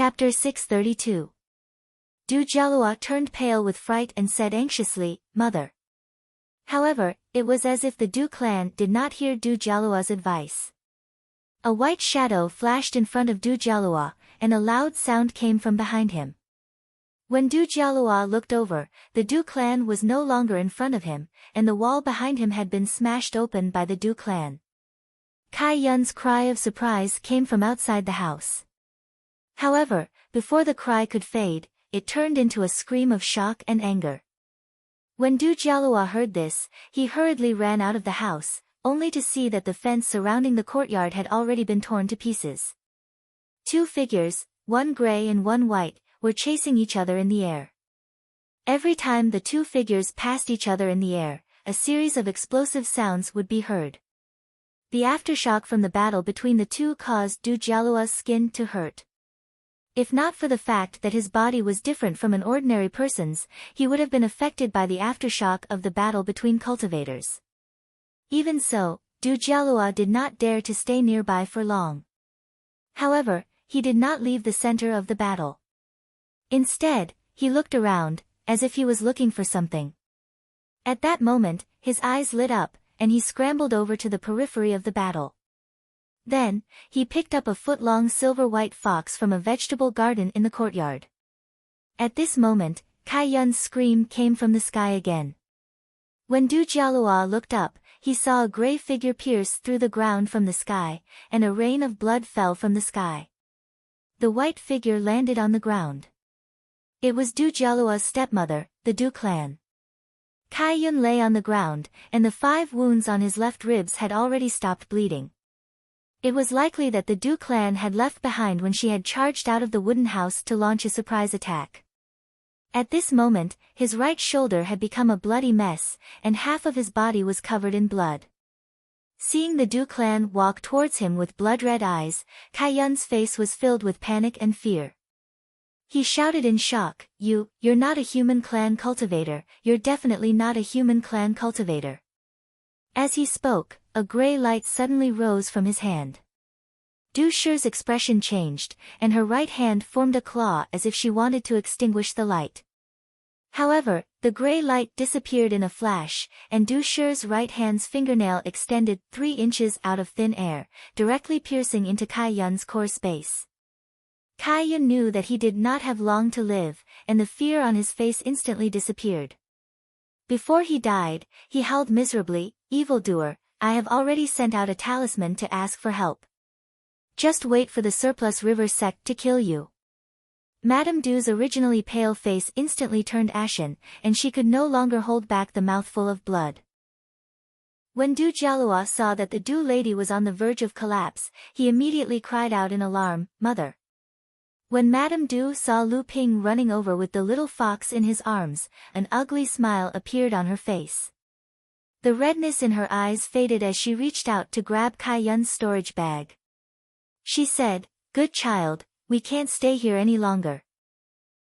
Chapter 632. Du Jialua turned pale with fright and said anxiously, "Mother." However, it was as if the Du clan did not hear Du Jialua's advice. A white shadow flashed in front of Du Jialua, and a loud sound came from behind him. When Du Jialua looked over, the Du clan was no longer in front of him, and the wall behind him had been smashed open by the Du clan. Kai Yun's cry of surprise came from outside the house. However, before the cry could fade, it turned into a scream of shock and anger. When Du Jialua heard this, he hurriedly ran out of the house, only to see that the fence surrounding the courtyard had already been torn to pieces. Two figures, one gray and one white, were chasing each other in the air. Every time the two figures passed each other in the air, a series of explosive sounds would be heard. The aftershock from the battle between the two caused Du Jialua's skin to hurt. If not for the fact that his body was different from an ordinary person's, he would have been affected by the aftershock of the battle between cultivators. Even so, Du Jialua did not dare to stay nearby for long. However, he did not leave the center of the battle. Instead, he looked around, as if he was looking for something. At that moment, his eyes lit up, and he scrambled over to the periphery of the battle. Then, he picked up a foot-long silver-white fox from a vegetable garden in the courtyard. At this moment, Kai Yun's scream came from the sky again. When Du Jialua looked up, he saw a gray figure pierce through the ground from the sky, and a rain of blood fell from the sky. The white figure landed on the ground. It was Du Jialua's stepmother, the Du clan. Kai Yun lay on the ground, and the 5 wounds on his left ribs had already stopped bleeding. It was likely that the Du clan had left behind when she had charged out of the wooden house to launch a surprise attack. At this moment, his right shoulder had become a bloody mess, and half of his body was covered in blood. Seeing the Du clan walk towards him with blood-red eyes, Kai Yun's face was filled with panic and fear. He shouted in shock, You're not a human clan cultivator, you're definitely not a human clan cultivator." As he spoke, a gray light suddenly rose from his hand. Du Shi's expression changed, and her right hand formed a claw as if she wanted to extinguish the light. However, the gray light disappeared in a flash, and Du Shi's right hand's fingernail extended 3 inches out of thin air, directly piercing into Kai Yun's core space. Kai Yun knew that he did not have long to live, and the fear on his face instantly disappeared. Before he died, he howled miserably, "Evildoer, I have already sent out a talisman to ask for help. Just wait for the surplus river sect to kill you." Madame Du's originally pale face instantly turned ashen, and she could no longer hold back the mouthful of blood. When Du Jialua saw that the Du lady was on the verge of collapse, he immediately cried out in alarm, "Mother!" When Madame Du saw Lu Ping running over with the little fox in his arms, an ugly smile appeared on her face. The redness in her eyes faded as she reached out to grab Kai Yun's storage bag. She said, "Good child, we can't stay here any longer.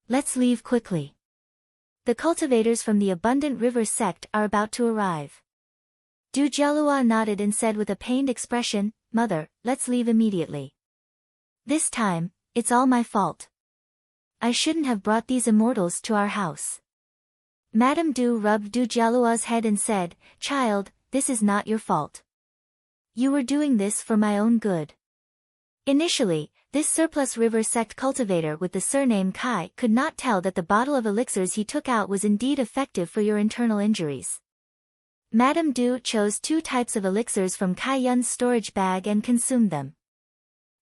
Let's leave quickly. The cultivators from the Abundant River sect are about to arrive." Du Jialua nodded and said with a pained expression, "Mother, let's leave immediately. This time, it's all my fault. I shouldn't have brought these immortals to our house." Madame Du rubbed Du Jialua's head and said, "Child, this is not your fault. You were doing this for my own good." Initially, this surplus river sect cultivator with the surname Kai could not tell that the bottle of elixirs he took out was indeed effective for your internal injuries. Madame Du chose 2 types of elixirs from Kai Yun's storage bag and consumed them.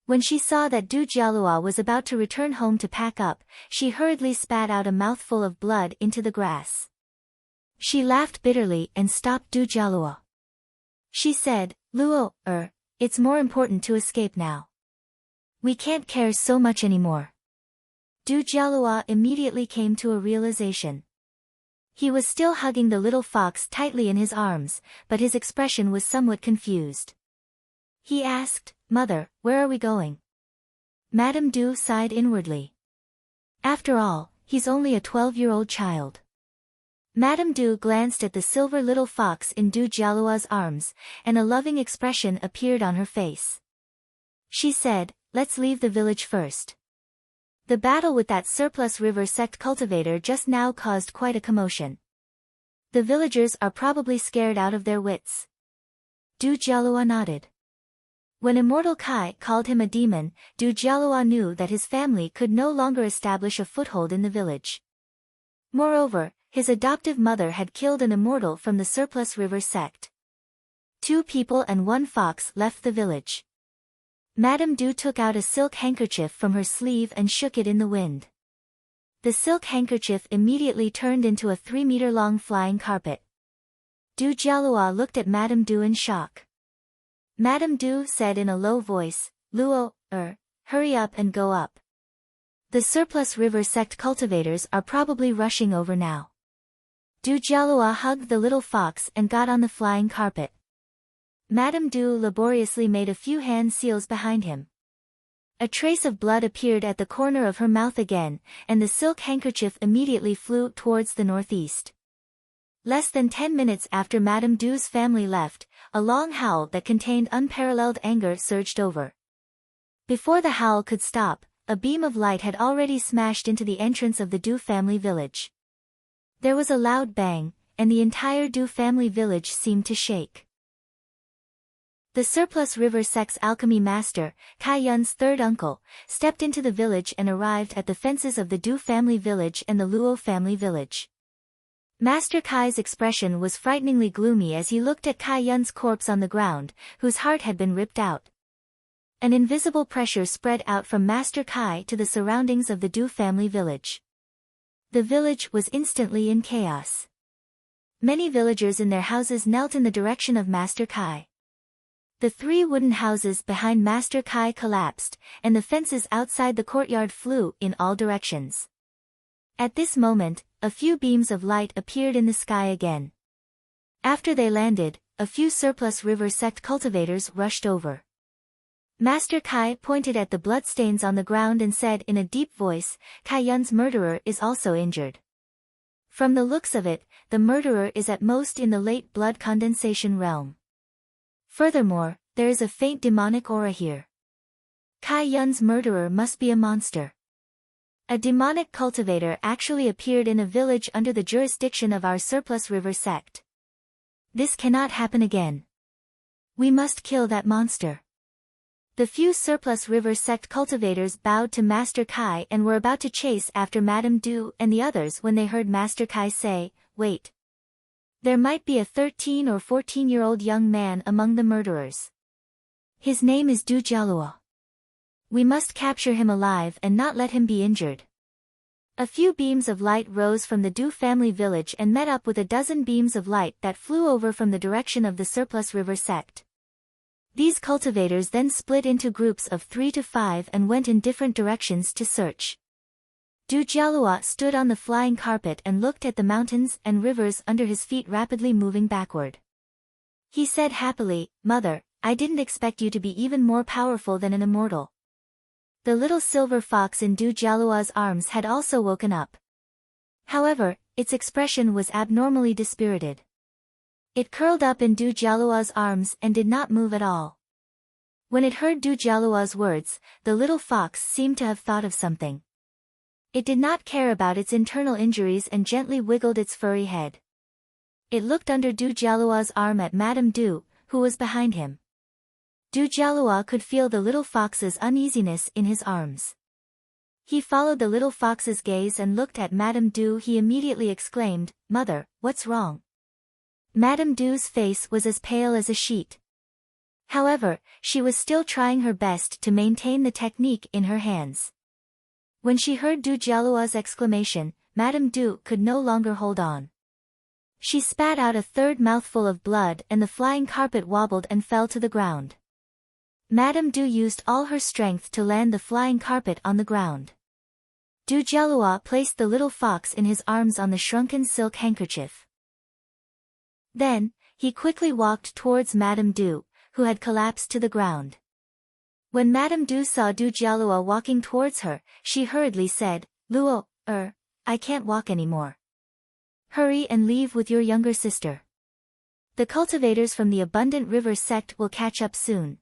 When she saw that Du Jialua was about to return home to pack up, she hurriedly spat out a mouthful of blood into the grass. She laughed bitterly and stopped Du Jialua. She said, "Luo, it's more important to escape now. We can't care so much anymore." Du Jialua immediately came to a realization. He was still hugging the little fox tightly in his arms, but his expression was somewhat confused. He asked, "Mother, where are we going?" Madame Du sighed inwardly. After all, he's only a 12-year-old child. Madame Du glanced at the silver little fox in Du Jialua's arms, and a loving expression appeared on her face. She said, "Let's leave the village first." The battle with that surplus river sect cultivator just now caused quite a commotion. The villagers are probably scared out of their wits. Du Jialua nodded. When Immortal Kai called him a demon, Du Jialua knew that his family could no longer establish a foothold in the village. Moreover, his adoptive mother had killed an immortal from the surplus river sect. 2 people and 1 fox left the village. Madame Du took out a silk handkerchief from her sleeve and shook it in the wind. The silk handkerchief immediately turned into a 3-meter-long flying carpet. Du Jialua looked at Madame Du in shock. Madame Du said in a low voice, "Luo, hurry up and go up. The surplus river sect cultivators are probably rushing over now." Du Jialua hugged the little fox and got on the flying carpet. Madame Du laboriously made a few hand seals behind him. A trace of blood appeared at the corner of her mouth again, and the silk handkerchief immediately flew towards the northeast. Less than 10 minutes after Madame Du's family left, a long howl that contained unparalleled anger surged over. Before the howl could stop, a beam of light had already smashed into the entrance of the Du family village. There was a loud bang, and the entire Du family village seemed to shake. The surplus river sect's alchemy master, Kai Yun's third uncle, stepped into the village and arrived at the fences of the Du family village and the Luo family village. Master Kai's expression was frighteningly gloomy as he looked at Kai Yun's corpse on the ground, whose heart had been ripped out. An invisible pressure spread out from Master Kai to the surroundings of the Du family village. The village was instantly in chaos. Many villagers in their houses knelt in the direction of Master Kai. The 3 wooden houses behind Master Kai collapsed, and the fences outside the courtyard flew in all directions. At this moment, a few beams of light appeared in the sky again. After they landed, a few surplus river sect cultivators rushed over. Master Kai pointed at the bloodstains on the ground and said in a deep voice, "Kai Yun's murderer is also injured. From the looks of it, the murderer is at most in the late blood condensation realm. Furthermore, there is a faint demonic aura here. Kai Yun's murderer must be a monster. A demonic cultivator actually appeared in a village under the jurisdiction of our surplus river sect. This cannot happen again. We must kill that monster." The few surplus river sect cultivators bowed to Master Kai and were about to chase after Madame Du and the others when they heard Master Kai say, "Wait. There might be a 13 or 14-year-old young man among the murderers. His name is Du Jialua. We must capture him alive and not let him be injured." A few beams of light rose from the Du family village and met up with a dozen beams of light that flew over from the direction of the surplus river sect. These cultivators then split into groups of 3 to 5 and went in different directions to search. Du Jialua stood on the flying carpet and looked at the mountains and rivers under his feet rapidly moving backward. He said happily, "Mother, I didn't expect you to be even more powerful than an immortal." The little silver fox in Du Jialua's arms had also woken up. However, its expression was abnormally dispirited. It curled up in Du Jialua's arms and did not move at all. When it heard Du Jialua's words, the little fox seemed to have thought of something. It did not care about its internal injuries and gently wiggled its furry head. It looked under Du Jialua's arm at Madame Du, who was behind him. Du Jialua could feel the little fox's uneasiness in his arms. He followed the little fox's gaze and looked at Madame Du. He immediately exclaimed, "Mother, what's wrong?" Madame Du's face was as pale as a sheet. However, she was still trying her best to maintain the technique in her hands. When she heard Du Jialua's exclamation, Madame Du could no longer hold on. She spat out a third mouthful of blood and the flying carpet wobbled and fell to the ground. Madame Du used all her strength to land the flying carpet on the ground. Du Jialua placed the little fox in his arms on the shrunken silk handkerchief. Then, he quickly walked towards Madame Du, who had collapsed to the ground. When Madame Du saw Du Jialua walking towards her, she hurriedly said, "Luo, I can't walk anymore. Hurry and leave with your younger sister. The cultivators from the Abundant River sect will catch up soon.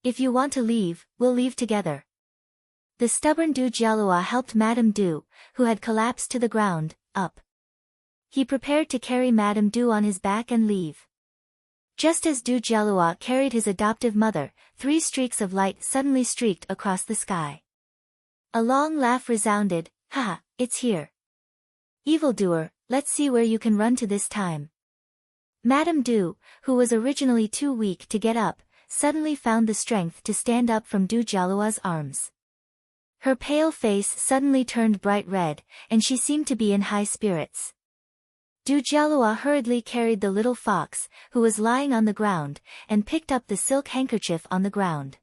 If you want to leave, we'll leave together." The stubborn Du Jialua helped Madame Du, who had collapsed to the ground, up. He prepared to carry Madame Du on his back and leave. Just as Du Jialua carried his adoptive mother, 3 streaks of light suddenly streaked across the sky. A long laugh resounded. "Haha, it's here. Evildoer, let's see where you can run to this time." Madame Du, who was originally too weak to get up, suddenly found the strength to stand up from Du Jialua's arms. Her pale face suddenly turned bright red, and she seemed to be in high spirits. Du Jialua hurriedly carried the little fox, who was lying on the ground, and picked up the silk handkerchief on the ground.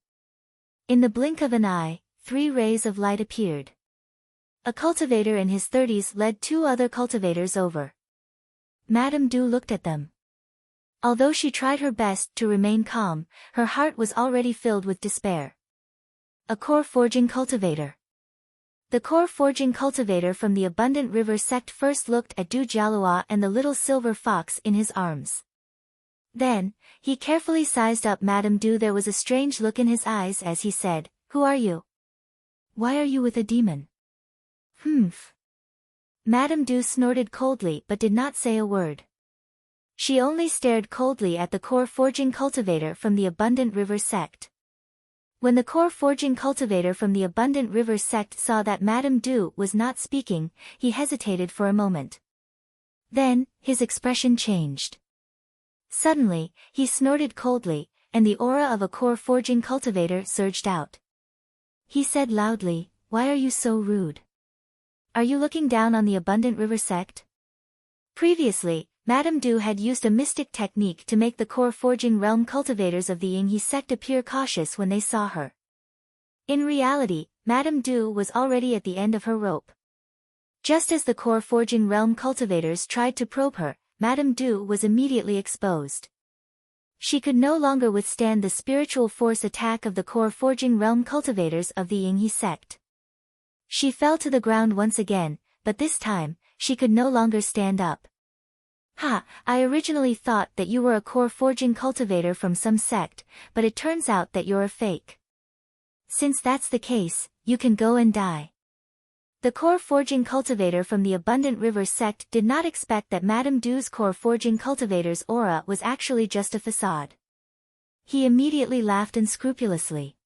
In the blink of an eye, 3 rays of light appeared. A cultivator in his 30s led 2 other cultivators over. Madame Du looked at them. Although she tried her best to remain calm, her heart was already filled with despair. A core forging cultivator. The core forging cultivator from the Abundant River sect first looked at Du Jialua and the little silver fox in his arms. Then, he carefully sized up Madame Du. There was a strange look in his eyes as he said, "Who are you? Why are you with a demon?" "Humph." Madame Du snorted coldly but did not say a word. She only stared coldly at the core forging cultivator from the Abundant River sect. When the core forging cultivator from the Abundant River sect saw that Madame Du was not speaking, he hesitated for a moment. Then, his expression changed. Suddenly, he snorted coldly, and the aura of a core forging cultivator surged out. He said loudly, "Why are you so rude? Are you looking down on the Abundant River sect?" Previously, Madame Du had used a mystic technique to make the core forging realm cultivators of the Yinghe sect appear cautious when they saw her. In reality, Madame Du was already at the end of her rope. Just as the core forging realm cultivators tried to probe her, Madame Du was immediately exposed. She could no longer withstand the spiritual force attack of the core forging realm cultivators of the Yinghe sect. She fell to the ground once again, but this time, she could no longer stand up. "Ha, I originally thought that you were a core forging cultivator from some sect, but it turns out that you're a fake. Since that's the case, you can go and die." The core forging cultivator from the Abundant River sect did not expect that Madame Du's core forging cultivator's aura was actually just a facade. He immediately laughed unscrupulously.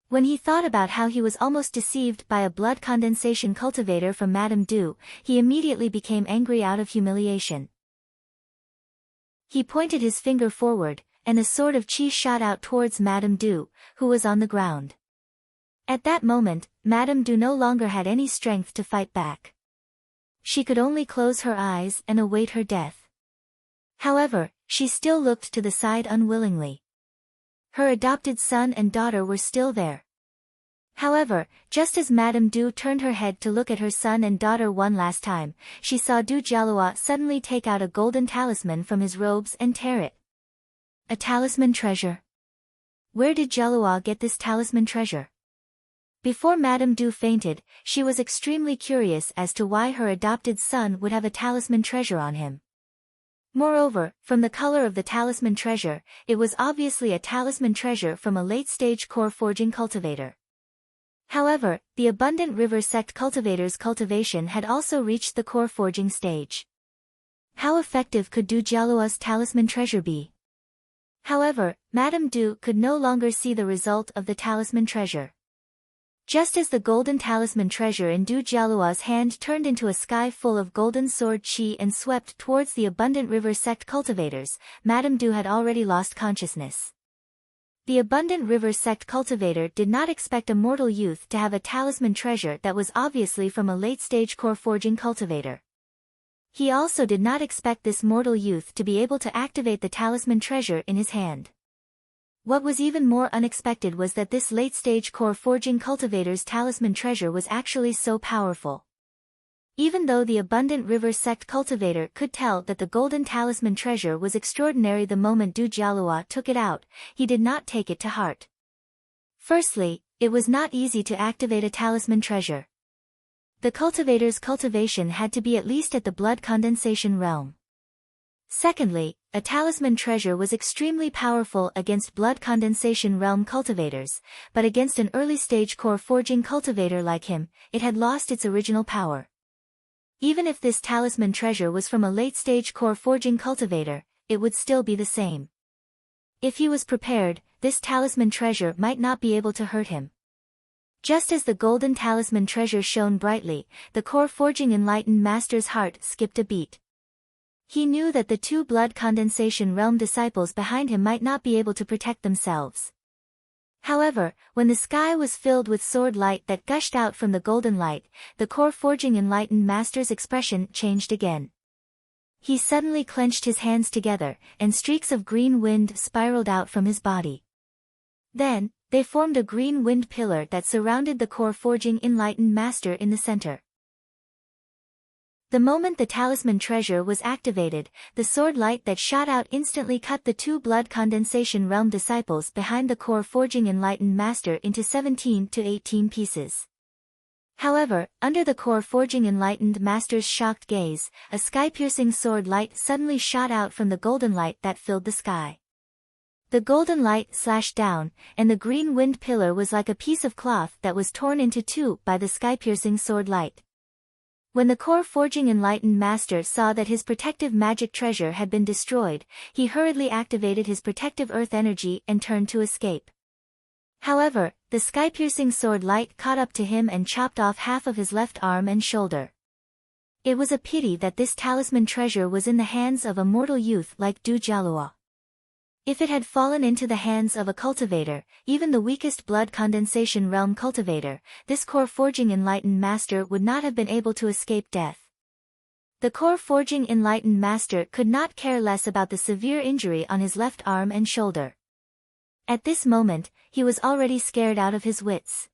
When he thought about how he was almost deceived by a blood condensation cultivator from Madame Du, he immediately became angry out of humiliation. He pointed his finger forward, and a sword of qi shot out towards Madame Du, who was on the ground. At that moment, Madame Du no longer had any strength to fight back. She could only close her eyes and await her death. However, she still looked to the side unwillingly. Her adopted son and daughter were still there. However, just as Madame Du turned her head to look at her son and daughter one last time, she saw Du Jialua suddenly take out a golden talisman from his robes and tear it. A talisman treasure. Where did Jialua get this talisman treasure? Before Madame Du fainted, she was extremely curious as to why her adopted son would have a talisman treasure on him. Moreover, from the color of the talisman treasure, it was obviously a talisman treasure from a late-stage core forging cultivator. However, the Abundant River sect cultivator's cultivation had also reached the core forging stage. How effective could Du Jialua's talisman treasure be? However, Madame Du could no longer see the result of the talisman treasure. Just as the golden talisman treasure in Du Jialua's hand turned into a sky full of golden sword qi and swept towards the Abundant River sect cultivators, Madame Du had already lost consciousness. The Abundant River sect cultivator did not expect a mortal youth to have a talisman treasure that was obviously from a late-stage core forging cultivator. He also did not expect this mortal youth to be able to activate the talisman treasure in his hand. What was even more unexpected was that this late-stage core forging cultivator's talisman treasure was actually so powerful. Even though the Abundant River sect cultivator could tell that the golden talisman treasure was extraordinary the moment Du Jialua took it out, he did not take it to heart. Firstly, it was not easy to activate a talisman treasure. The cultivator's cultivation had to be at least at the blood condensation realm. Secondly, a talisman treasure was extremely powerful against blood condensation realm cultivators, but against an early-stage core forging cultivator like him, it had lost its original power. Even if this talisman treasure was from a late-stage core forging cultivator, it would still be the same. If he was prepared, this talisman treasure might not be able to hurt him. Just as the golden talisman treasure shone brightly, the core forging enlightened master's heart skipped a beat. He knew that the two blood condensation realm disciples behind him might not be able to protect themselves. However, when the sky was filled with sword light that gushed out from the golden light, the core forging enlightened master's expression changed again. He suddenly clenched his hands together, and streaks of green wind spiraled out from his body. Then, they formed a green wind pillar that surrounded the core forging enlightened master in the center. The moment the talisman treasure was activated, the sword light that shot out instantly cut the two blood condensation realm disciples behind the core forging enlightened master into 17 to 18 pieces. However, under the core forging enlightened master's shocked gaze, a sky-piercing sword light suddenly shot out from the golden light that filled the sky. The golden light slashed down, and the green wind pillar was like a piece of cloth that was torn into two by the sky-piercing sword light. When the core forging enlightened master saw that his protective magic treasure had been destroyed, he hurriedly activated his protective earth energy and turned to escape. However, the sky-piercing sword light caught up to him and chopped off half of his left arm and shoulder. It was a pity that this talisman treasure was in the hands of a mortal youth like Du Jialua. If it had fallen into the hands of a cultivator, even the weakest blood condensation realm cultivator, this core forging enlightened master would not have been able to escape death. The core forging enlightened master could not care less about the severe injury on his left arm and shoulder. At this moment, he was already scared out of his wits.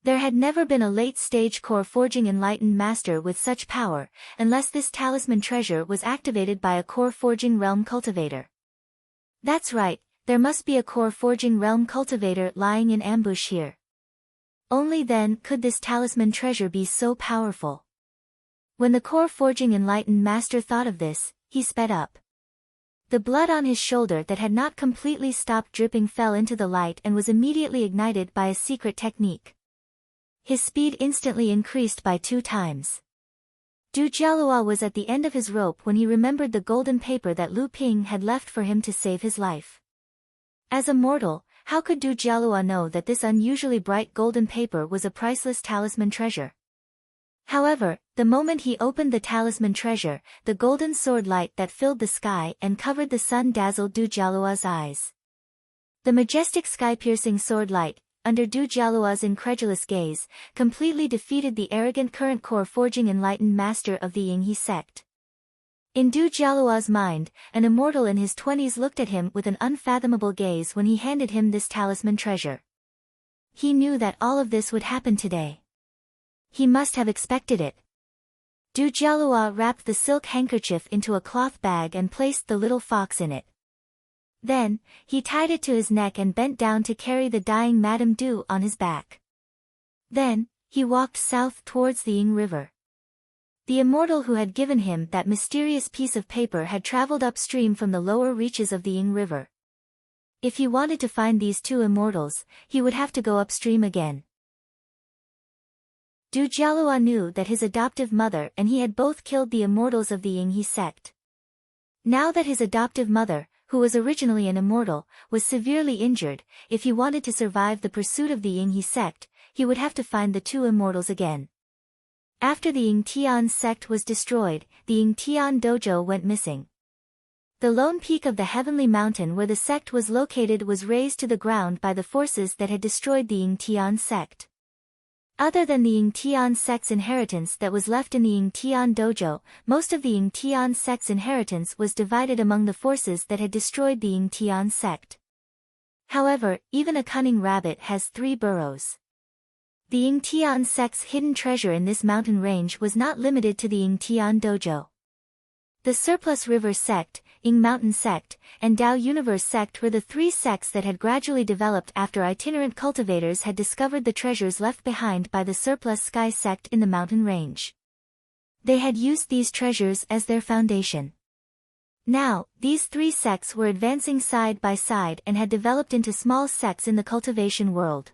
There had never been a late-stage core forging enlightened master with such power, unless this talisman treasure was activated by a core forging realm cultivator. That's right, there must be a core forging realm cultivator lying in ambush here. Only then could this talisman treasure be so powerful. When the core forging enlightened master thought of this, he sped up. The blood on his shoulder that had not completely stopped dripping fell into the light and was immediately ignited by a secret technique. His speed instantly increased by 2 times. Du Jialua was at the end of his rope when he remembered the golden paper that Lu Ping had left for him to save his life. As a mortal, how could Du Jialua know that this unusually bright golden paper was a priceless talisman treasure? However, the moment he opened the talisman treasure, the golden sword light that filled the sky and covered the sun dazzled Du Jialua's eyes. The majestic sky-piercing sword light, under Du Jialua's incredulous gaze, completely defeated the arrogant current core forging enlightened master of the Yinghe sect. In Du Jialua's mind, an immortal in his 20s looked at him with an unfathomable gaze when he handed him this talisman treasure. He knew that all of this would happen today. He must have expected it. Du Jialua wrapped the silk handkerchief into a cloth bag and placed the little fox in it. Then, he tied it to his neck and bent down to carry the dying Madame Du on his back. Then, he walked south towards the Ying River. The immortal who had given him that mysterious piece of paper had traveled upstream from the lower reaches of the Ying River. If he wanted to find these two immortals, he would have to go upstream again. Du Jialua knew that his adoptive mother and he had both killed the immortals of the Yinghe sect. Now that his adoptive mother, who was originally an immortal, was severely injured, if he wanted to survive the pursuit of the Yinghe sect, he would have to find the two immortals again. After the Yingtian sect was destroyed, the Yingtian dojo went missing. The lone peak of the heavenly mountain where the sect was located was razed to the ground by the forces that had destroyed the Yingtian sect. Other than the Yingtian sect's inheritance that was left in the Yingtian dojo, most of the Yingtian sect's inheritance was divided among the forces that had destroyed the Yingtian sect. However, even a cunning rabbit has 3 burrows. The Yingtian sect's hidden treasure in this mountain range was not limited to the Yingtian dojo. The Surplus River sect, Ying Mountain sect, and Tao Universe sect were the 3 sects that had gradually developed after itinerant cultivators had discovered the treasures left behind by the Surplus Sky sect in the mountain range. They had used these treasures as their foundation. Now, these three sects were advancing side by side and had developed into small sects in the cultivation world.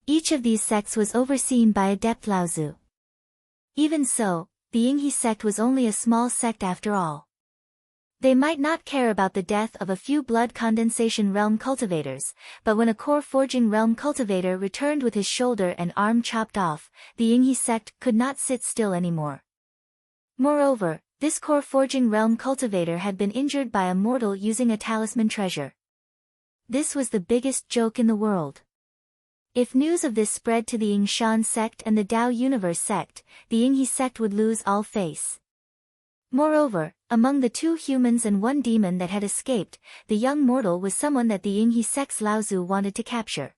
Each of these sects was overseen by Adept Laozu. Even so, the Yinghe sect was only a small sect after all. They might not care about the death of a few blood condensation realm cultivators, but when a core forging realm cultivator returned with his shoulder and arm chopped off, the Yinghe sect could not sit still anymore. Moreover, this core forging realm cultivator had been injured by a mortal using a talisman treasure. This was the biggest joke in the world. If news of this spread to the Yingshan sect and the Tao Universe sect, the Yinghe sect would lose all face. Moreover, among the 2 humans and 1 demon that had escaped, the young mortal was someone that the Yinghe sect's Laozu wanted to capture.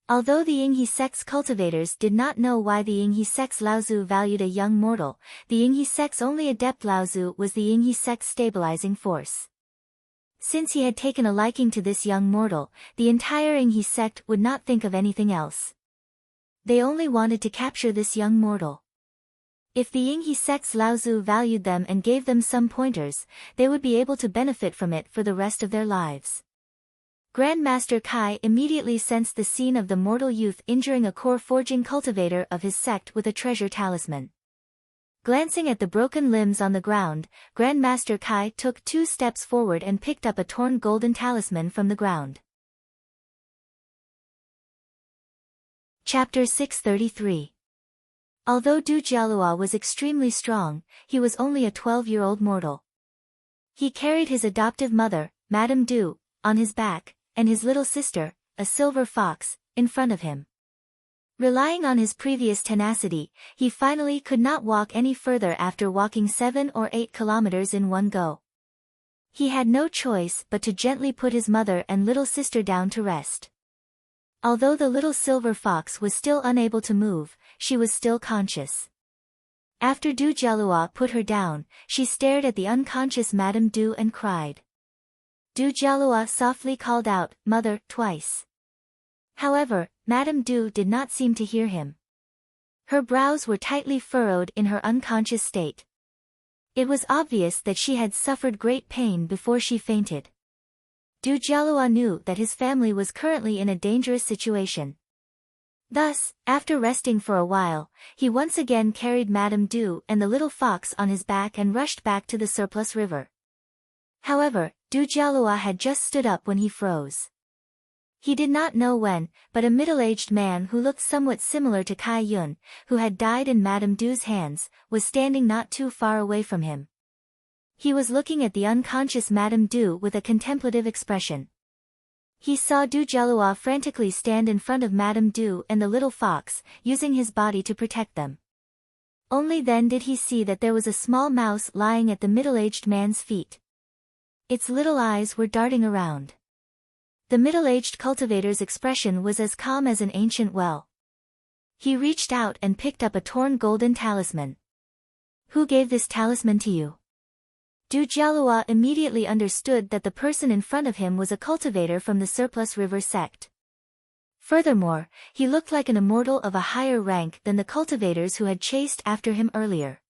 Although the Yinghe sect's cultivators did not know why the Yinghe sect's Laozu valued a young mortal, the Yinghe sect's only adept Laozu was the Yinghe sect's stabilizing force. Since he had taken a liking to this young mortal, the entire Yinghe sect would not think of anything else. They only wanted to capture this young mortal. If the Yinghe sect's Laozu valued them and gave them some pointers, they would be able to benefit from it for the rest of their lives. Grandmaster Kai immediately sensed the scene of the mortal youth injuring a core forging cultivator of his sect with a treasure talisman. Glancing at the broken limbs on the ground, Grandmaster Kai took 2 steps forward and picked up a torn golden talisman from the ground. Chapter 633. Although Du Jialua was extremely strong, he was only a 12-year-old mortal. He carried his adoptive mother, Madame Du, on his back, and his little sister, a silver fox, in front of him. Relying on his previous tenacity, he finally could not walk any further after walking 7 or 8 kilometers in one go. He had no choice but to gently put his mother and little sister down to rest. Although the little silver fox was still unable to move, she was still conscious. After Du Jialua put her down, she stared at the unconscious Madame Du and cried. Du Jialua softly called out, "Mother," twice. However, Madame Du did not seem to hear him. Her brows were tightly furrowed in her unconscious state. It was obvious that she had suffered great pain before she fainted. Du Jialua knew that his family was currently in a dangerous situation. Thus, after resting for a while, he once again carried Madame Du and the little fox on his back and rushed back to the surplus river. However, Du Jialua had just stood up when he froze. He did not know when, but a middle-aged man who looked somewhat similar to Kai Yun, who had died in Madame Du's hands, was standing not too far away from him. He was looking at the unconscious Madame Du with a contemplative expression. He saw Du Jialua frantically stand in front of Madame Du and the little fox, using his body to protect them. Only then did he see that there was a small mouse lying at the middle-aged man's feet. Its little eyes were darting around. The middle-aged cultivator's expression was as calm as an ancient well. He reached out and picked up a torn golden talisman. "Who gave this talisman to you?" Du Jialua immediately understood that the person in front of him was a cultivator from the Surplus River sect. Furthermore, he looked like an immortal of a higher rank than the cultivators who had chased after him earlier.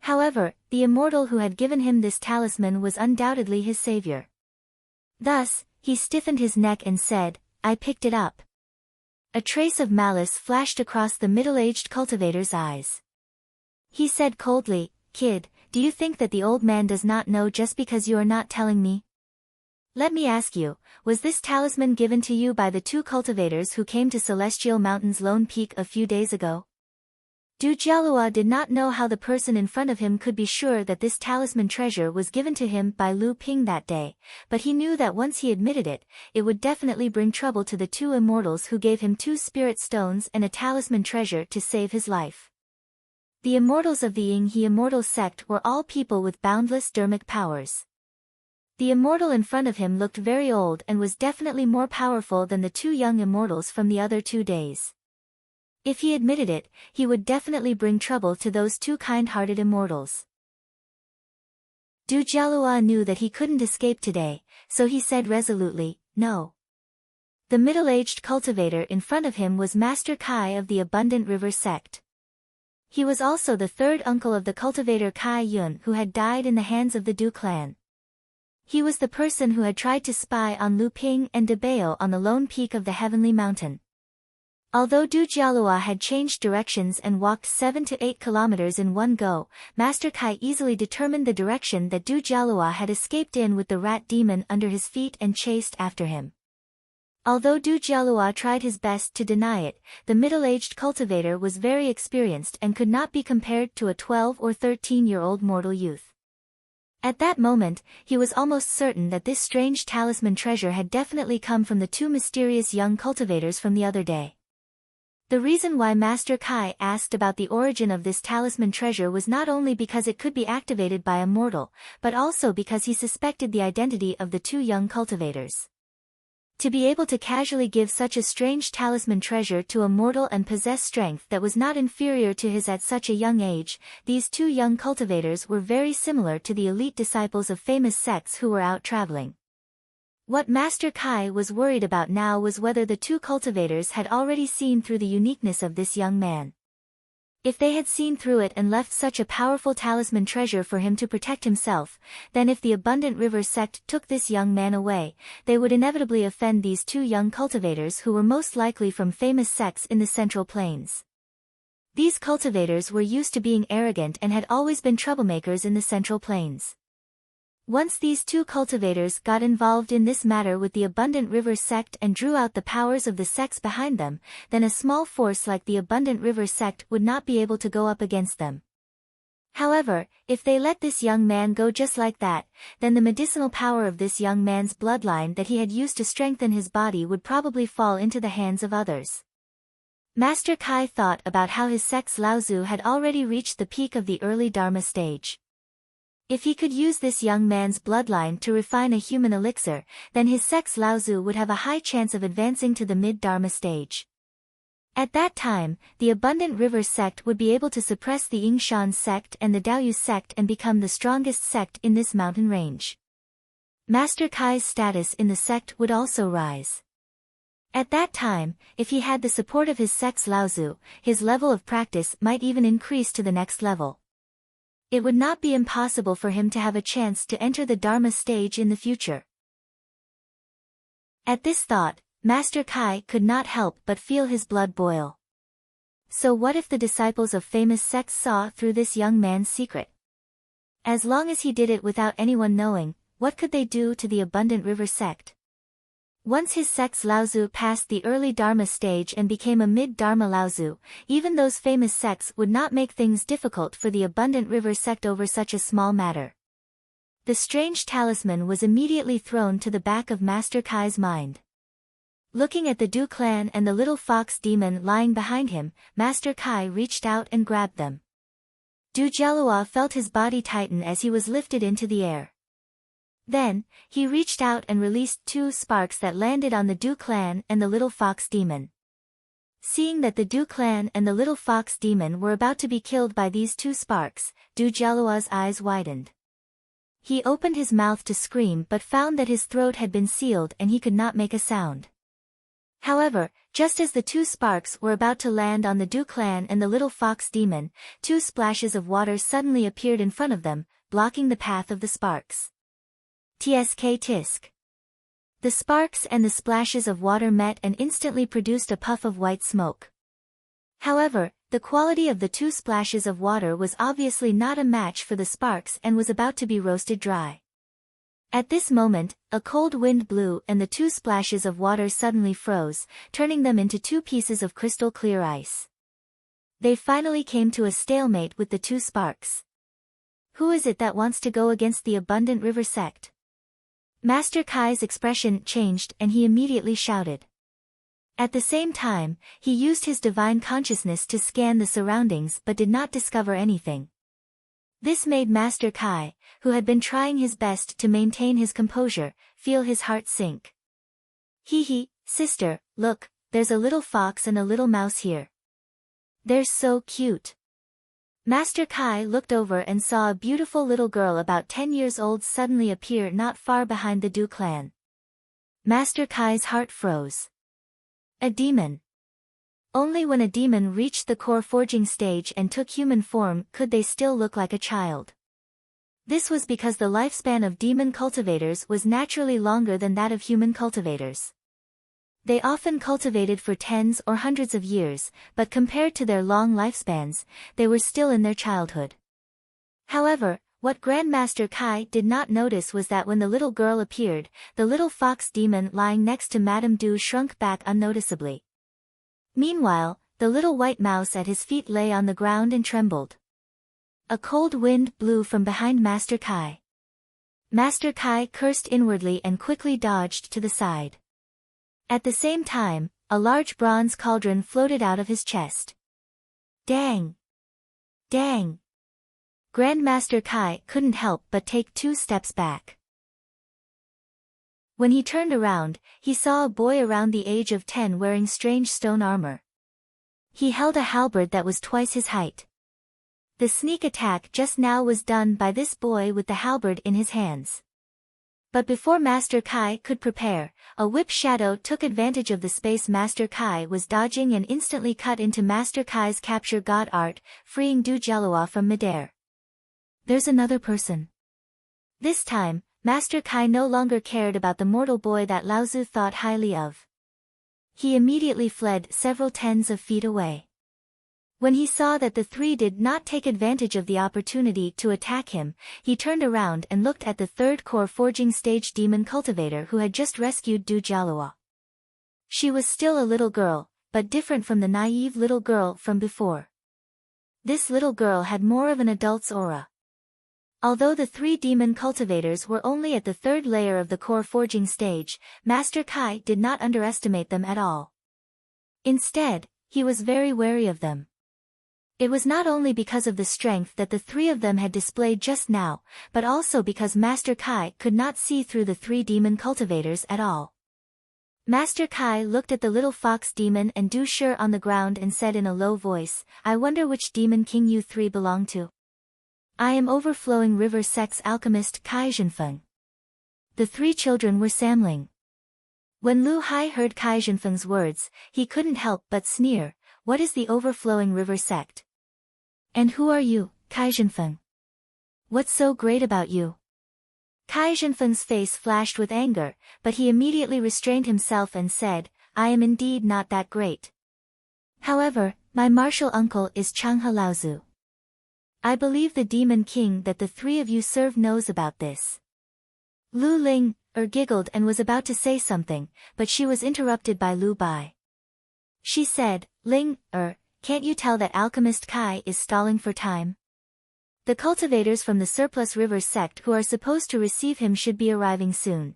However, the immortal who had given him this talisman was undoubtedly his savior. Thus, he stiffened his neck and said, "I picked it up." A trace of malice flashed across the middle-aged cultivator's eyes. He said coldly, "Kid, do you think that the old man does not know just because you are not telling me? Let me ask you, was this talisman given to you by the 2 cultivators who came to Celestial Mountain's Lone Peak a few days ago?" Du Jialua did not know how the person in front of him could be sure that this talisman treasure was given to him by Lu Ping that day, but he knew that once he admitted it, it would definitely bring trouble to the 2 immortals who gave him 2 spirit stones and a talisman treasure to save his life. The immortals of the Yinghe immortal sect were all people with boundless dermic powers. The immortal in front of him looked very old and was definitely more powerful than the 2 young immortals from the other 2 days. If he admitted it, he would definitely bring trouble to those 2 kind-hearted immortals. Du Jialua knew that he couldn't escape today, so he said resolutely, "No." The middle-aged cultivator in front of him was Master Kai of the Abundant River sect. He was also the third uncle of the cultivator Kai Yun who had died in the hands of the Du clan. He was the person who had tried to spy on Lu Ping and De Bao on the lone peak of the Heavenly Mountain. Although Du Jialua had changed directions and walked 7 to 8 kilometers in one go, Master Kai easily determined the direction that Du Jialua had escaped in with the rat demon under his feet and chased after him. Although Du Jialua tried his best to deny it, the middle-aged cultivator was very experienced and could not be compared to a 12 or 13-year-old mortal youth. At that moment, he was almost certain that this strange talisman treasure had definitely come from the two mysterious young cultivators from the other day. The reason why Master Kai asked about the origin of this talisman treasure was not only because it could be activated by a mortal, but also because he suspected the identity of the two young cultivators. To be able to casually give such a strange talisman treasure to a mortal and possess strength that was not inferior to his at such a young age, these two young cultivators were very similar to the elite disciples of famous sects who were out traveling. What Master Kai was worried about now was whether the two cultivators had already seen through the uniqueness of this young man. If they had seen through it and left such a powerful talisman treasure for him to protect himself, then if the Abundant River sect took this young man away, they would inevitably offend these two young cultivators who were most likely from famous sects in the Central Plains. These cultivators were used to being arrogant and had always been troublemakers in the Central Plains. Once these two cultivators got involved in this matter with the Abundant River sect and drew out the powers of the sects behind them, then a small force like the Abundant River sect would not be able to go up against them. However, if they let this young man go just like that, then the medicinal power of this young man's bloodline that he had used to strengthen his body would probably fall into the hands of others. Master Kai thought about how his sect's Laozu had already reached the peak of the early Dharma stage. If he could use this young man's bloodline to refine a human elixir, then his sect's Laozu would have a high chance of advancing to the mid-Dharma stage. At that time, the Abundant River sect would be able to suppress the Yingshan sect and the Daoyu sect and become the strongest sect in this mountain range. Master Kai's status in the sect would also rise. At that time, if he had the support of his sect's Laozu, his level of practice might even increase to the next level. It would not be impossible for him to have a chance to enter the Dharma stage in the future. At this thought, Master Kai could not help but feel his blood boil. So what if the disciples of famous sects saw through this young man's secret? As long as he did it without anyone knowing, what could they do to the Abundant River sect? Once his sect's Laozu passed the early Dharma stage and became a mid-Dharma Laozu, even those famous sects would not make things difficult for the Abundant River sect over such a small matter. The strange talisman was immediately thrown to the back of Master Kai's mind. Looking at the Du clan and the little fox demon lying behind him, Master Kai reached out and grabbed them. Du Jialua felt his body tighten as he was lifted into the air. Then, he reached out and released two sparks that landed on the Du clan and the little fox demon. Seeing that the Du clan and the little fox demon were about to be killed by these two sparks, Du Jialua's eyes widened. He opened his mouth to scream but found that his throat had been sealed and he could not make a sound. However, just as the two sparks were about to land on the Du clan and the little fox demon, two splashes of water suddenly appeared in front of them, blocking the path of the sparks. Tsk tisk. The sparks and the splashes of water met and instantly produced a puff of white smoke. However, the quality of the two splashes of water was obviously not a match for the sparks and was about to be roasted dry. At this moment, a cold wind blew and the two splashes of water suddenly froze, turning them into two pieces of crystal clear ice. They finally came to a stalemate with the two sparks. Who is it that wants to go against the Abundant River sect? Master Kai's expression changed and he immediately shouted. At the same time, he used his divine consciousness to scan the surroundings but did not discover anything. This made Master Kai, who had been trying his best to maintain his composure, feel his heart sink. Hee, sister, look, there's a little fox and a little mouse here. They're so cute. Master Kai looked over and saw a beautiful little girl about 10 years old suddenly appear not far behind the Du clan. Master Kai's heart froze. A demon. Only when a demon reached the core forging stage and took human form could they still look like a child. This was because the lifespan of demon cultivators was naturally longer than that of human cultivators. They often cultivated for tens or hundreds of years, but compared to their long lifespans, they were still in their childhood. However, what Grandmaster Kai did not notice was that when the little girl appeared, the little fox demon lying next to Madame Du shrunk back unnoticeably. Meanwhile, the little white mouse at his feet lay on the ground and trembled. A cold wind blew from behind Master Kai. Master Kai cursed inwardly and quickly dodged to the side. At the same time, a large bronze cauldron floated out of his chest. Dang! Dang! Grandmaster Kai couldn't help but take 2 steps back. When he turned around, he saw a boy around the age of 10 wearing strange stone armor. He held a halberd that was twice his height. The sneak attack just now was done by this boy with the halberd in his hands. But before Master Kai could prepare, a whip shadow took advantage of the space Master Kai was dodging and instantly cut into Master Kai's capture god art, freeing Du Jialua from midair. There's another person. This time, Master Kai no longer cared about the mortal boy that Laozu thought highly of. He immediately fled several tens of feet away. When he saw that the 3 did not take advantage of the opportunity to attack him, he turned around and looked at the 3rd core forging stage demon cultivator who had just rescued Du Jialua. She was still a little girl, but different from the naive little girl from before. This little girl had more of an adult's aura. Although the 3 demon cultivators were only at the 3rd layer of the core forging stage, Master Kai did not underestimate them at all. Instead, he was very wary of them. It was not only because of the strength that the 3 of them had displayed just now, but also because Master Kai could not see through the 3 demon cultivators at all. Master Kai looked at the little fox demon and Du Shi on the ground and said in a low voice, "I wonder which demon king you 3 belong to." "I am Overflowing River Sect's alchemist Kai Zhenfeng." The 3 children were Samling. When Lu Hai heard Kai Zhenfeng's words, he couldn't help but sneer, "What is the Overflowing River Sect? And who are you, Kai Zhenfeng? What's so great about you?" Kai Zhenfeng's face flashed with anger, but he immediately restrained himself and said, "I am indeed not that great. However, my martial uncle is Changhe Laozu. I believe the demon king that the 3 of you serve knows about this." Lu Ling giggled and was about to say something, but she was interrupted by Lu Bai. She said, "Ling, can't you tell that Alchemist Kai is stalling for time? The cultivators from the Surplus River sect who are supposed to receive him should be arriving soon."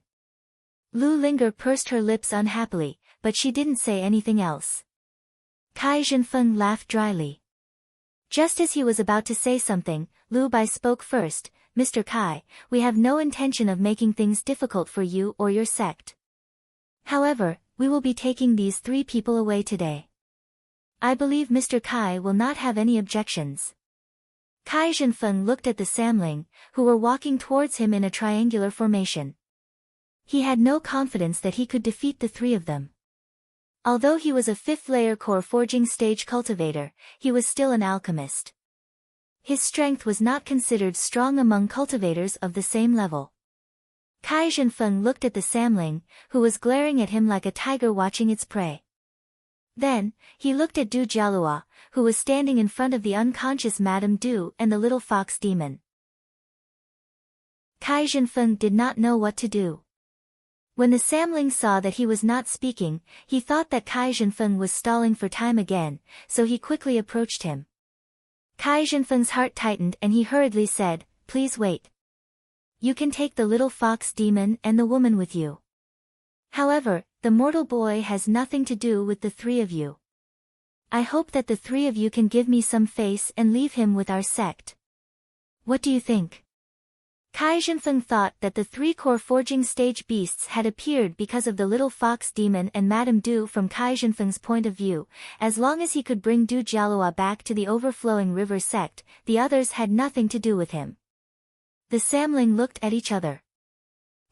Lu Linger pursed her lips unhappily, but she didn't say anything else. Kai Zhenfeng laughed dryly. Just as he was about to say something, Lu Bai spoke first, "Mr. Kai, we have no intention of making things difficult for you or your sect. However, we will be taking these 3 people away today. I believe Mr. Kai will not have any objections." Kai Zhenfeng looked at the Samling, who were walking towards him in a triangular formation. He had no confidence that he could defeat the 3 of them. Although he was a 5th-layer core forging stage cultivator, he was still an alchemist. His strength was not considered strong among cultivators of the same level. Kai Zhenfeng looked at the Samling, who was glaring at him like a tiger watching its prey. Then, he looked at Du Jialua, who was standing in front of the unconscious Madame Du and the little fox demon. Kai Zhenfeng did not know what to do. When the Samling saw that he was not speaking, he thought that Kai Zhenfeng was stalling for time again, so he quickly approached him. Kai Zhenfeng's heart tightened and he hurriedly said, "Please wait. You can take the little fox demon and the woman with you. However, the mortal boy has nothing to do with the 3 of you. I hope that the 3 of you can give me some face and leave him with our sect. What do you think?" Kai Zhenfeng thought that the 3 core forging stage beasts had appeared because of the little fox demon and Madame Du. From Kai Zhenfeng's point of view, as long as he could bring Du Jialua back to the Overflowing River sect, the others had nothing to do with him. The Samling looked at each other.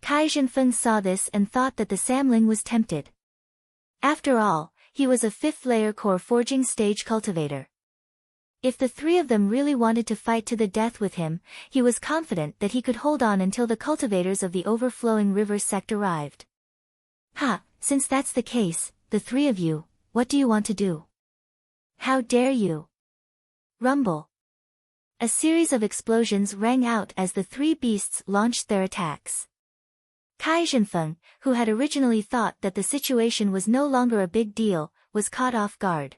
Kai Zhenfeng saw this and thought that the Samling was tempted. After all, he was a 5th-layer core forging stage cultivator. If the three of them really wanted to fight to the death with him, he was confident that he could hold on until the cultivators of the overflowing river sect arrived. Since that's the case, the three of you, what do you want to do? How dare you? Rumble. A series of explosions rang out as the three beasts launched their attacks. Kai Zhenfeng, who had originally thought that the situation was no longer a big deal, was caught off guard.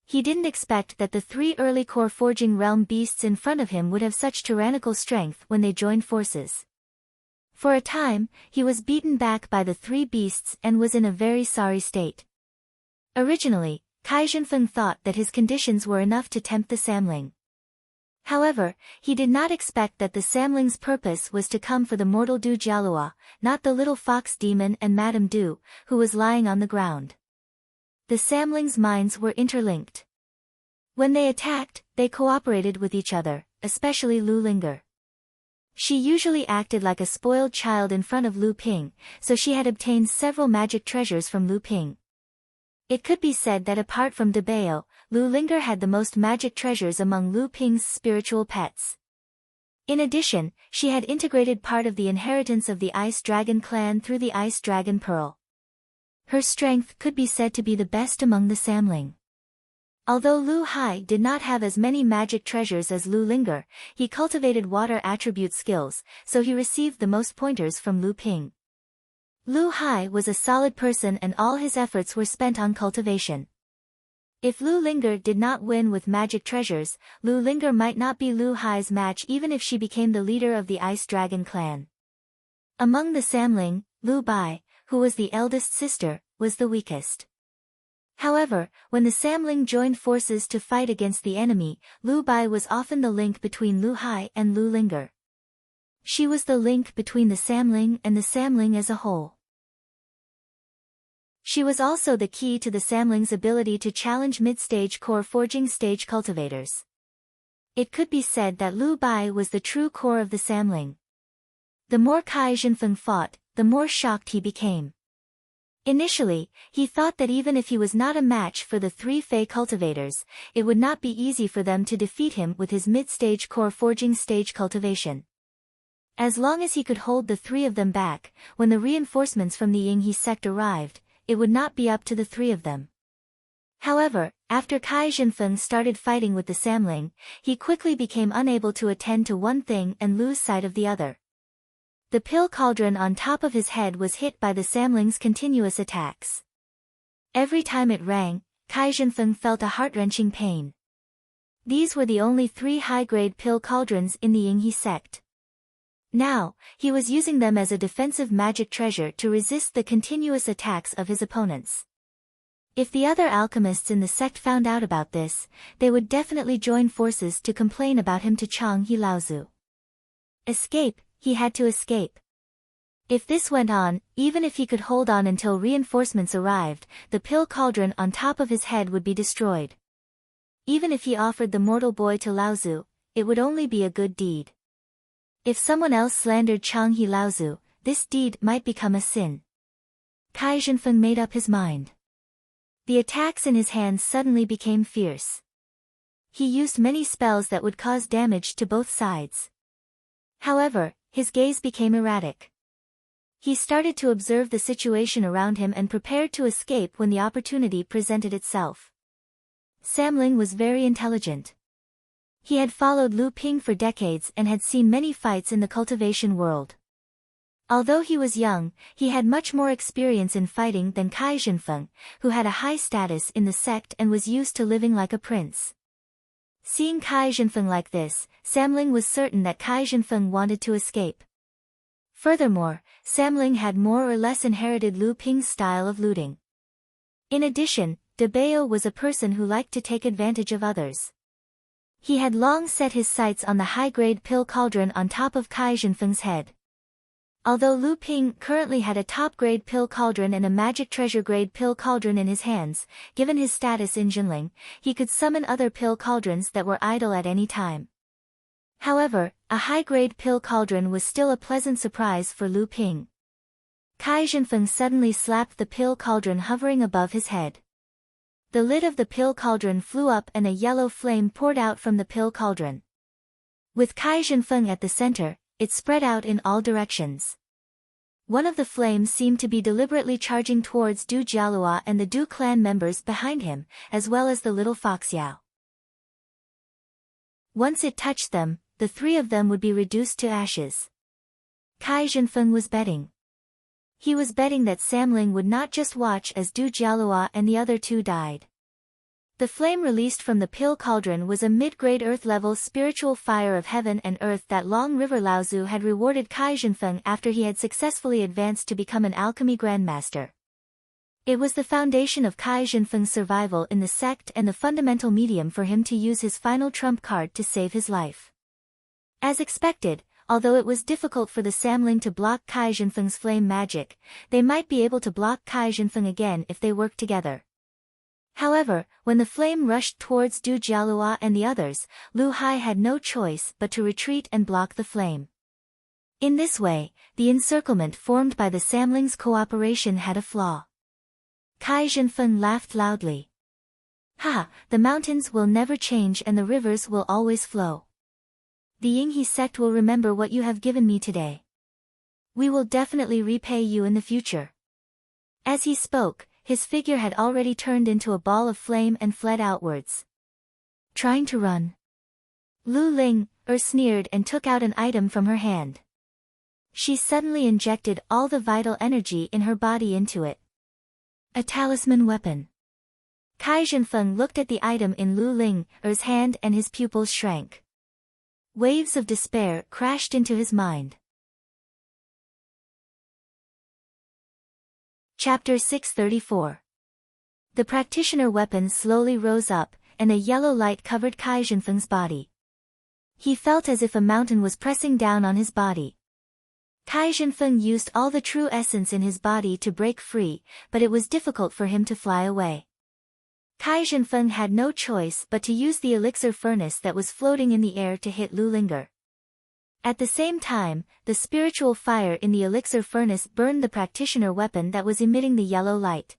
He didn't expect that the three early core forging realm beasts in front of him would have such tyrannical strength when they joined forces. For a time, he was beaten back by the three beasts and was in a very sorry state. Originally, Kai Zhenfeng thought that his conditions were enough to tempt the Samling. However, he did not expect that the Samling's purpose was to come for the mortal Du Jialua, not the little fox demon and Madame Du, who was lying on the ground. The Samling's minds were interlinked. When they attacked, they cooperated with each other, especially Lu Linger. She usually acted like a spoiled child in front of Lu Ping, so she had obtained several magic treasures from Lu Ping. It could be said that apart from Debao, Lu Linger had the most magic treasures among Lu Ping's spiritual pets. In addition, she had integrated part of the inheritance of the Ice Dragon clan through the Ice Dragon Pearl. Her strength could be said to be the best among the Samling. Although Lu Hai did not have as many magic treasures as Lu Linger, he cultivated water attribute skills, so he received the most pointers from Lu Ping. Lu Hai was a solid person and all his efforts were spent on cultivation. If Lu Linger did not win with magic treasures, Lu Linger might not be Lu Hai's match even if she became the leader of the Ice Dragon clan. Among the Samling, Lu Bai, who was the eldest sister, was the weakest. However, when the Samling joined forces to fight against the enemy, Lu Bai was often the link between Lu Hai and Lu Linger. She was the link between the Samling and the Samling as a whole. She was also the key to the Samling's ability to challenge mid-stage core forging stage cultivators. It could be said that Lu Bai was the true core of the Samling. The more Kai Zhenfeng fought, the more shocked he became. Initially, he thought that even if he was not a match for the three Fey cultivators, it would not be easy for them to defeat him with his mid-stage core forging stage cultivation. As long as he could hold the three of them back, when the reinforcements from the Yinghe sect arrived, it would not be up to the three of them. However, after Kai Zhenfeng started fighting with the Samling, he quickly became unable to attend to one thing and lose sight of the other. The pill cauldron on top of his head was hit by the Samling's continuous attacks. Every time it rang, Kai Zhenfeng felt a heart-wrenching pain. These were the only 3 high-grade pill cauldrons in the Yinghe sect. Now, he was using them as a defensive magic treasure to resist the continuous attacks of his opponents. If the other alchemists in the sect found out about this, they would definitely join forces to complain about him to Chang He Laozu. Escape, he had to escape. If this went on, even if he could hold on until reinforcements arrived, the pill cauldron on top of his head would be destroyed. Even if he offered the mortal boy to Laozu, it would only be a good deed. If someone else slandered Chang He Laozu, this deed might become a sin. Kai Zhenfeng made up his mind. The attacks in his hands suddenly became fierce. He used many spells that would cause damage to both sides. However, his gaze became erratic. He started to observe the situation around him and prepared to escape when the opportunity presented itself. Samling was very intelligent. He had followed Lu Ping for decades and had seen many fights in the cultivation world. Although he was young, he had much more experience in fighting than Kai Zhenfeng, who had a high status in the sect and was used to living like a prince. Seeing Kai Zhenfeng like this, Samling was certain that Kai Zhenfeng wanted to escape. Furthermore, Samling had more or less inherited Lu Ping's style of looting. In addition, Debao was a person who liked to take advantage of others. He had long set his sights on the high-grade pill cauldron on top of Kai Zhenfeng's head. Although Lu Ping currently had a top-grade pill cauldron and a magic treasure-grade pill cauldron in his hands, given his status in Jinling, he could summon other pill cauldrons that were idle at any time. However, a high-grade pill cauldron was still a pleasant surprise for Lu Ping. Kai Zhenfeng suddenly slapped the pill cauldron hovering above his head. The lid of the pill cauldron flew up and a yellow flame poured out from the pill cauldron. With Kai Zhenfeng at the center, it spread out in all directions. One of the flames seemed to be deliberately charging towards Du Jialua and the Du clan members behind him, as well as the little fox Yao. Once it touched them, the three of them would be reduced to ashes. Kai Zhenfeng was betting. He was betting that Samling would not just watch as Du Jialua and the other two died. The flame released from the pill cauldron was a mid-grade earth-level spiritual fire of heaven and earth that Long River Laozu had rewarded Kai Zhenfeng after he had successfully advanced to become an alchemy grandmaster. It was the foundation of Kai Zhenfeng's survival in the sect and the fundamental medium for him to use his final trump card to save his life. As expected, although it was difficult for the Samling to block Kai Zhenfeng's flame magic, they might be able to block Kai Zhenfeng again if they worked together. However, when the flame rushed towards Du Jialua and the others, Lu Hai had no choice but to retreat and block the flame. In this way, the encirclement formed by the Samling's cooperation had a flaw. Kai Zhenfeng laughed loudly. "Ha, the mountains will never change and the rivers will always flow. The Yinghe sect will remember what you have given me today. We will definitely repay you in the future." As he spoke, his figure had already turned into a ball of flame and fled outwards. Trying to run. Lu Ling sneered and took out an item from her hand. She suddenly injected all the vital energy in her body into it. A talisman weapon. Kai Zhenfeng looked at the item in Lu Ling's hand and his pupils shrank. Waves of despair crashed into his mind. Chapter 634. The practitioner weapon slowly rose up, and a yellow light covered Kai Zhenfeng's body. He felt as if a mountain was pressing down on his body. Kai Zhenfeng used all the true essence in his body to break free, but it was difficult for him to fly away. Kai Zhenfeng had no choice but to use the elixir furnace that was floating in the air to hit Lu Linger. At the same time, the spiritual fire in the elixir furnace burned the practitioner weapon that was emitting the yellow light.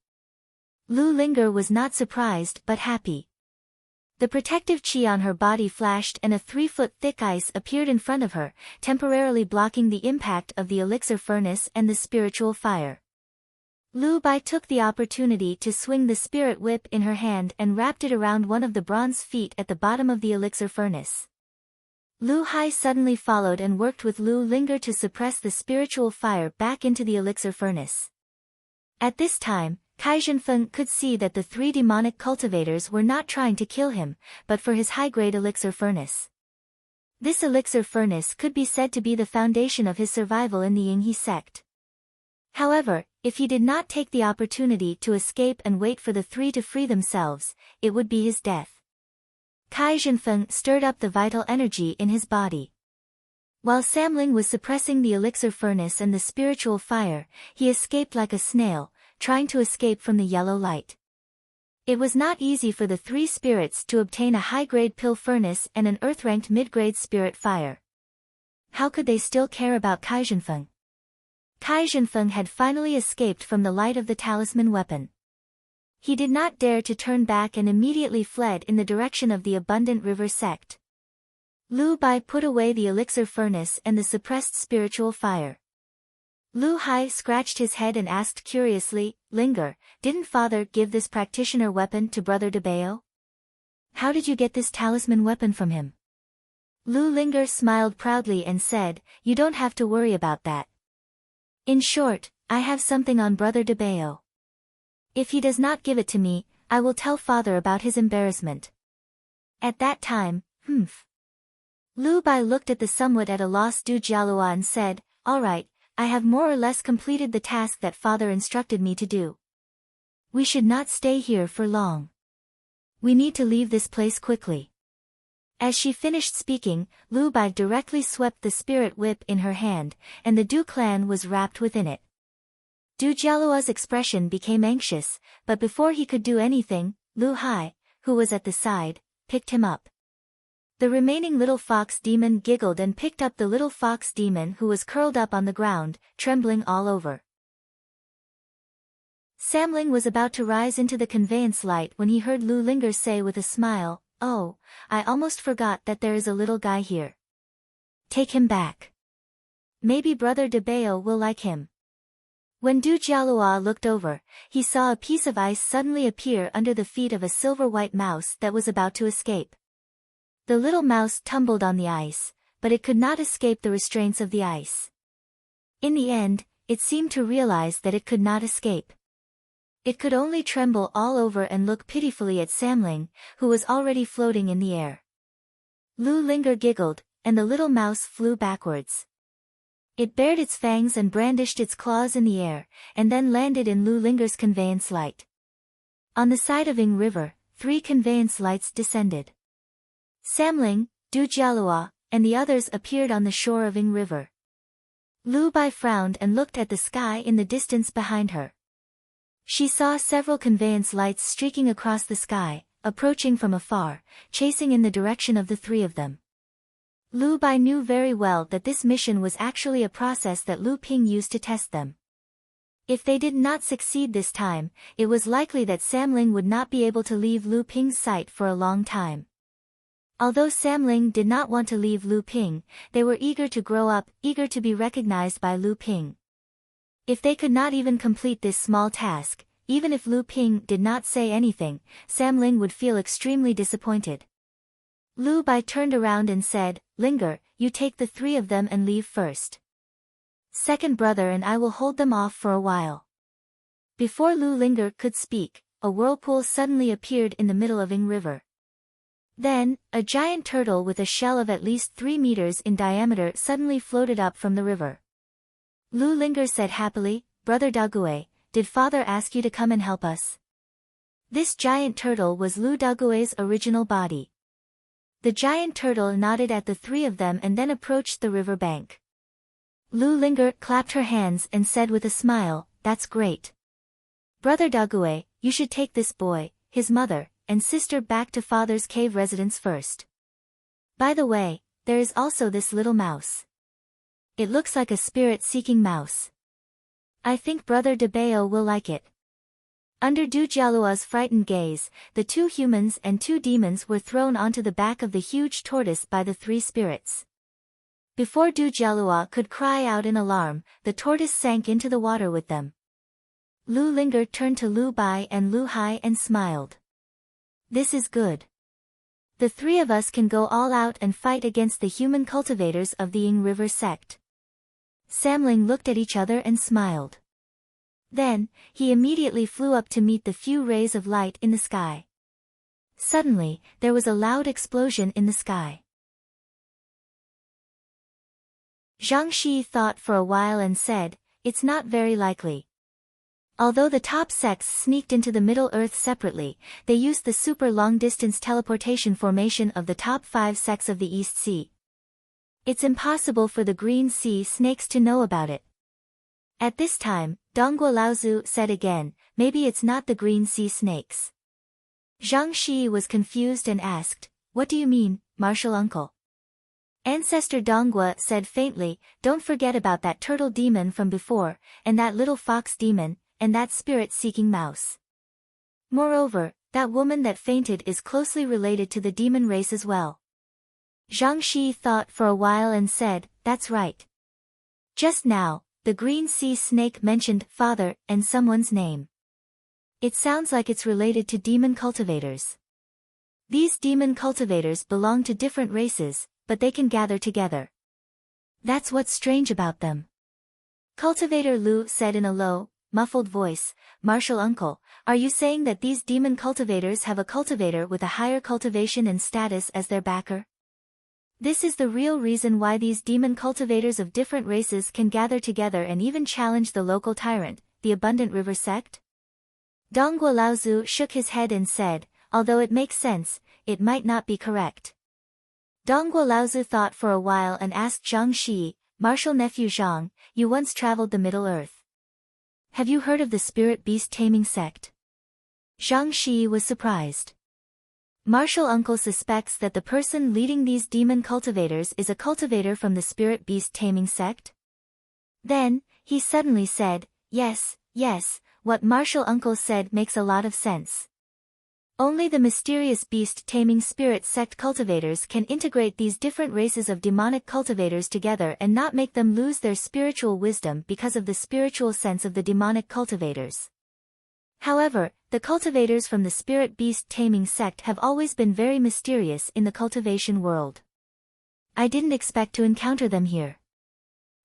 Lu Linger was not surprised but happy. The protective chi on her body flashed and a 3-foot thick ice appeared in front of her, temporarily blocking the impact of the elixir furnace and the spiritual fire. Lu Bai took the opportunity to swing the spirit whip in her hand and wrapped it around one of the bronze feet at the bottom of the elixir furnace. Lu Hai suddenly followed and worked with Lu Linger to suppress the spiritual fire back into the elixir furnace. At this time, Kai Zhenfeng could see that the 3 demonic cultivators were not trying to kill him, but for his high-grade elixir furnace. This elixir furnace could be said to be the foundation of his survival in the Yinghe sect. However, if he did not take the opportunity to escape and wait for the 3 to free themselves, it would be his death. Kai Zhenfeng stirred up the vital energy in his body. While Samling was suppressing the elixir furnace and the spiritual fire, he escaped like a snail, trying to escape from the yellow light. It was not easy for the 3 spirits to obtain a high-grade pill furnace and an earth-ranked mid-grade spirit fire. How could they still care about Kai Zhenfeng? Kai Zhenfeng had finally escaped from the light of the talisman weapon. He did not dare to turn back and immediately fled in the direction of the Abundant River sect. Lu Bai put away the elixir furnace and the suppressed spiritual fire. Lu Hai scratched his head and asked curiously, "Linger, didn't father give this practitioner weapon to Brother De Bao? How did you get this talisman weapon from him?" Lu Linger smiled proudly and said, "You don't have to worry about that. In short, I have something on Brother De Bao. If he does not give it to me, I will tell father about his embarrassment." At that time, Lu Bai looked at the somewhat at a loss Du Jialua and said, "All right, I have more or less completed the task that father instructed me to do. We should not stay here for long. We need to leave this place quickly." As she finished speaking, Lu Bai directly swept the spirit whip in her hand, and the Du clan was wrapped within it. Du Jialua's expression became anxious, but before he could do anything, Lu Hai, who was at the side, picked him up. The remaining little fox demon giggled and picked up the little fox demon who was curled up on the ground, trembling all over. Samling was about to rise into the conveyance light when he heard Lu Linger say with a smile, "Oh, I almost forgot that there is a little guy here. Take him back. Maybe Brother de Bao will like him." When Du Jialua looked over, he saw a piece of ice suddenly appear under the feet of a silver-white mouse that was about to escape. The little mouse tumbled on the ice, but it could not escape the restraints of the ice. In the end, it seemed to realize that it could not escape. It could only tremble all over and look pitifully at Samling, who was already floating in the air. Lu Linger giggled, and the little mouse flew backwards. It bared its fangs and brandished its claws in the air, and then landed in Lu Linger's conveyance light. On the side of Ing River, 3 conveyance lights descended. Samling, Du Jialua, and the others appeared on the shore of Ing River. Lu Bai frowned and looked at the sky in the distance behind her. She saw several conveyance lights streaking across the sky, approaching from afar, chasing in the direction of the 3 of them. Lu Bai knew very well that this mission was actually a process that Lu Ping used to test them. If they did not succeed this time, it was likely that Samling would not be able to leave Lu Ping's sight for a long time. Although Samling did not want to leave Lu Ping, they were eager to grow up, eager to be recognized by Lu Ping. If they could not even complete this small task, even if Lu Ping did not say anything, Samling would feel extremely disappointed. Lu Bai turned around and said, "Linger, you take the 3 of them and leave first. Second brother and I will hold them off for a while." Before Lu Linger could speak, a whirlpool suddenly appeared in the middle of Ing River. Then, a giant turtle with a shell of at least 3 meters in diameter suddenly floated up from the river. Lu Linger said happily, "Brother Daguay, did father ask you to come and help us?" This giant turtle was Lu Daguay's original body. The giant turtle nodded at the 3 of them and then approached the river bank. Lu Linger clapped her hands and said with a smile, "That's great. Brother Daguay, you should take this boy, his mother, and sister back to father's cave residence first. By the way, there is also this little mouse. It looks like a spirit-seeking mouse. I think Brother de Bao will like it." Under Du Jialua's frightened gaze, the 2 humans and 2 demons were thrown onto the back of the huge tortoise by the 3 spirits. Before Du Jialua could cry out in alarm, the tortoise sank into the water with them. Lu Linger turned to Lu Bai and Lu Hai and smiled. "This is good. The 3 of us can go all out and fight against the human cultivators of the Ing River sect." Samling looked at each other and smiled. Then, he immediately flew up to meet the few rays of light in the sky. Suddenly, there was a loud explosion in the sky. Zhang Shi thought for a while and said, "It's not very likely." Although the top sects sneaked into the Middle Earth separately, they used the super long-distance teleportation formation of the top 5 sects of the East Sea. It's impossible for the Green Sea snakes to know about it. At this time, Dongguo Laozu said again, "Maybe it's not the Green Sea snakes." Zhang Shi was confused and asked, "What do you mean, martial uncle?" Ancestor Dongguo said faintly, "Don't forget about that turtle demon from before, and that little fox demon, and that spirit-seeking mouse. Moreover, that woman that fainted is closely related to the demon race as well." Zhang Shi thought for a while and said, "That's right. Just now, the Green Sea snake mentioned father and someone's name. It sounds like it's related to demon cultivators. These demon cultivators belong to different races, but they can gather together. That's what's strange about them." Cultivator Lu said in a low, muffled voice, "Martial uncle, are you saying that these demon cultivators have a cultivator with a higher cultivation and status as their backer? This is the real reason why these demon cultivators of different races can gather together and even challenge the local tyrant, the Abundant River sect?" Dongguo Laozu shook his head and said, "Although it makes sense, it might not be correct." Dongguo Laozu thought for a while and asked Zhang Shi, "Martial nephew Zhang, you once traveled the Middle Earth. Have you heard of the spirit beast taming sect?" Zhang Shi was surprised. Martial uncle suspects that the person leading these demon cultivators is a cultivator from the spirit beast taming sect? Then, he suddenly said, yes, what Marshall Uncle said makes a lot of sense. Only the mysterious beast-taming spirit sect cultivators can integrate these different races of demonic cultivators together and not make them lose their spiritual wisdom because of the spiritual sense of the demonic cultivators. However, the cultivators from the spirit beast-taming sect have always been very mysterious in the cultivation world. I didn't expect to encounter them here.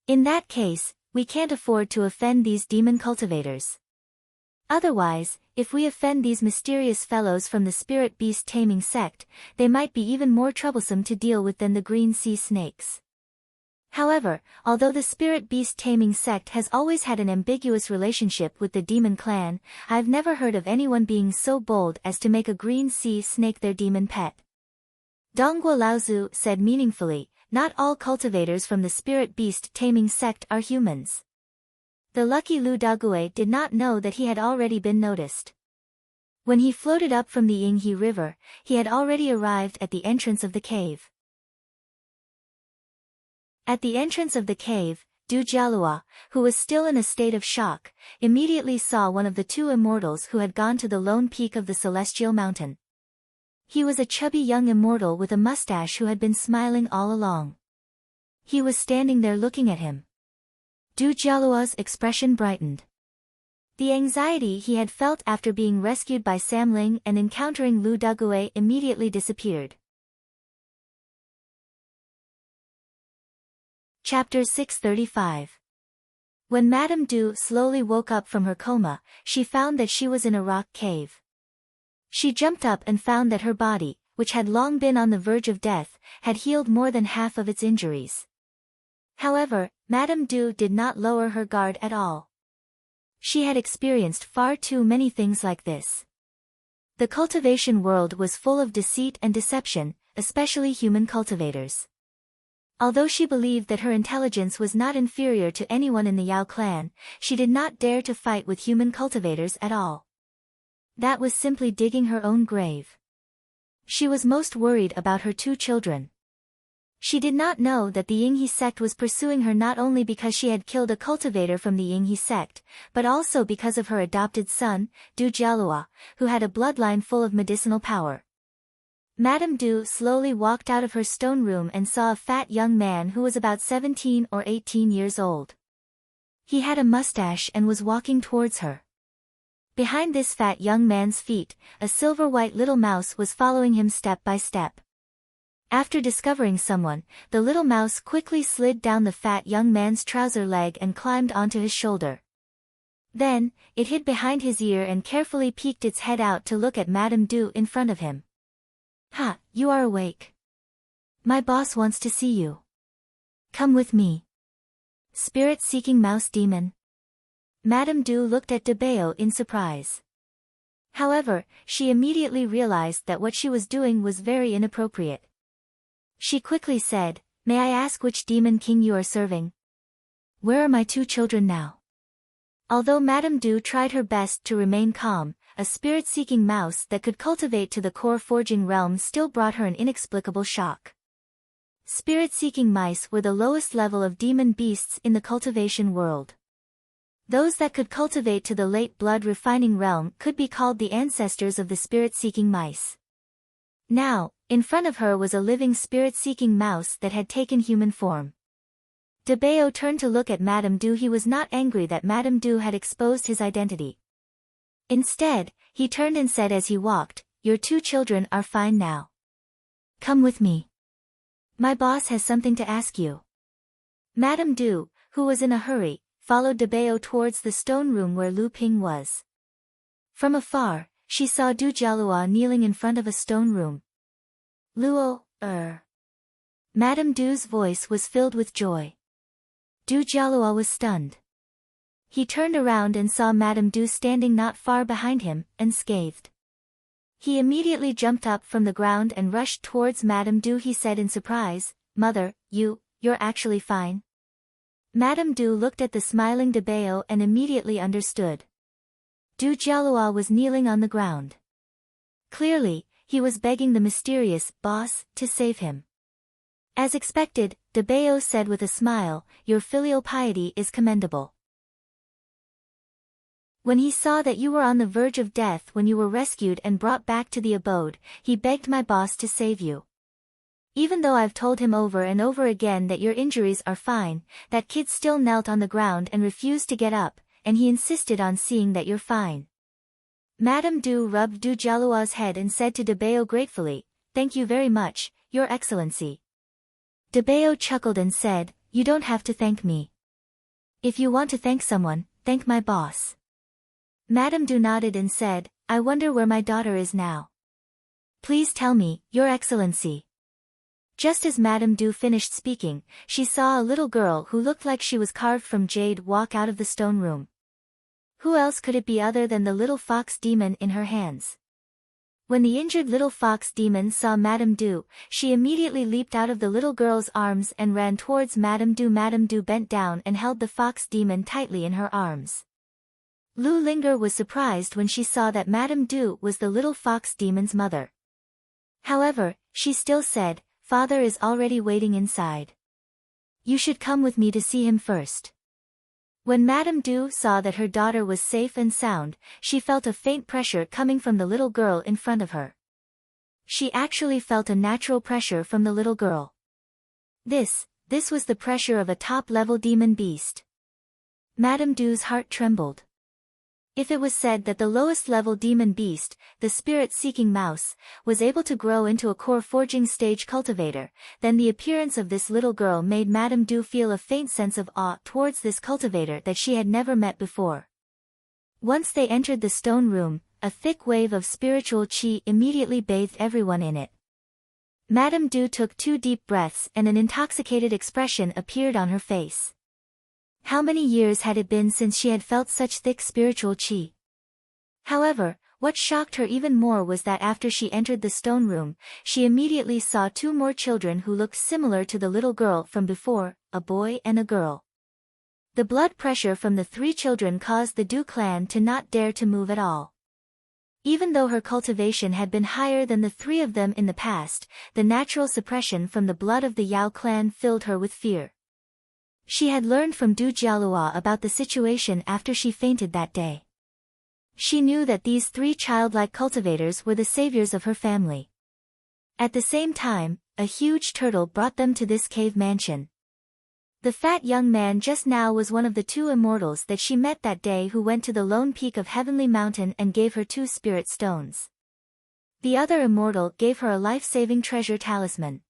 In that case, we can't afford to offend these demon cultivators. Otherwise, if we offend these mysterious fellows from the spirit beast-taming sect, they might be even more troublesome to deal with than the green sea snakes. However, although the spirit beast-taming sect has always had an ambiguous relationship with the demon clan, I've never heard of anyone being so bold as to make a green sea snake their demon pet. Dongguo Laozu said meaningfully, not all cultivators from the spirit beast-taming sect are humans. The lucky Lu Dague did not know that he had already been noticed. When he floated up from the Yinghe River, he had already arrived at the entrance of the cave. At the entrance of the cave, Du Jialua, who was still in a state of shock, immediately saw one of the two immortals who had gone to the lone peak of the celestial mountain. He was a chubby young immortal with a mustache who had been smiling all along. He was standing there looking at him. Du Jialua's expression brightened. The anxiety he had felt after being rescued by Sam Ling and encountering Lu Dague immediately disappeared. Chapter 635. When Madame Du slowly woke up from her coma, she found that she was in a rock cave. She jumped up and found that her body, which had long been on the verge of death, had healed more than half of its injuries. However, Madame Du did not lower her guard at all. She had experienced far too many things like this. The cultivation world was full of deceit and deception, especially human cultivators. Although she believed that her intelligence was not inferior to anyone in the Yao clan, she did not dare to fight with human cultivators at all. That was simply digging her own grave. She was most worried about her two children. She did not know that the Yinghe sect was pursuing her not only because she had killed a cultivator from the Yinghe sect, but also because of her adopted son, Du Jialua, who had a bloodline full of medicinal power. Madame Du slowly walked out of her stone room and saw a fat young man who was about 17 or 18 years old. He had a mustache and was walking towards her. Behind this fat young man's feet, a silver-white little mouse was following him step by step. After discovering someone, the little mouse quickly slid down the fat young man's trouser leg and climbed onto his shoulder. Then, it hid behind his ear and carefully peeked its head out to look at Madame Du in front of him. "Ha, you are awake. My boss wants to see you. Come with me." Spirit-seeking mouse demon. Madame Du looked at Debeo in surprise. However, she immediately realized that what she was doing was very inappropriate. She quickly said, "May I ask which demon king you are serving? Where are my two children now?" Although Madame Du tried her best to remain calm, a spirit-seeking mouse that could cultivate to the core forging realm still brought her an inexplicable shock. Spirit-seeking mice were the lowest level of demon beasts in the cultivation world. Those that could cultivate to the late blood refining realm could be called the ancestors of the spirit-seeking mice. Now, in front of her was a living spirit-seeking mouse that had taken human form. Debeo turned to look at Madame Du. He was not angry that Madame Du had exposed his identity. Instead, he turned and said as he walked, "Your two children are fine now. Come with me. My boss has something to ask you." Madame Du, who was in a hurry, followed Debeo towards the stone room where Lu Ping was. From afar, she saw Du Jialua kneeling in front of a stone room. "Luo, Madame Du's voice was filled with joy. Du Jialua was stunned. He turned around and saw Madame Du standing not far behind him, unscathed. He immediately jumped up from the ground and rushed towards Madame Du. He said in surprise, "Mother, you're actually fine?" Madame Du looked at the smiling Debeo and immediately understood. Du Jialua was kneeling on the ground. Clearly, he was begging the mysterious boss to save him. As expected, Debeo said with a smile, "Your filial piety is commendable." When he saw that you were on the verge of death when you were rescued and brought back to the abode, he begged my boss to save you. Even though I've told him over and over again that your injuries are fine, that kid still knelt on the ground and refused to get up, and he insisted on seeing that you're fine. Madame Du rubbed Du Jalua's head and said to Debeo gratefully, "Thank you very much, Your Excellency." Debeo chuckled and said, "You don't have to thank me. If you want to thank someone, thank my boss." Madame Du nodded and said, "I wonder where my daughter is now. Please tell me, Your Excellency." Just as Madame Du finished speaking, she saw a little girl who looked like she was carved from jade walk out of the stone room. Who else could it be other than the little fox demon in her hands? When the injured little fox demon saw Madame Du, she immediately leaped out of the little girl's arms and ran towards Madame Du. Madame Du bent down and held the fox demon tightly in her arms. Lu Linger was surprised when she saw that Madame Du was the little fox demon's mother. However, she still said, "Father is already waiting inside. You should come with me to see him first." When Madame Du saw that her daughter was safe and sound, she felt a faint pressure coming from the little girl in front of her. She actually felt a natural pressure from the little girl. This was the pressure of a top-level demon beast. Madame Du's heart trembled. If it was said that the lowest-level demon beast, the spirit-seeking mouse, was able to grow into a core forging stage cultivator, then the appearance of this little girl made Madame Du feel a faint sense of awe towards this cultivator that she had never met before. Once they entered the stone room, a thick wave of spiritual qi immediately bathed everyone in it. Madame Du took 2 deep breaths and an intoxicated expression appeared on her face. How many years had it been since she had felt such thick spiritual qi? However, what shocked her even more was that after she entered the stone room, she immediately saw 2 more children who looked similar to the little girl from before, a boy and a girl. The blood pressure from the 3 children caused the Du clan to not dare to move at all. Even though her cultivation had been higher than the 3 of them in the past, the natural suppression from the blood of the Yao clan filled her with fear. She had learned from Du Jialua about the situation after she fainted that day. She knew that these 3 childlike cultivators were the saviors of her family. At the same time, a huge turtle brought them to this cave mansion. The fat young man just now was one of the 2 immortals that she met that day who went to the lone peak of Heavenly Mountain and gave her 2 spirit stones. The other immortal gave her a life-saving treasure talisman.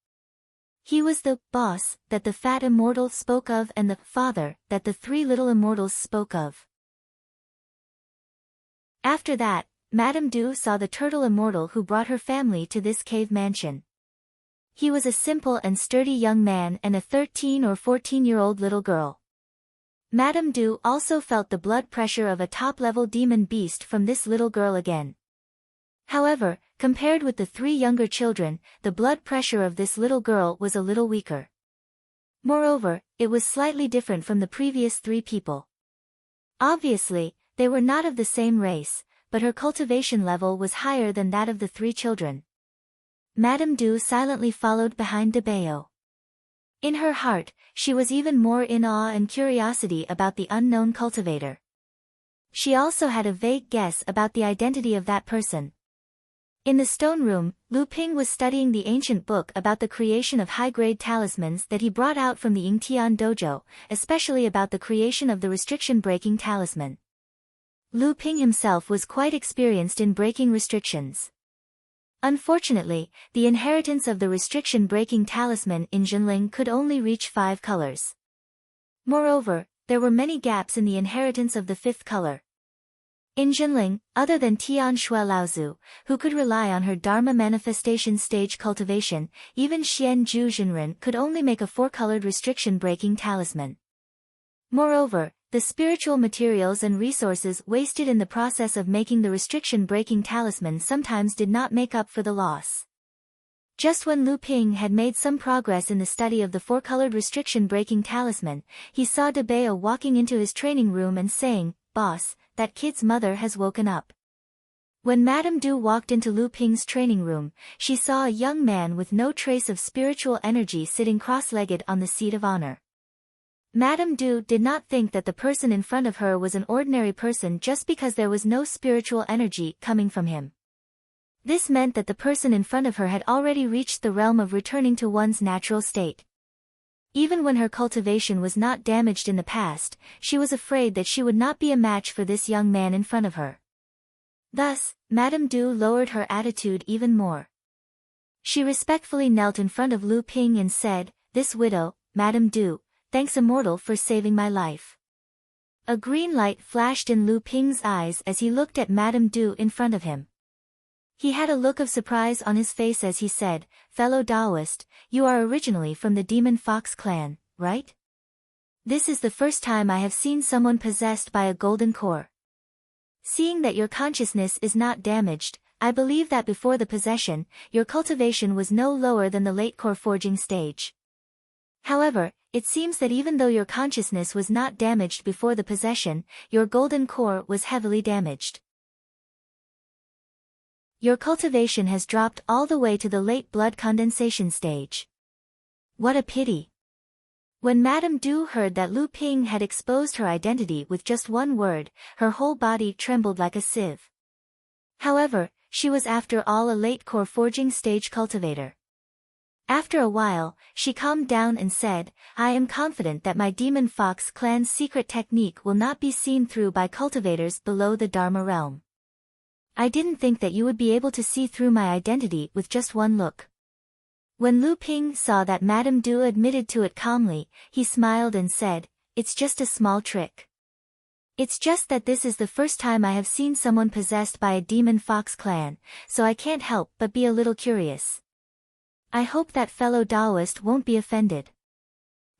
He was the boss that the fat immortal spoke of and the father that the 3 little immortals spoke of. After that, Madame Du saw the turtle immortal who brought her family to this cave mansion. He was a simple and sturdy young man and a 13 or 14-year-old little girl. Madame Du also felt the blood pressure of a top-level demon beast from this little girl again. However, compared with the 3 younger children, the blood pressure of this little girl was a little weaker. Moreover, it was slightly different from the previous 3 people. Obviously, they were not of the same race, but her cultivation level was higher than that of the 3 children. Madame Du silently followed behind Debeo. In her heart, she was even more in awe and curiosity about the unknown cultivator. She also had a vague guess about the identity of that person. In the stone room, Lu Ping was studying the ancient book about the creation of high-grade talismans that he brought out from the Yingtian dojo, especially about the creation of the restriction-breaking talisman. Lu Ping himself was quite experienced in breaking restrictions. Unfortunately, the inheritance of the restriction-breaking talisman in Jinling could only reach 5 colors. Moreover, there were many gaps in the inheritance of the 5th color. In Jinling, other than Tian Shui Laozu, who could rely on her Dharma manifestation stage cultivation, even Xian Zhu Jinren could only make a 4-colored restriction-breaking talisman. Moreover, the spiritual materials and resources wasted in the process of making the restriction-breaking talisman sometimes did not make up for the loss. Just when Lu Ping had made some progress in the study of the 4-colored restriction-breaking talisman, he saw Debeo walking into his training room and saying, "Boss, that kid's mother has woken up." When Madame Du walked into Lu Ping's training room, she saw a young man with no trace of spiritual energy sitting cross-legged on the seat of honor. Madame Du did not think that the person in front of her was an ordinary person just because there was no spiritual energy coming from him. This meant that the person in front of her had already reached the realm of returning to one's natural state. Even when her cultivation was not damaged in the past, she was afraid that she would not be a match for this young man in front of her. Thus, Madame Du lowered her attitude even more. She respectfully knelt in front of Lu Ping and said, "This widow, Madame Du, thanks immortal for saving my life." A green light flashed in Lu Ping's eyes as he looked at Madame Du in front of him. He had a look of surprise on his face as he said, "Fellow Taoist, you are originally from the Demon Fox clan, right? This is the first time I have seen someone possessed by a golden core. Seeing that your consciousness is not damaged, I believe that before the possession, your cultivation was no lower than the late core forging stage. However, it seems that even though your consciousness was not damaged before the possession, your golden core was heavily damaged. Your cultivation has dropped all the way to the late blood condensation stage. What a pity." When Madame Du heard that Lu Ping had exposed her identity with just one word, her whole body trembled like a sieve. However, she was after all a late core forging stage cultivator. After a while, she calmed down and said, "I am confident that my Demon Fox clan's secret technique will not be seen through by cultivators below the Dharma realm. I didn't think that you would be able to see through my identity with just one look." When Lu Ping saw that Madame Du admitted to it calmly, he smiled and said, "It's just a small trick. It's just that this is the first time I have seen someone possessed by a Demon Fox clan, so I can't help but be a little curious. I hope that fellow Taoist won't be offended.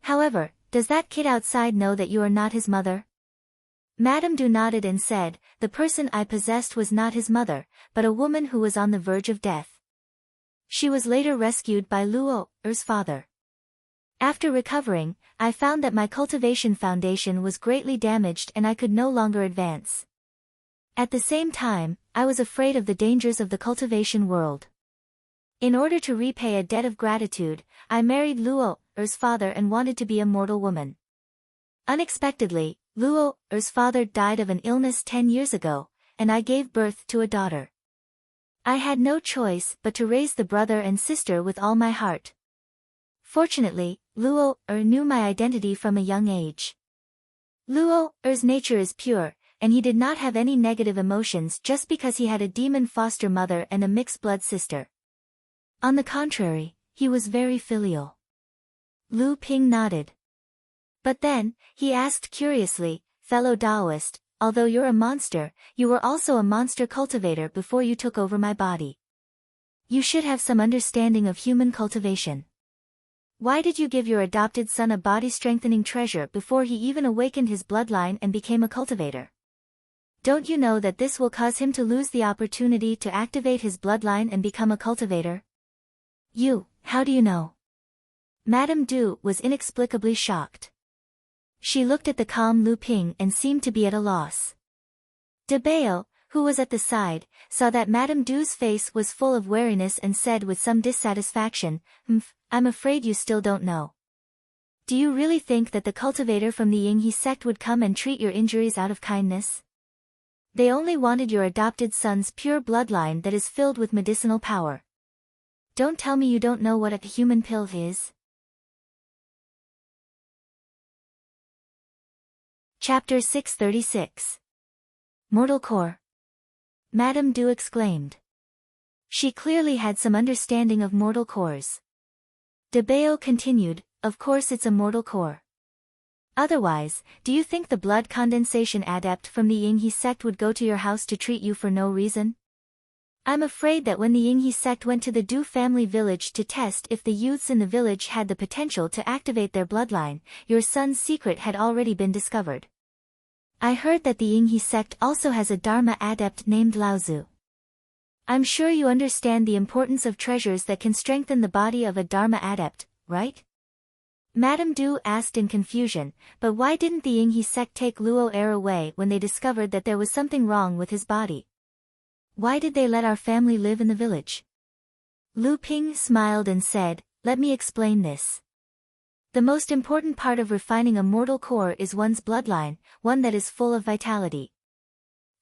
However, does that kid outside know that you are not his mother?" Madame Du nodded and said, "The person I possessed was not his mother, but a woman who was on the verge of death. She was later rescued by Luo's father. After recovering, I found that my cultivation foundation was greatly damaged and I could no longer advance. At the same time, I was afraid of the dangers of the cultivation world. In order to repay a debt of gratitude, I married Luo's father and wanted to be a mortal woman. Unexpectedly, Luo's father died of an illness 10 years ago, and I gave birth to a daughter. I had no choice but to raise the brother and sister with all my heart. Fortunately, Luo knew my identity from a young age. Luo's nature is pure, and he did not have any negative emotions just because he had a demon foster mother and a mixed-blood sister. On the contrary, he was very filial." Lu Ping nodded. But then, he asked curiously, "Fellow Taoist, although you're a monster, you were also a monster cultivator before you took over my body. You should have some understanding of human cultivation. Why did you give your adopted son a body-strengthening treasure before he even awakened his bloodline and became a cultivator? Don't you know that this will cause him to lose the opportunity to activate his bloodline and become a cultivator?" How do you know?" Madame Du was inexplicably shocked. She looked at the calm Lu Ping and seemed to be at a loss. De Bao, who was at the side, saw that Madame Du's face was full of wariness and said with some dissatisfaction, "I'm afraid you still don't know. Do you really think that the cultivator from the Yinghe sect would come and treat your injuries out of kindness? They only wanted your adopted son's pure bloodline that is filled with medicinal power. Don't tell me you don't know what a human pill is." Chapter 636. Mortal Core. Madame Du exclaimed. She clearly had some understanding of mortal cores. De Bao continued, "Of course it's a mortal core. Otherwise, do you think the blood condensation adept from the Yinghe sect would go to your house to treat you for no reason? I'm afraid that when the Yinghe sect went to the Du family village to test if the youths in the village had the potential to activate their bloodline, your son's secret had already been discovered. I heard that the Yinghe sect also has a Dharma adept named Laozu. I'm sure you understand the importance of treasures that can strengthen the body of a Dharma adept, right?" Madame Du asked in confusion, "But why didn't the Yinghe sect take Luo Er away when they discovered that there was something wrong with his body? Why did they let our family live in the village?" Lu Ping smiled and said, "Let me explain this. The most important part of refining a mortal core is one's bloodline, one that is full of vitality.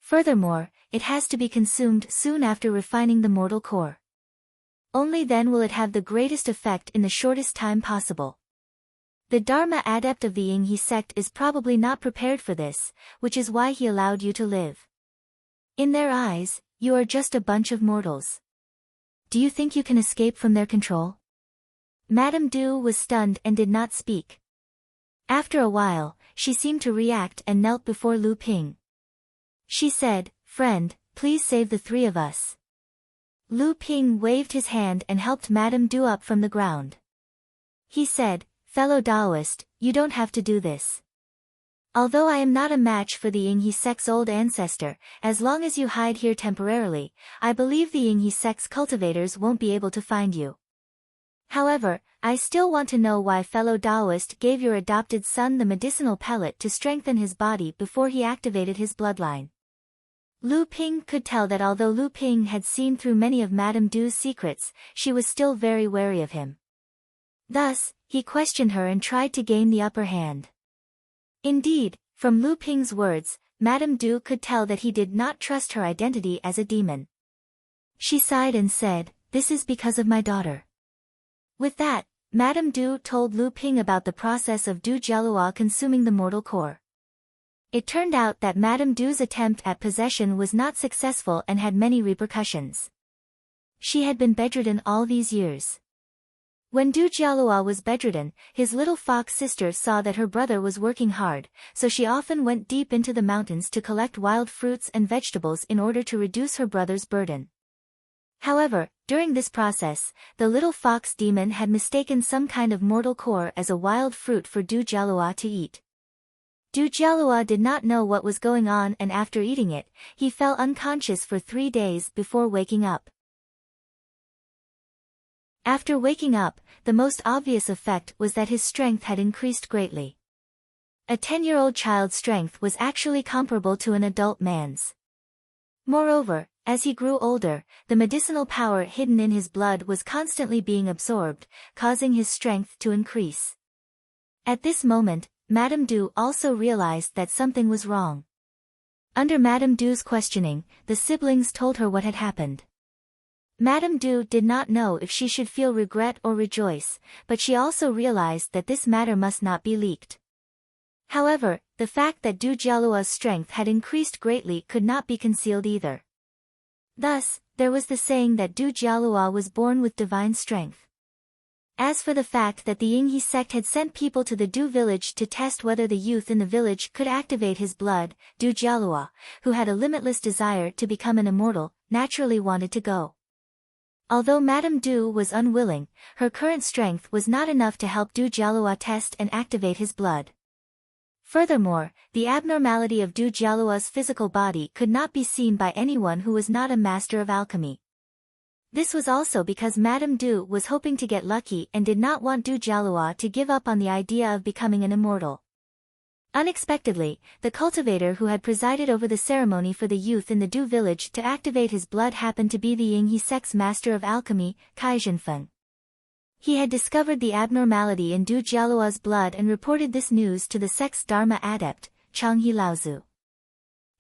Furthermore, it has to be consumed soon after refining the mortal core. Only then will it have the greatest effect in the shortest time possible. The Dharma adept of the Yinghe sect is probably not prepared for this, which is why he allowed you to live. In their eyes, you are just a bunch of mortals. Do you think you can escape from their control? Madame Du was stunned and did not speak. After a while, she seemed to react and knelt before Lu Ping. She said, "Friend, please save the three of us." Lu Ping waved his hand and helped Madame Du up from the ground. He said, "Fellow Taoist, you don't have to do this. Although I am not a match for the Yinghe sect's old ancestor, as long as you hide here temporarily, I believe the Yinghe sect's cultivators won't be able to find you. However, I still want to know why fellow Taoist gave your adopted son the medicinal pellet to strengthen his body before he activated his bloodline." Lu Ping could tell that although Lu Ping had seen through many of Madame Du's secrets, she was still very wary of him. Thus, he questioned her and tried to gain the upper hand. Indeed, from Lu Ping's words, Madame Du could tell that he did not trust her identity as a demon. She sighed and said, "This is because of my daughter." With that, Madame Du told Lu Ping about the process of Du Jialua consuming the mortal core. It turned out that Madame Du's attempt at possession was not successful and had many repercussions. She had been bedridden all these years. When Du Jialua was bedridden, his little fox sister saw that her brother was working hard, so she often went deep into the mountains to collect wild fruits and vegetables in order to reduce her brother's burden. However, during this process, the little fox demon had mistaken some kind of mortal core as a wild fruit for Du Jialua to eat. Du Jialua did not know what was going on, and after eating it, he fell unconscious for 3 days before waking up. After waking up, the most obvious effect was that his strength had increased greatly. A 10-year-old child's strength was actually comparable to an adult man's. Moreover, as he grew older, the medicinal power hidden in his blood was constantly being absorbed, causing his strength to increase. At this moment, Madame Du also realized that something was wrong. Under Madame Du's questioning, the siblings told her what had happened. Madame Du did not know if she should feel regret or rejoice, but she also realized that this matter must not be leaked. However, the fact that Du Jialua's strength had increased greatly could not be concealed either. Thus, there was the saying that Du Jialua was born with divine strength. As for the fact that the Yinghe sect had sent people to the Du village to test whether the youth in the village could activate his blood, Du Jialua, who had a limitless desire to become an immortal, naturally wanted to go. Although Madame Du was unwilling, her current strength was not enough to help Du Jialua test and activate his blood. Furthermore, the abnormality of Du Jialua's physical body could not be seen by anyone who was not a master of alchemy. This was also because Madame Du was hoping to get lucky and did not want Du Jialua to give up on the idea of becoming an immortal. Unexpectedly, the cultivator who had presided over the ceremony for the youth in the Du village to activate his blood happened to be the Yinghe sect's master of alchemy, Kai Zhenfeng. He had discovered the abnormality in Du Jialua's blood and reported this news to the sect's Dharma adept, Changhe Laozu.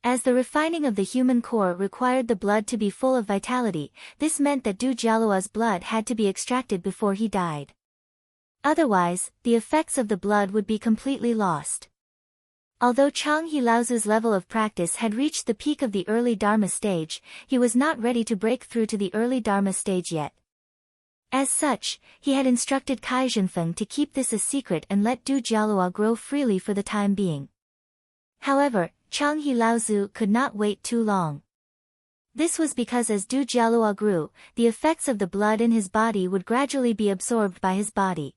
As the refining of the human core required the blood to be full of vitality, this meant that Du Jialua's blood had to be extracted before he died. Otherwise, the effects of the blood would be completely lost. Although Changhe Laozu's level of practice had reached the peak of the early Dharma stage, he was not ready to break through to the early Dharma stage yet. As such, he had instructed Kai Zhenfeng to keep this a secret and let Du Jialua grow freely for the time being. However, Changhe Laozu could not wait too long. This was because as Du Jialua grew, the effects of the blood in his body would gradually be absorbed by his body.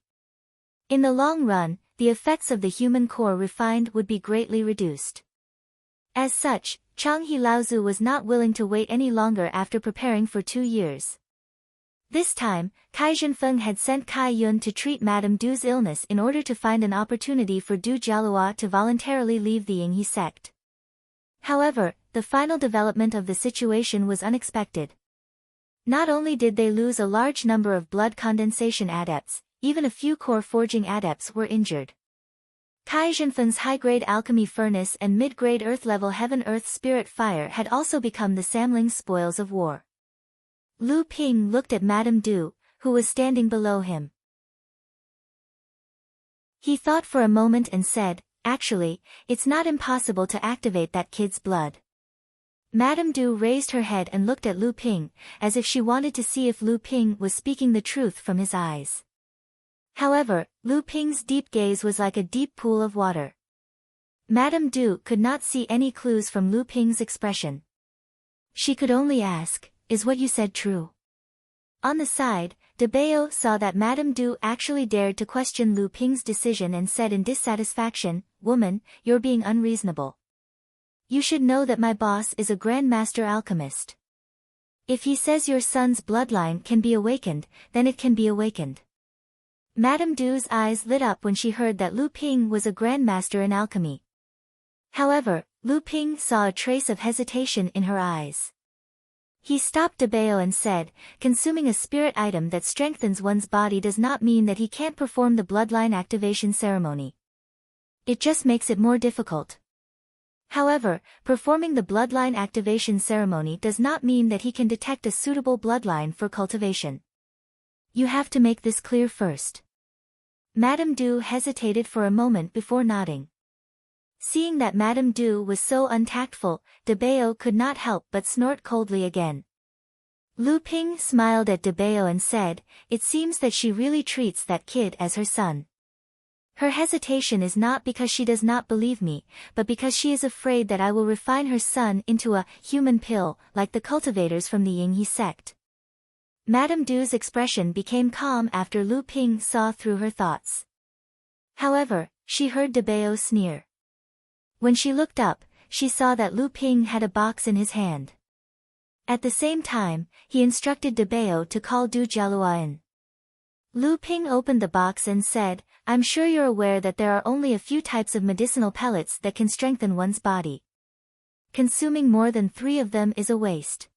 In the long run, the effects of the human core refined would be greatly reduced. As such, Changhe Laozu was not willing to wait any longer after preparing for 2 years. This time, Kai Zhenfeng had sent Kai Yun to treat Madame Du's illness in order to find an opportunity for Du Jialua to voluntarily leave the Yinghe sect. However, the final development of the situation was unexpected. Not only did they lose a large number of blood condensation adepts, even a few core forging adepts were injured. Kai Zhenfen's high-grade alchemy furnace and mid-grade earth-level heaven-earth spirit fire had also become the Samling's spoils of war. Lu Ping looked at Madame Du, who was standing below him. He thought for a moment and said, "Actually, it's not impossible to activate that kid's blood." Madame Du raised her head and looked at Lu Ping, as if she wanted to see if Lu Ping was speaking the truth from his eyes. However, Lu Ping's deep gaze was like a deep pool of water. Madame Du could not see any clues from Lu Ping's expression. She could only ask, "Is what you said true?" On the side, De Bao saw that Madame Du actually dared to question Lu Ping's decision and said in dissatisfaction, "Woman, you're being unreasonable. You should know that my boss is a grandmaster alchemist. If he says your son's bloodline can be awakened, then it can be awakened." Madame Du's eyes lit up when she heard that Lu Ping was a grandmaster in alchemy. However, Lu Ping saw a trace of hesitation in her eyes. He stopped De Bao and said, "Consuming a spirit item that strengthens one's body does not mean that he can't perform the bloodline activation ceremony. It just makes it more difficult. However, performing the bloodline activation ceremony does not mean that he can detect a suitable bloodline for cultivation. You have to make this clear first." Madame Du hesitated for a moment before nodding. Seeing that Madame Du was so untactful, De Bao could not help but snort coldly again. Lu Ping smiled at De Bao and said, "It seems that she really treats that kid as her son. Her hesitation is not because she does not believe me, but because she is afraid that I will refine her son into a human pill, like the cultivators from the Yinghe sect." Madame Du's expression became calm after Lu Ping saw through her thoughts. However, she heard De Bao sneer. When she looked up, she saw that Lu Ping had a box in his hand. At the same time, he instructed De Bao to call Du Jialua in. Lu Ping opened the box and said, "I'm sure you're aware that there are only a few types of medicinal pellets that can strengthen one's body. Consuming more than 3 of them is a waste.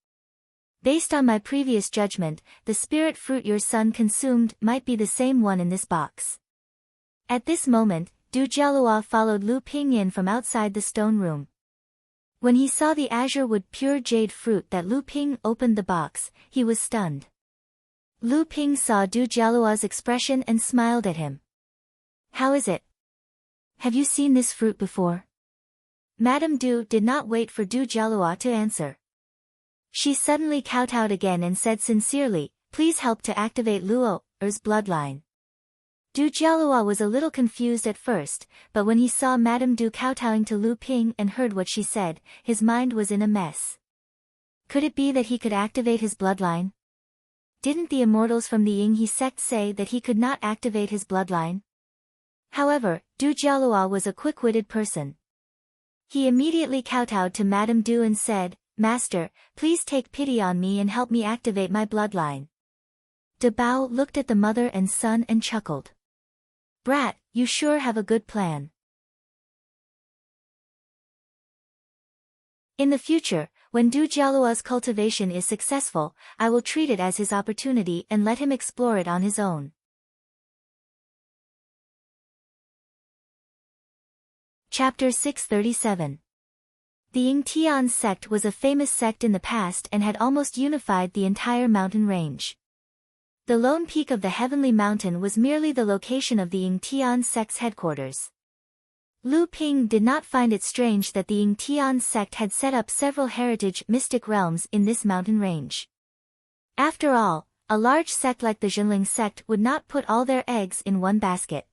Based on my previous judgment, the spirit fruit your son consumed might be the same one in this box." At this moment, Du Jialua followed Lu Ping in from outside the stone room. When he saw the azure wood pure jade fruit that Lu Ping opened the box, he was stunned. Lu Ping saw Du Jialua's expression and smiled at him. "How is it? Have you seen this fruit before?" Madame Du did not wait for Du Jialua to answer. She suddenly kowtowed again and said sincerely, "Please help to activate Luo's bloodline." Du Jialua was a little confused at first, but when he saw Madame Du kowtowing to Lu Ping and heard what she said, his mind was in a mess. Could it be that he could activate his bloodline? Didn't the immortals from the Yinghe sect say that he could not activate his bloodline? However, Du Jialua was a quick-witted person. He immediately kowtowed to Madame Du and said, "Master, please take pity on me and help me activate my bloodline." De Bao looked at the mother and son and chuckled. "Brat, you sure have a good plan." In the future, when Du Jialua's cultivation is successful, I will treat it as his opportunity and let him explore it on his own. Chapter 637. The Yingtian sect was a famous sect in the past and had almost unified the entire mountain range. The lone peak of the Heavenly Mountain was merely the location of the Yingtian sect's headquarters. Lu Ping did not find it strange that the Yingtian sect had set up several heritage mystic realms in this mountain range. After all, a large sect like the Zhenling sect would not put all their eggs in one basket.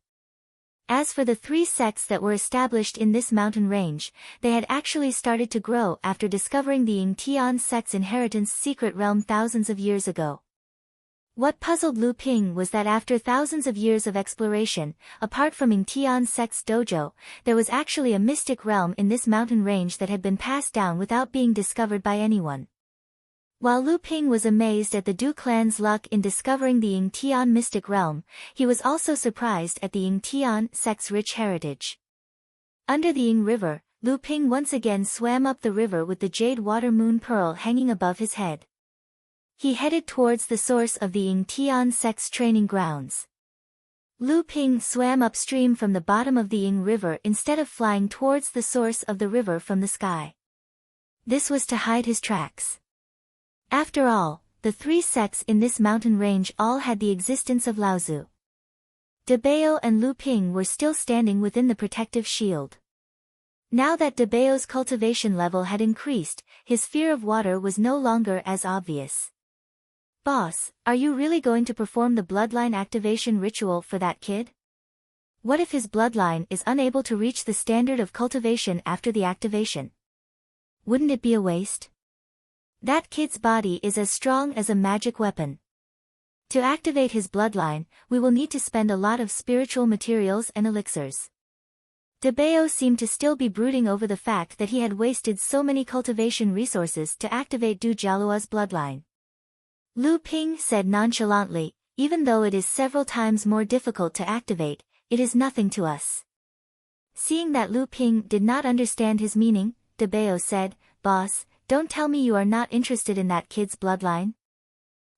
As for the 3 sects that were established in this mountain range, they had actually started to grow after discovering the Yingtian sect's inheritance secret realm thousands of years ago. What puzzled Lu Ping was that after thousands of years of exploration, apart from Yingtian sect's dojo, there was actually a mystic realm in this mountain range that had been passed down without being discovered by anyone. While Lu Ping was amazed at the Du clan's luck in discovering the Yingtian mystic realm, he was also surprised at the Yingtian sect's rich heritage. Under the Ying River, Lu Ping once again swam up the river with the jade water moon pearl hanging above his head. He headed towards the source of the Yingtian sect's training grounds. Lu Ping swam upstream from the bottom of the Ying River instead of flying towards the source of the river from the sky. This was to hide his tracks. After all, the three sects in this mountain range all had the existence of Laozu. De Bao and Lu Ping were still standing within the protective shield. Now that De Bao's cultivation level had increased, his fear of water was no longer as obvious. "Boss, are you really going to perform the bloodline activation ritual for that kid? What if his bloodline is unable to reach the standard of cultivation after the activation? Wouldn't it be a waste? That kid's body is as strong as a magic weapon. To activate his bloodline, we will need to spend a lot of spiritual materials and elixirs." De Bao seemed to still be brooding over the fact that he had wasted so many cultivation resources to activate Du Jialuo's bloodline. Lu Ping said nonchalantly, "Even though it is several times more difficult to activate, it is nothing to us." Seeing that Lu Ping did not understand his meaning, De Bao said, "Boss, don't tell me you are not interested in that kid's bloodline?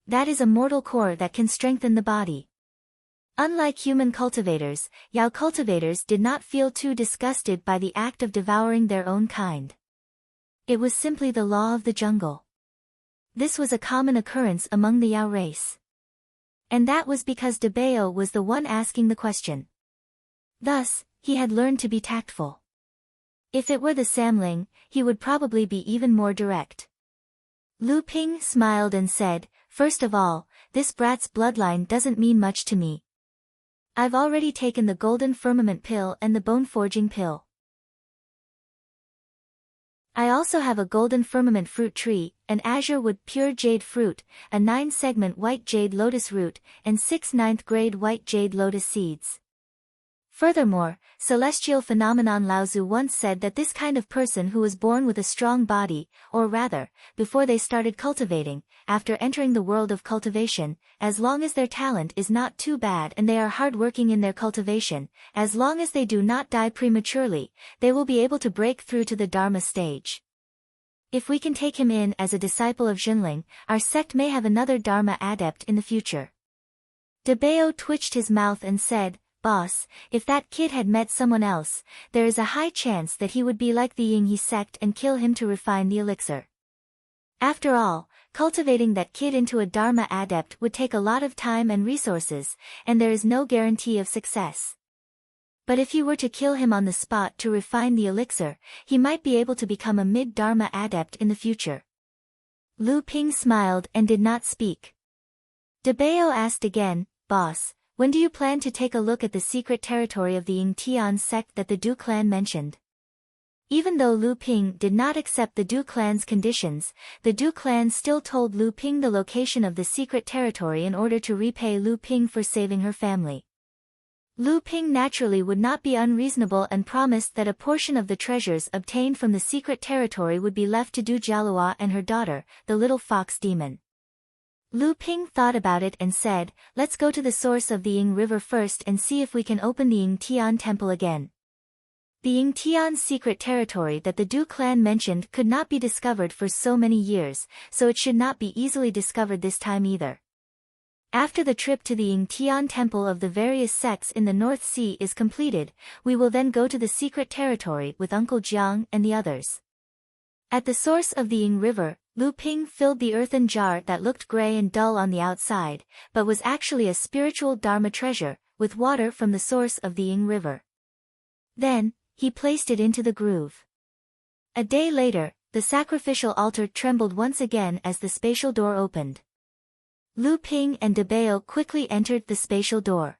That is a mortal core that can strengthen the body." Unlike human cultivators, Yao cultivators did not feel too disgusted by the act of devouring their own kind. It was simply the law of the jungle. This was a common occurrence among the Yao race. And that was because De Bao was the one asking the question. Thus, he had learned to be tactful. If it were the Samling, he would probably be even more direct. Lu Ping smiled and said, "First of all, this brat's bloodline doesn't mean much to me. I've already taken the golden firmament pill and the bone forging pill. I also have a golden firmament fruit tree, an azure wood pure jade fruit, a 9-segment white jade lotus root, and 6 9th grade white jade lotus seeds. Furthermore, celestial phenomenon Laozu once said that this kind of person who was born with a strong body, or rather, before they started cultivating, after entering the world of cultivation, as long as their talent is not too bad and they are hardworking in their cultivation, as long as they do not die prematurely, they will be able to break through to the Dharma stage. If we can take him in as a disciple of Jinling, our sect may have another Dharma adept in the future." De Bao twitched his mouth and said, "Boss, if that kid had met someone else, there is a high chance that he would be like the Yinghe sect and kill him to refine the elixir. After all, cultivating that kid into a Dharma adept would take a lot of time and resources, and there is no guarantee of success. But if you were to kill him on the spot to refine the elixir, he might be able to become a mid-Dharma adept in the future." Lu Ping smiled and did not speak. De Bao asked again, "Boss, when do you plan to take a look at the secret territory of the Yingtian sect that the Du clan mentioned?" Even though Lu Ping did not accept the Du clan's conditions, the Du clan still told Lu Ping the location of the secret territory in order to repay Lu Ping for saving her family. Lu Ping naturally would not be unreasonable and promised that a portion of the treasures obtained from the secret territory would be left to Du Jialua and her daughter, the little fox demon. Lu Ping thought about it and said, "Let's go to the source of the Ying River first and see if we can open the Yingtian temple again." The Yingtian secret territory that the Du clan mentioned could not be discovered for so many years, so it should not be easily discovered this time either. After the trip to the Yingtian temple of the various sects in the North Sea is completed, we will then go to the secret territory with Uncle Jiang and the others. At the source of the Ying River, Lu Ping filled the earthen jar that looked gray and dull on the outside, but was actually a spiritual Dharma treasure, with water from the source of the Ying River. Then, he placed it into the groove. A day later, the sacrificial altar trembled once again as the spatial door opened. Lu Ping and De Bao quickly entered the spatial door.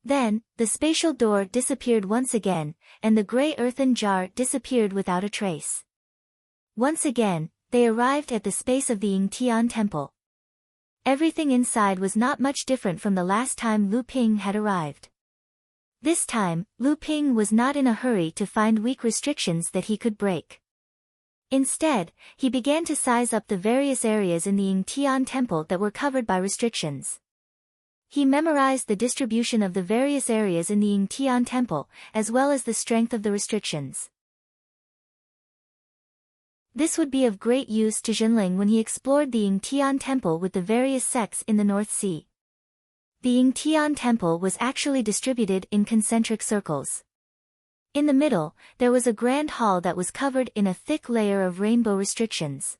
Then, the spatial door disappeared once again, and the gray earthen jar disappeared without a trace. Once again, they arrived at the space of the Yingtian temple. Everything inside was not much different from the last time Lu Ping had arrived. This time, Lu Ping was not in a hurry to find weak restrictions that he could break. Instead, he began to size up the various areas in the Yingtian temple that were covered by restrictions. He memorized the distribution of the various areas in the Yingtian temple, as well as the strength of the restrictions. This would be of great use to Jinling when he explored the Yingtian temple with the various sects in the North Sea. The Yingtian temple was actually distributed in concentric circles. In the middle, there was a grand hall that was covered in a thick layer of rainbow restrictions.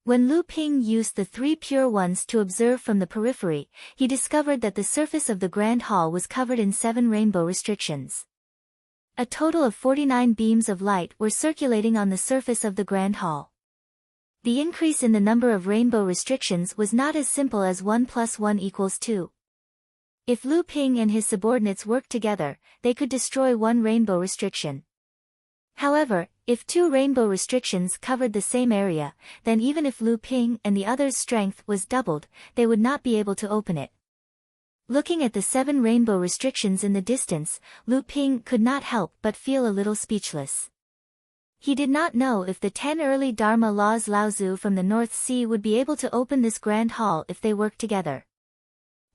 When Lu Ping used the 3 pure ones to observe from the periphery, he discovered that the surface of the grand hall was covered in 7 rainbow restrictions. A total of 49 beams of light were circulating on the surface of the grand hall. The increase in the number of rainbow restrictions was not as simple as 1 + 1 = 2. If Lu Ping and his subordinates worked together, they could destroy 1 rainbow restriction. However, if 2 rainbow restrictions covered the same area, then even if Lu Ping and the others' strength was doubled, they would not be able to open it. Looking at the 7 rainbow restrictions in the distance, Lu Ping could not help but feel a little speechless. He did not know if the 10 early Dharma laws Laozu from the North Sea would be able to open this grand hall if they worked together.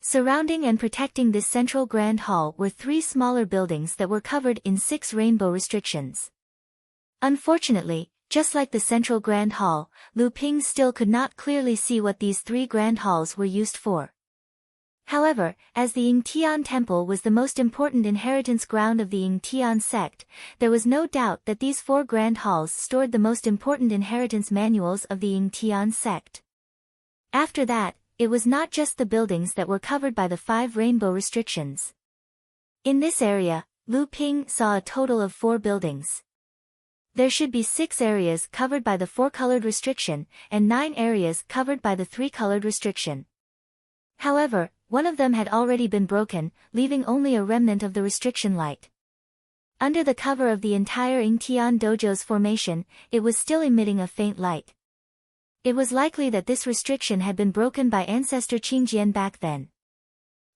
Surrounding and protecting this central grand hall were 3 smaller buildings that were covered in 6 rainbow restrictions. Unfortunately, just like the central grand hall, Lu Ping still could not clearly see what these 3 grand halls were used for. However, as the Yingtian temple was the most important inheritance ground of the Yingtian sect, there was no doubt that these 4 grand halls stored the most important inheritance manuals of the Yingtian sect. After that, it was not just the buildings that were covered by the 5 rainbow restrictions. In this area, Lu Ping saw a total of 4 buildings. There should be 6 areas covered by the 4-colored restriction, and 9 areas covered by the 3-colored restriction. However, one of them had already been broken, leaving only a remnant of the restriction light. Under the cover of the entire Yingtian dojo's formation, it was still emitting a faint light. It was likely that this restriction had been broken by ancestor Qingjian back then.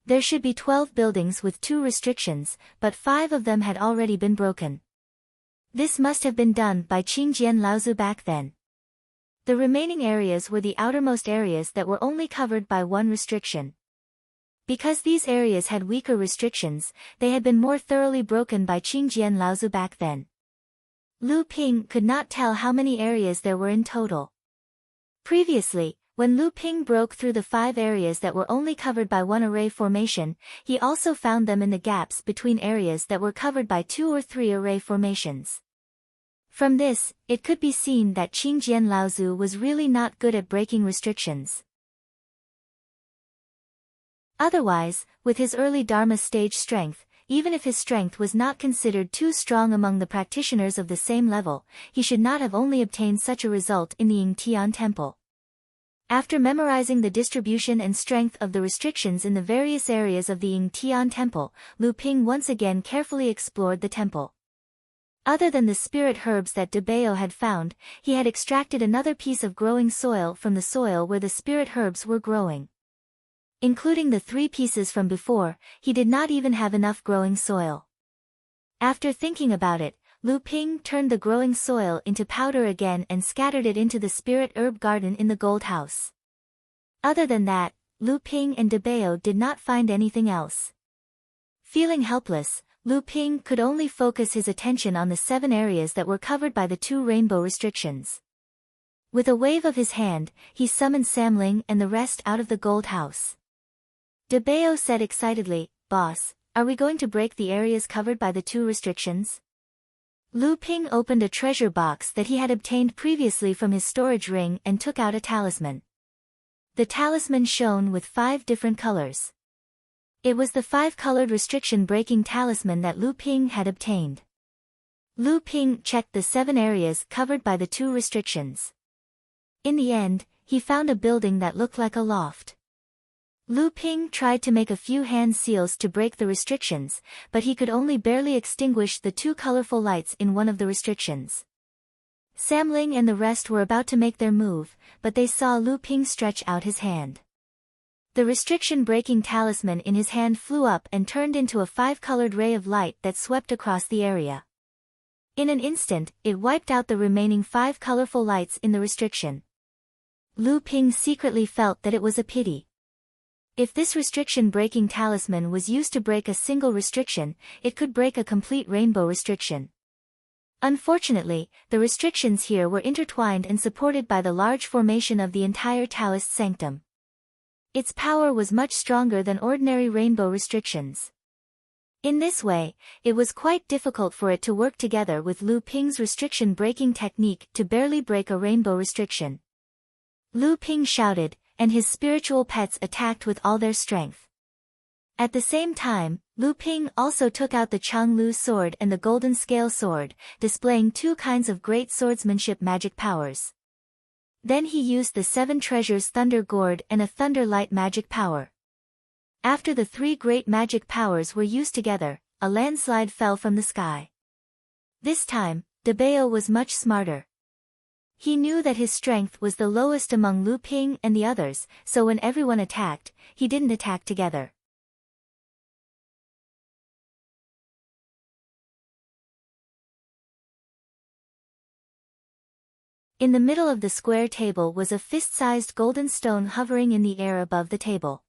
There should be 12 buildings with 2 restrictions, but 5 of them had already been broken. This must have been done by Qingjian Laozu back then. The remaining areas were the outermost areas that were only covered by 1 restriction. Because these areas had weaker restrictions, they had been more thoroughly broken by Qingjian Laozu back then. Lu Ping could not tell how many areas there were in total. Previously, when Lu Ping broke through the 5 areas that were only covered by 1 array formation, he also found them in the gaps between areas that were covered by 2 or 3 array formations. From this, it could be seen that Qingjian Laozu was really not good at breaking restrictions. Otherwise, with his early Dharma stage strength, even if his strength was not considered too strong among the practitioners of the same level, he should not have only obtained such a result in the Yingtian temple. After memorizing the distribution and strength of the restrictions in the various areas of the Yingtian temple, Lu Ping once again carefully explored the temple. Other than the spirit herbs that De Bao had found, he had extracted another piece of growing soil from the soil where the spirit herbs were growing. Including the 3 pieces from before, he did not even have enough growing soil. After thinking about it, Lu Ping turned the growing soil into powder again and scattered it into the spirit herb garden in the gold house. Other than that, Lu Ping and De Bao did not find anything else. Feeling helpless, Lu Ping could only focus his attention on the 7 areas that were covered by the 2 rainbow restrictions. With a wave of his hand, he summoned Samling and the rest out of the gold house. De Bao said excitedly, "Boss, are we going to break the areas covered by the 2 restrictions?" Lu Ping opened a treasure box that he had obtained previously from his storage ring and took out a talisman. The talisman shone with 5 different colors. It was the 5-colored restriction-breaking talisman that Lu Ping had obtained. Lu Ping checked the 7 areas covered by the 2 restrictions. In the end, he found a building that looked like a loft. Lu Ping tried to make a few hand seals to break the restrictions, but he could only barely extinguish the 2 colorful lights in one of the restrictions. Samling and the rest were about to make their move, but they saw Lu Ping stretch out his hand. The restriction-breaking talisman in his hand flew up and turned into a 5-colored ray of light that swept across the area. In an instant, it wiped out the remaining 5 colorful lights in the restriction. Lu Ping secretly felt that it was a pity. If this restriction-breaking talisman was used to break a single restriction, it could break a complete rainbow restriction. Unfortunately, the restrictions here were intertwined and supported by the large formation of the entire Taoist sanctum. Its power was much stronger than ordinary rainbow restrictions. In this way, it was quite difficult for it to work together with Lu Ping's restriction-breaking technique to barely break a rainbow restriction. Lu Ping shouted, and his spiritual pets attacked with all their strength. At the same time, Lu Ping also took out the Changlu sword and the golden scale sword, displaying two kinds of great swordsmanship magic powers. Then he used the Seven Treasures Thunder Gourd and a Thunder Light magic power. After the three great magic powers were used together, a landslide fell from the sky. This time, Debao was much smarter. He knew that his strength was the lowest among Lu Ping and the others, so when everyone attacked, he didn't attack together. In the middle of the square table was a fist-sized golden stone hovering in the air above the table.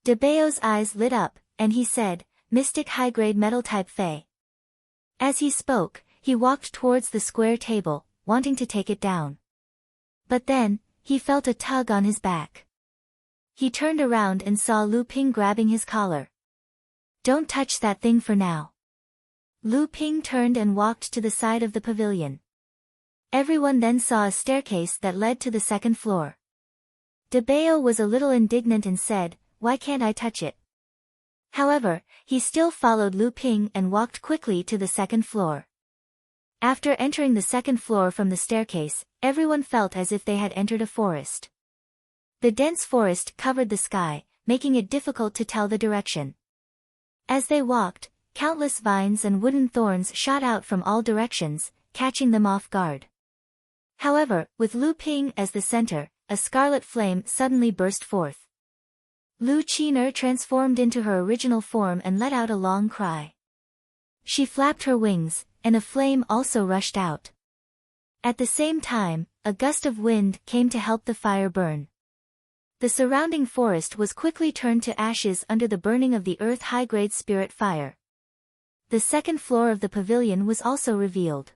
Debao's eyes lit up, and he said, "Mystic high-grade metal-type Fey." As he spoke, he walked towards the square table, wanting to take it down. But then, he felt a tug on his back. He turned around and saw Lu Ping grabbing his collar. "Don't touch that thing for now." Lu Ping turned and walked to the side of the pavilion. Everyone then saw a staircase that led to the second floor. Debao was a little indignant and said, "Why can't I touch it?" However, he still followed Lu Ping and walked quickly to the second floor. After entering the second floor from the staircase, everyone felt as if they had entered a forest. The dense forest covered the sky, making it difficult to tell the direction. As they walked, countless vines and wooden thorns shot out from all directions, catching them off guard. However, with Lu Ping as the center, a scarlet flame suddenly burst forth. Lu Qiner transformed into her original form and let out a long cry. She flapped her wings, and a flame also rushed out. At the same time, a gust of wind came to help the fire burn. The surrounding forest was quickly turned to ashes under the burning of the earth high-grade spirit fire. The second floor of the pavilion was also revealed.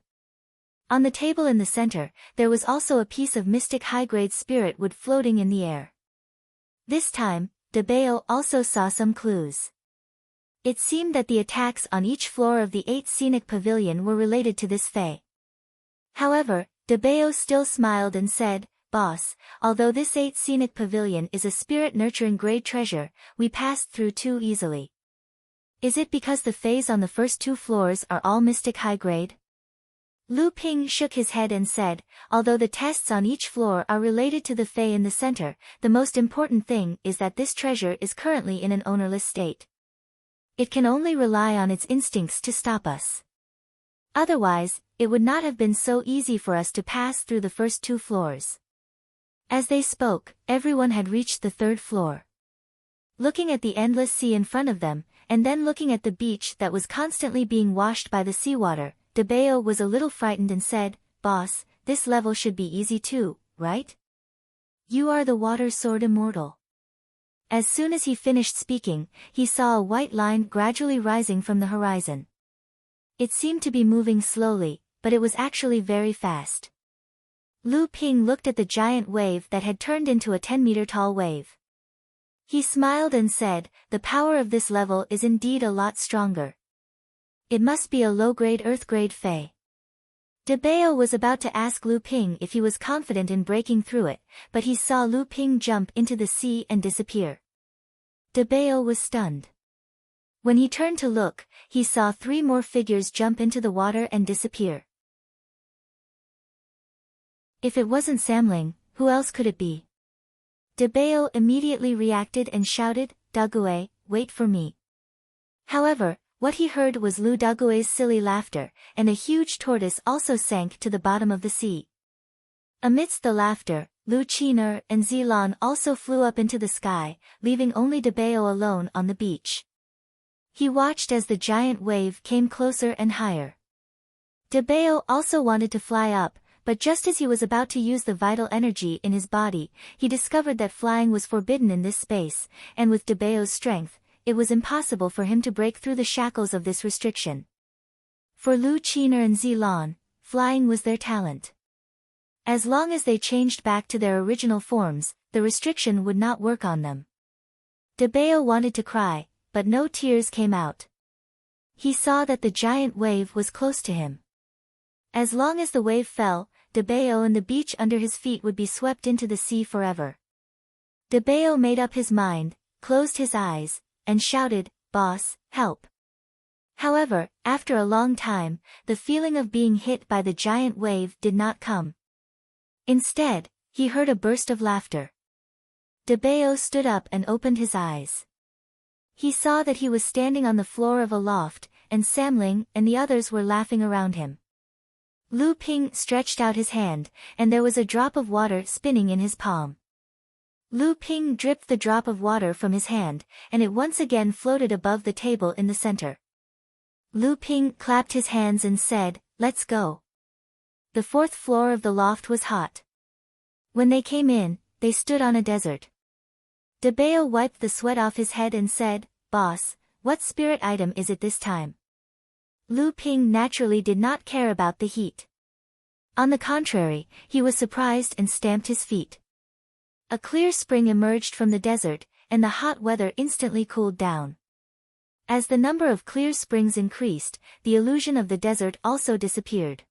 On the table in the center, there was also a piece of mystic high-grade spirit wood floating in the air. This time, Debao also saw some clues. It seemed that the attacks on each floor of the 8th scenic pavilion were related to this Fey. However, Debao still smiled and said, "Boss, although this 8th scenic pavilion is a spirit-nurturing grade treasure, we passed through too easily. Is it because the Feys on the first two floors are all mystic high-grade?" Lu Ping shook his head and said, "Although the tests on each floor are related to the Fey in the center, the most important thing is that this treasure is currently in an ownerless state. It can only rely on its instincts to stop us. Otherwise, it would not have been so easy for us to pass through the first two floors." As they spoke, everyone had reached the third floor. Looking at the endless sea in front of them, and then looking at the beach that was constantly being washed by the seawater, Debao was a little frightened and said, "Boss, this level should be easy too, right? You are the water sword immortal." As soon as he finished speaking, he saw a white line gradually rising from the horizon. It seemed to be moving slowly, but it was actually very fast. Lu Ping looked at the giant wave that had turned into a 10-meter-tall wave. He smiled and said, "The power of this level is indeed a lot stronger. It must be a low-grade earth-grade Fey." Debao was about to ask Lu Ping if he was confident in breaking through it, but he saw Lu Ping jump into the sea and disappear. Debao was stunned. When he turned to look, he saw 3 more figures jump into the water and disappear. If it wasn't Samling, who else could it be? Debao immediately reacted and shouted, "Dague, wait for me." However, what he heard was Lu Dague's silly laughter, and a huge tortoise also sank to the bottom of the sea. Amidst the laughter, Lu Qiner and Zilan also flew up into the sky, leaving only Debao alone on the beach. He watched as the giant wave came closer and higher. Debao also wanted to fly up, but just as he was about to use the vital energy in his body, he discovered that flying was forbidden in this space, and with Debao's strength, it was impossible for him to break through the shackles of this restriction. For Lu Qiner and Zilan, flying was their talent. As long as they changed back to their original forms, the restriction would not work on them. Debeo wanted to cry, but no tears came out. He saw that the giant wave was close to him. As long as the wave fell, Debeo and the beach under his feet would be swept into the sea forever. Debeo made up his mind, closed his eyes, and shouted, "Boss, help." However, after a long time, the feeling of being hit by the giant wave did not come. Instead, he heard a burst of laughter. Debeo stood up and opened his eyes. He saw that he was standing on the floor of a loft, and Samling and the others were laughing around him. Lu Ping stretched out his hand, and there was a drop of water spinning in his palm. Lu Ping dripped the drop of water from his hand, and it once again floated above the table in the center. Lu Ping clapped his hands and said, "Let's go." The fourth floor of the loft was hot. When they came in, they stood on a desert. Debeo wiped the sweat off his head and said, "Boss, what spirit item is it this time?" Lu Ping naturally did not care about the heat. On the contrary, he was surprised and stamped his feet. A clear spring emerged from the desert, and the hot weather instantly cooled down. As the number of clear springs increased, the illusion of the desert also disappeared.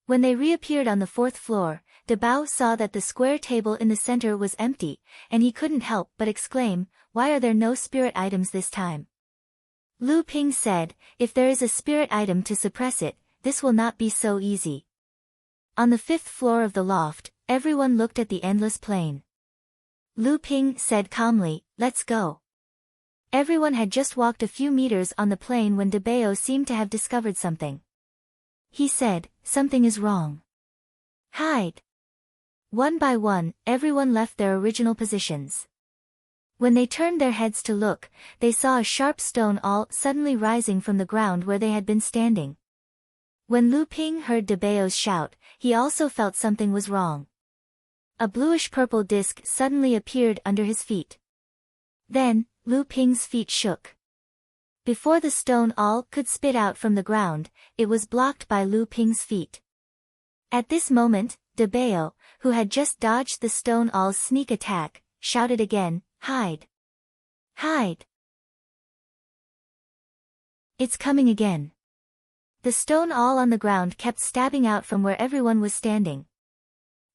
When they reappeared on the fourth floor, Debao saw that the square table in the center was empty, and he couldn't help but exclaim, "Why are there no spirit items this time?" Lu Ping said, "If there is a spirit item to suppress it, this will not be so easy." On the fifth floor of the loft, everyone looked at the endless plain. Lu Ping said calmly, "Let's go." Everyone had just walked a few meters on the plain when Debeo seemed to have discovered something. He said, "Something is wrong. Hide." One by one, everyone left their original positions. When they turned their heads to look, they saw a sharp stone all suddenly rising from the ground where they had been standing. When Lu Ping heard Debeo's shout, he also felt something was wrong. A bluish-purple disc suddenly appeared under his feet. Then, Lu Ping's feet shook. Before the stone all could spit out from the ground, it was blocked by Lu Ping's feet. At this moment, Debeo, who had just dodged the stone all's sneak attack, shouted again, "Hide! Hide! It's coming again." The stone all on the ground kept stabbing out from where everyone was standing.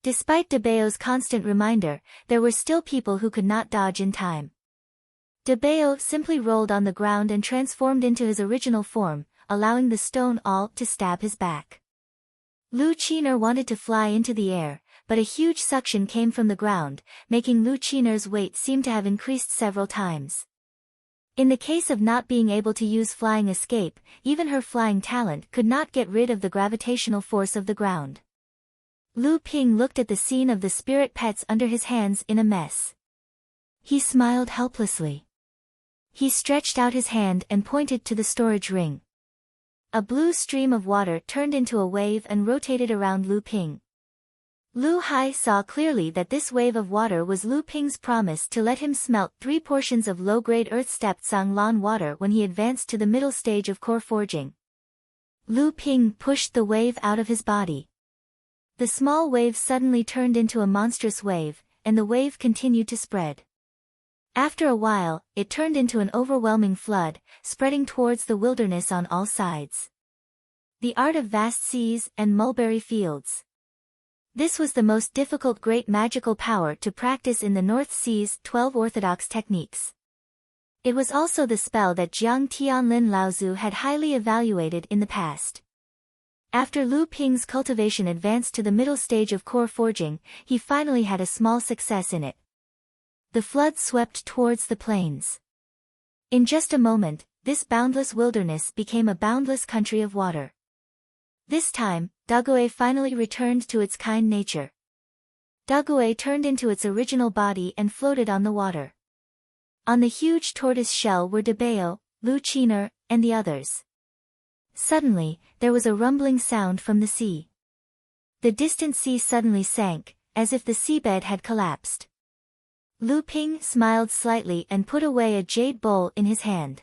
Despite Debeo's constant reminder, there were still people who could not dodge in time. Debeo simply rolled on the ground and transformed into his original form, allowing the stone all to stab his back. Lu Qiner wanted to fly into the air, but a huge suction came from the ground, making Lu Qiner's weight seem to have increased several times. In the case of not being able to use flying escape, even her flying talent could not get rid of the gravitational force of the ground. Lu Ping looked at the scene of the spirit pets under his hands in a mess. He smiled helplessly. He stretched out his hand and pointed to the storage ring. A blue stream of water turned into a wave and rotated around Lu Ping. Lu Hai saw clearly that this wave of water was Lu Ping's promise to let him smelt 3 portions of low-grade earth-stepped Sanglan water when he advanced to the middle stage of core forging. Lu Ping pushed the wave out of his body. The small wave suddenly turned into a monstrous wave, and the wave continued to spread. After a while, it turned into an overwhelming flood, spreading towards the wilderness on all sides. The art of vast seas and mulberry fields. This was the most difficult great magical power to practice in the North Sea's 12 orthodox techniques. It was also the spell that Jiang Tianlin Laozu had highly evaluated in the past. After Lu Ping's cultivation advanced to the middle stage of core forging, he finally had a small success in it. The flood swept towards the plains. In just a moment, this boundless wilderness became a boundless country of water. This time, Daguay finally returned to its kind nature. Daguay turned into its original body and floated on the water. On the huge tortoise shell were Debeo, Lu Qiner, and the others. Suddenly, there was a rumbling sound from the sea. The distant sea suddenly sank, as if the seabed had collapsed. Lu Ping smiled slightly and put away a jade bowl in his hand.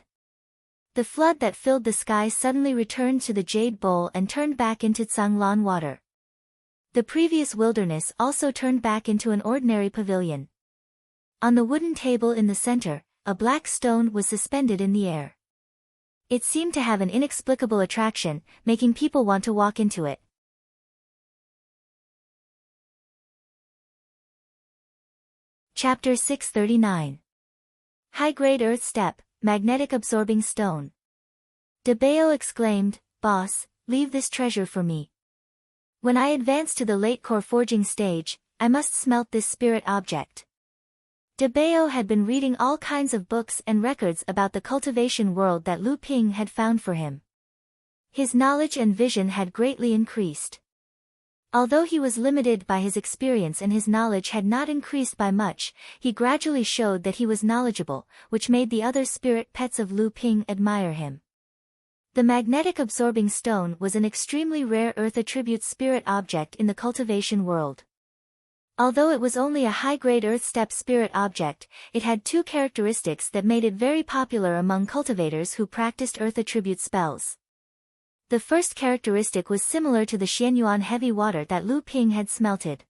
The flood that filled the sky suddenly returned to the jade bowl and turned back into Sanglan water. The previous wilderness also turned back into an ordinary pavilion. On the wooden table in the center, a black stone was suspended in the air. It seemed to have an inexplicable attraction, making people want to walk into it. Chapter 639. High-grade earth step, magnetic absorbing stone. DeBeo exclaimed, "Boss, leave this treasure for me. When I advance to the late core forging stage, I must smelt this spirit object." DeBeo had been reading all kinds of books and records about the cultivation world that Lu Ping had found for him. His knowledge and vision had greatly increased. Although he was limited by his experience and his knowledge had not increased by much, he gradually showed that he was knowledgeable, which made the other spirit pets of Lu Ping admire him. The magnetic absorbing stone was an extremely rare earth attribute spirit object in the cultivation world. Although it was only a high-grade earth step spirit object, it had two characteristics that made it very popular among cultivators who practiced earth attribute spells. The first characteristic was similar to the Xianyuan heavy water that Lu Ping had smelted.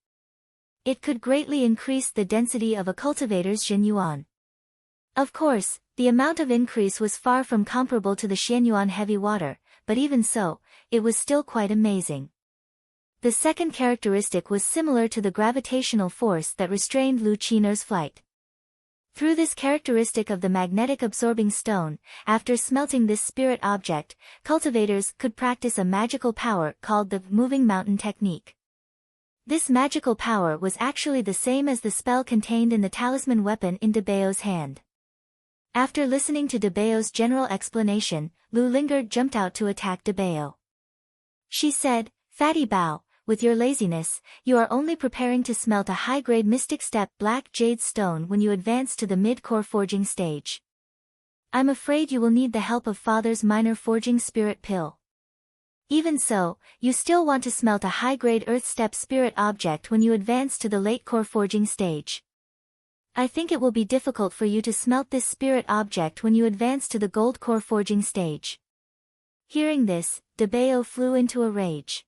It could greatly increase the density of a cultivator's Xianyuan. Of course, the amount of increase was far from comparable to the Xianyuan heavy water, but even so, it was still quite amazing. The second characteristic was similar to the gravitational force that restrained Lu Qiner's flight. Through this characteristic of the magnetic absorbing stone, after smelting this spirit object, cultivators could practice a magical power called the moving mountain technique. This magical power was actually the same as the spell contained in the talisman weapon in DeBeo's hand. After listening to DeBeo's general explanation, Lu Lingered jumped out to attack DeBeo. She said, "Fatty Bao, with your laziness, you are only preparing to smelt a high-grade mystic step black jade stone when you advance to the mid-core forging stage. I'm afraid you will need the help of Father's minor forging spirit pill. Even so, you still want to smelt a high-grade earth step spirit object when you advance to the late core forging stage. I think it will be difficult for you to smelt this spirit object when you advance to the gold core forging stage." Hearing this, DeBeo flew into a rage.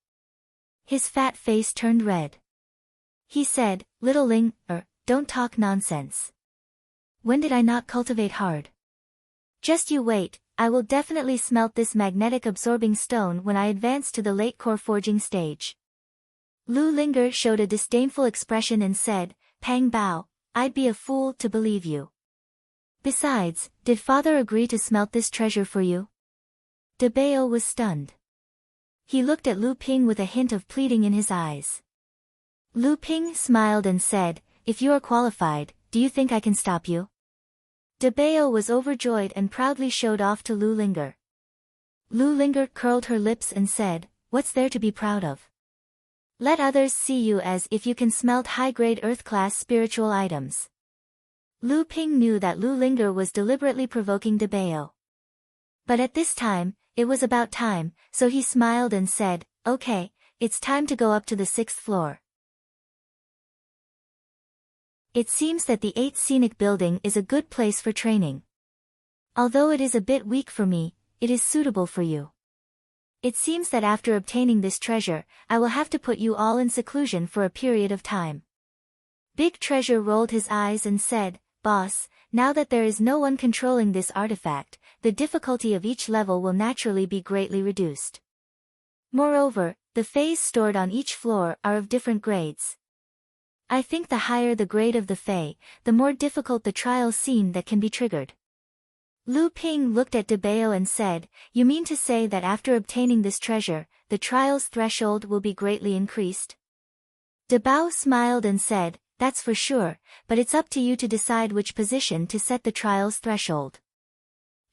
His fat face turned red. He said, "Little Ling, don't talk nonsense. When did I not cultivate hard? Just you wait, I will definitely smelt this magnetic absorbing stone when I advance to the late core forging stage." Lu Linger showed a disdainful expression and said, "Pang Bao, I'd be a fool to believe you. Besides, did Father agree to smelt this treasure for you?" DeBeo was stunned. He looked at Lu Ping with a hint of pleading in his eyes. Lu Ping smiled and said, "If you are qualified, do you think I can stop you?" DeBeo was overjoyed and proudly showed off to Lu Linger. Lu Linger curled her lips and said, "What's there to be proud of? Let others see you as if you can smelt high-grade earth-class spiritual items." Lu Ping knew that Lu Linger was deliberately provoking DeBeo. But at this time, it was about time, so he smiled and said, "Okay, it's time to go up to the 6th floor. It seems that the 8th scenic building is a good place for training. Although it is a bit weak for me, it is suitable for you. It seems that after obtaining this treasure, I will have to put you all in seclusion for a period of time." Big Treasure rolled his eyes and said, "Boss, now that there is no one controlling this artifact, the difficulty of each level will naturally be greatly reduced. Moreover, the phase stored on each floor are of different grades. I think the higher the grade of the Fey, the more difficult the trial scene that can be triggered." Lu Ping looked at DeBeo and said, "You mean to say that after obtaining this treasure, the trial's threshold will be greatly increased?" DeBeo smiled and said, "That's for sure, but it's up to you to decide which position to set the trial's threshold."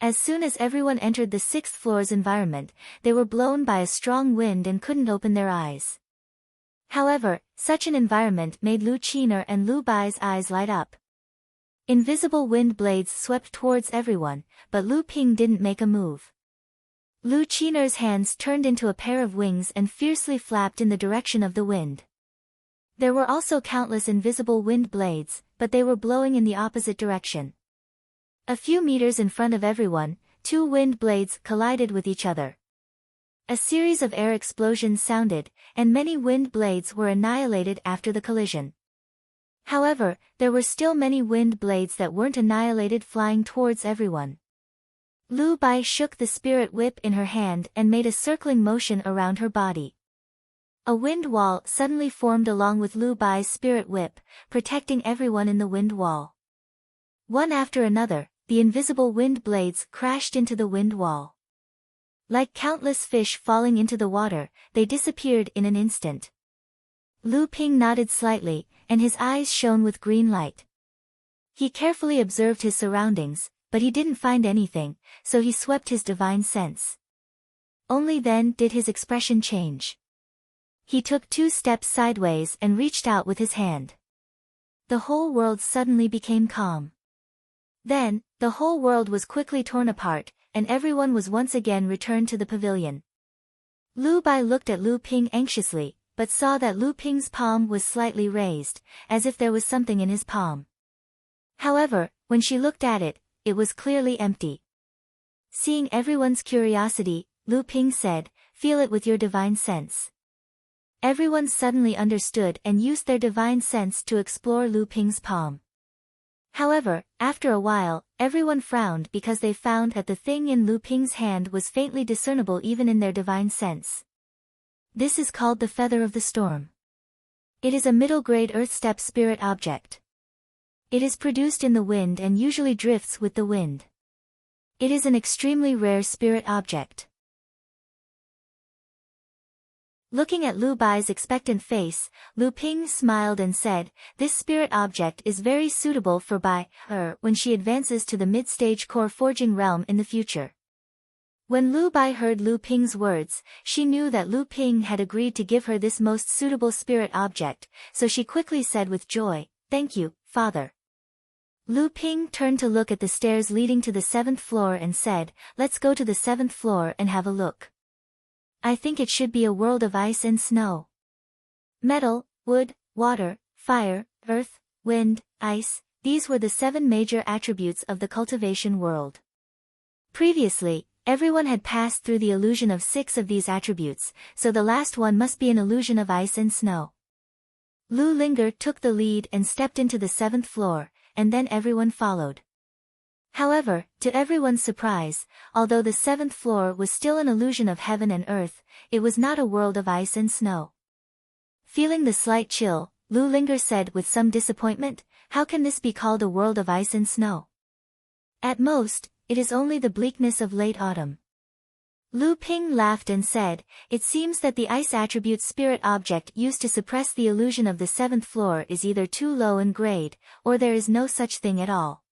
As soon as everyone entered the 6th floor's environment, they were blown by a strong wind and couldn't open their eyes. However, such an environment made Lu Qiner and Lu Bai's eyes light up. Invisible wind blades swept towards everyone, but Lu Ping didn't make a move. Lu Qiner's hands turned into a pair of wings and fiercely flapped in the direction of the wind. There were also countless invisible wind blades, but they were blowing in the opposite direction. A few meters in front of everyone, two wind blades collided with each other. A series of air explosions sounded, and many wind blades were annihilated after the collision. However, there were still many wind blades that weren't annihilated flying towards everyone. Lu Bai shook the spirit whip in her hand and made a circling motion around her body. A wind wall suddenly formed along with Lu Bai's spirit whip, protecting everyone in the wind wall. One after another, the invisible wind blades crashed into the wind wall. Like countless fish falling into the water, they disappeared in an instant. Lu Ping nodded slightly, and his eyes shone with green light. He carefully observed his surroundings, but he didn't find anything, so he swept his divine sense. Only then did his expression change. He took 2 steps sideways and reached out with his hand. The whole world suddenly became calm. Then, the whole world was quickly torn apart, and everyone was once again returned to the pavilion. Lu Bai looked at Lu Ping anxiously, but saw that Lu Ping's palm was slightly raised, as if there was something in his palm. However, when she looked at it, it was clearly empty. Seeing everyone's curiosity, Lu Ping said, "Feel it with your divine sense." Everyone suddenly understood and used their divine sense to explore Lu Ping's palm. However, after a while, everyone frowned because they found that the thing in Lu Ping's hand was faintly discernible even in their divine sense. This is called the Feather of the Storm. It is a middle-grade earth-step spirit object. It is produced in the wind and usually drifts with the wind. It is an extremely rare spirit object. Looking at Lu Bai's expectant face, Lu Ping smiled and said, "This spirit object is very suitable for her when she advances to the mid-stage core forging realm in the future." When Lu Bai heard Lu Ping's words, she knew that Lu Ping had agreed to give her this most suitable spirit object, so she quickly said with joy, "Thank you, Father." Lu Ping turned to look at the stairs leading to the 7th floor and said, "Let's go to the 7th floor and have a look. I think it should be a world of ice and snow. Metal, wood, water, fire, earth, wind, ice, these were the 7 major attributes of the cultivation world. Previously, everyone had passed through the illusion of 6 of these attributes, so the last one must be an illusion of ice and snow." Lu Linger took the lead and stepped into the 7th floor, and then everyone followed. However, to everyone's surprise, although the 7th floor was still an illusion of heaven and earth, it was not a world of ice and snow. Feeling the slight chill, Lu Linger said with some disappointment, "How can this be called a world of ice and snow? At most, it is only the bleakness of late autumn." Lu Ping laughed and said, "It seems that the ice attribute spirit object used to suppress the illusion of the 7th floor is either too low in grade, or there is no such thing at all."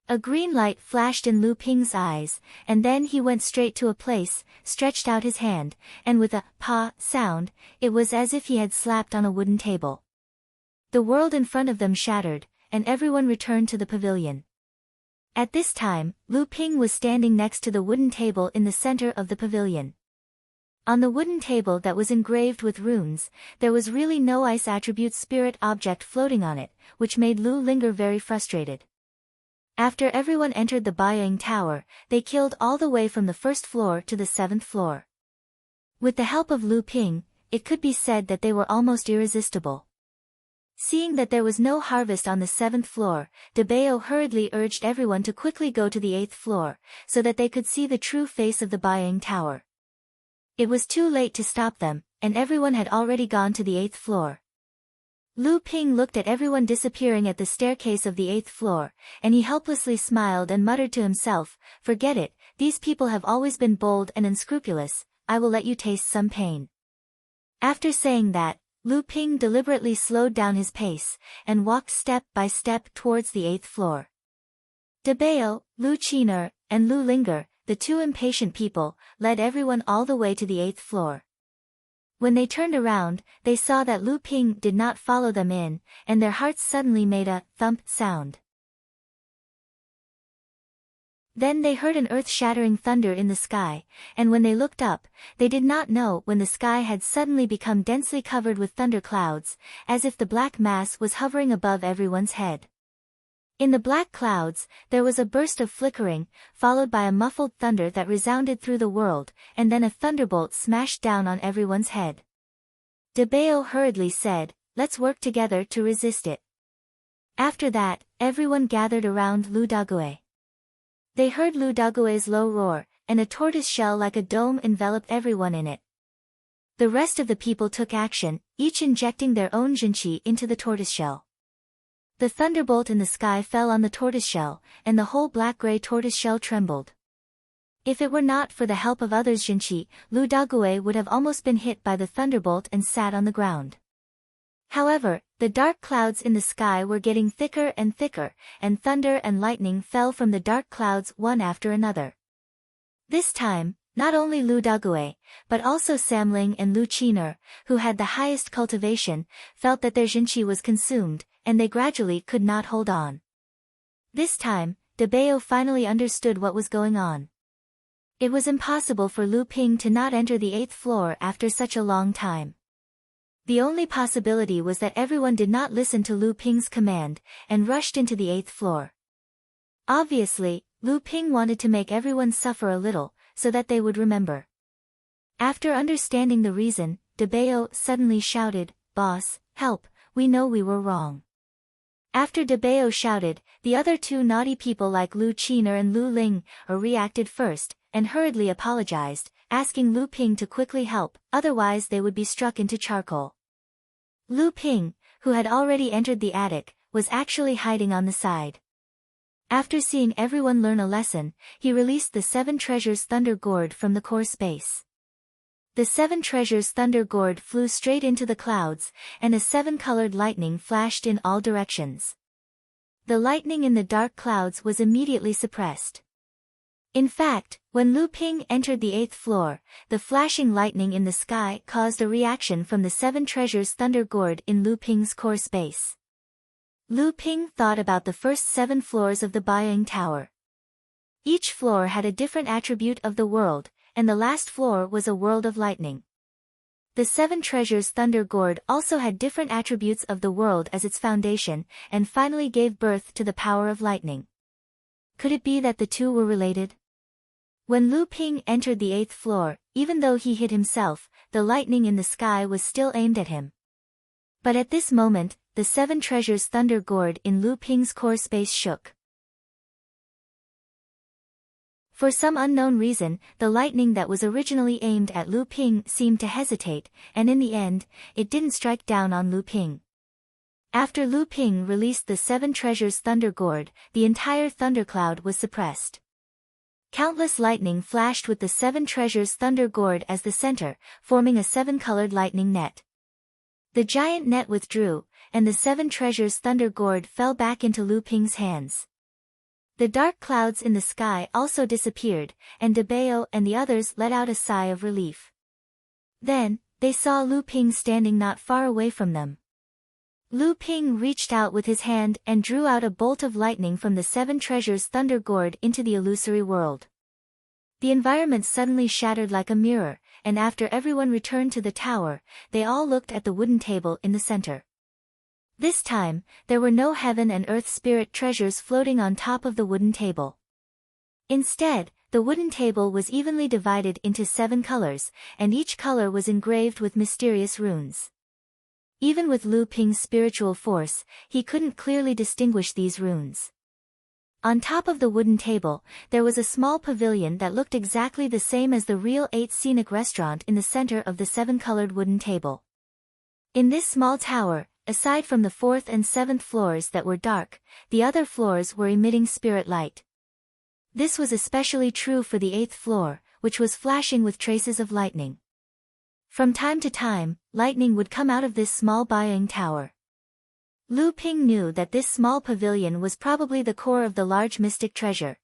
A green light flashed in Lu Ping's eyes, and then he went straight to a place, stretched out his hand, and with a "pa" sound, it was as if he had slapped on a wooden table. The world in front of them shattered, and everyone returned to the pavilion. At this time, Lu Ping was standing next to the wooden table in the center of the pavilion. On the wooden table that was engraved with runes, there was really no ice attribute spirit object floating on it, which made Lu Linger very frustrated. After everyone entered the Baiyang Tower, they killed all the way from the 1st floor to the 7th floor. With the help of Lu Ping, it could be said that they were almost irresistible. Seeing that there was no harvest on the 7th floor, De Bao hurriedly urged everyone to quickly go to the 8th floor, so that they could see the true face of the Baiyang Tower. It was too late to stop them, and everyone had already gone to the 8th floor. Lu Ping looked at everyone disappearing at the staircase of the 8th floor, and he helplessly smiled and muttered to himself, "Forget it, these people have always been bold and unscrupulous, I will let you taste some pain." After saying that, Lu Ping deliberately slowed down his pace, and walked step by step towards the 8th floor. De Bao, Lu Qiner, and Lu Linger, the 2 impatient people, led everyone all the way to the 8th floor. When they turned around, they saw that Lu Ping did not follow them in, and their hearts suddenly made a thump sound. Then they heard an earth-shattering thunder in the sky, and when they looked up, they did not know when the sky had suddenly become densely covered with thunder clouds, as if the black mass was hovering above everyone's head. In the black clouds, there was a burst of flickering, followed by a muffled thunder that resounded through the world, and then a thunderbolt smashed down on everyone's head. De Bao hurriedly said, "Let's work together to resist it." After that, everyone gathered around Lu Dague. They heard Lu Dague's low roar, and a tortoise shell like a dome enveloped everyone in it. The rest of the people took action, each injecting their own jinqi into the tortoiseshell. The thunderbolt in the sky fell on the tortoiseshell, and the whole black-gray tortoiseshell trembled. If it were not for the help of others' jinqi, Lu Dague would have almost been hit by the thunderbolt and sat on the ground. However, the dark clouds in the sky were getting thicker and thicker, and thunder and lightning fell from the dark clouds one after another. This time, not only Lu Dague, but also Samling and Lu Qiner, who had the highest cultivation, felt that their jinqi was consumed, and they gradually could not hold on. This time, Dabeo finally understood what was going on. It was impossible for Lu Ping to not enter the 8th floor after such a long time. The only possibility was that everyone did not listen to Lu Ping's command, and rushed into the 8th floor. Obviously, Lu Ping wanted to make everyone suffer a little, so that they would remember. After understanding the reason, Dabeo suddenly shouted, "Boss, help, we know we were wrong." After Dabeo shouted, the other two naughty people like Lu Qiner and Lu Ling reacted first, and hurriedly apologized, asking Lu Ping to quickly help, otherwise they would be struck into charcoal. Lu Ping, who had already entered the attic, was actually hiding on the side. After seeing everyone learn a lesson, he released the 7 treasures thunder gourd from the core space. The 7 treasures thunder gourd flew straight into the clouds, and a 7-colored lightning flashed in all directions. The lightning in the dark clouds was immediately suppressed. In fact, when Lu Ping entered the 8th floor, the flashing lightning in the sky caused a reaction from the 7 treasures thunder gourd in Lu Ping's core space. Lu Ping thought about the first 7 floors of the Baiying Tower. Each floor had a different attribute of the world, and the last floor was a world of lightning. The 7 treasures thunder gourd also had different attributes of the world as its foundation, and finally gave birth to the power of lightning. Could it be that the two were related? When Lu Ping entered the 8th floor, even though he hid himself, the lightning in the sky was still aimed at him. But at this moment, the 7 treasures thunder gourd in Lu Ping's core space shook. For some unknown reason, the lightning that was originally aimed at Lu Ping seemed to hesitate, and in the end, it didn't strike down on Lu Ping. After Lu Ping released the 7 treasures thunder gourd, the entire thundercloud was suppressed. Countless lightning flashed with the 7 treasures thunder gourd as the center, forming a 7-colored lightning net. The giant net withdrew, and the 7 treasures thunder gourd fell back into Lu Ping's hands. The dark clouds in the sky also disappeared, and Dabeo and the others let out a sigh of relief. Then, they saw Lu Ping standing not far away from them. Lu Ping reached out with his hand and drew out a bolt of lightning from the 7 treasures thunder gourd into the illusory world. The environment suddenly shattered like a mirror, and after everyone returned to the tower, they all looked at the wooden table in the center. This time, there were no heaven and earth spirit treasures floating on top of the wooden table. Instead, the wooden table was evenly divided into 7 colors, and each color was engraved with mysterious runes. Even with Lu Ping's spiritual force, he couldn't clearly distinguish these runes. On top of the wooden table, there was a small pavilion that looked exactly the same as the real 8 scenic restaurant in the center of the 7-colored wooden table. In this small tower, aside from the 4th and 7th floors that were dark, the other floors were emitting spirit light. This was especially true for the 8th floor, which was flashing with traces of lightning. From time to time, lightning would come out of this small Baiying tower. Lu Ping knew that this small pavilion was probably the core of the large mystic treasure.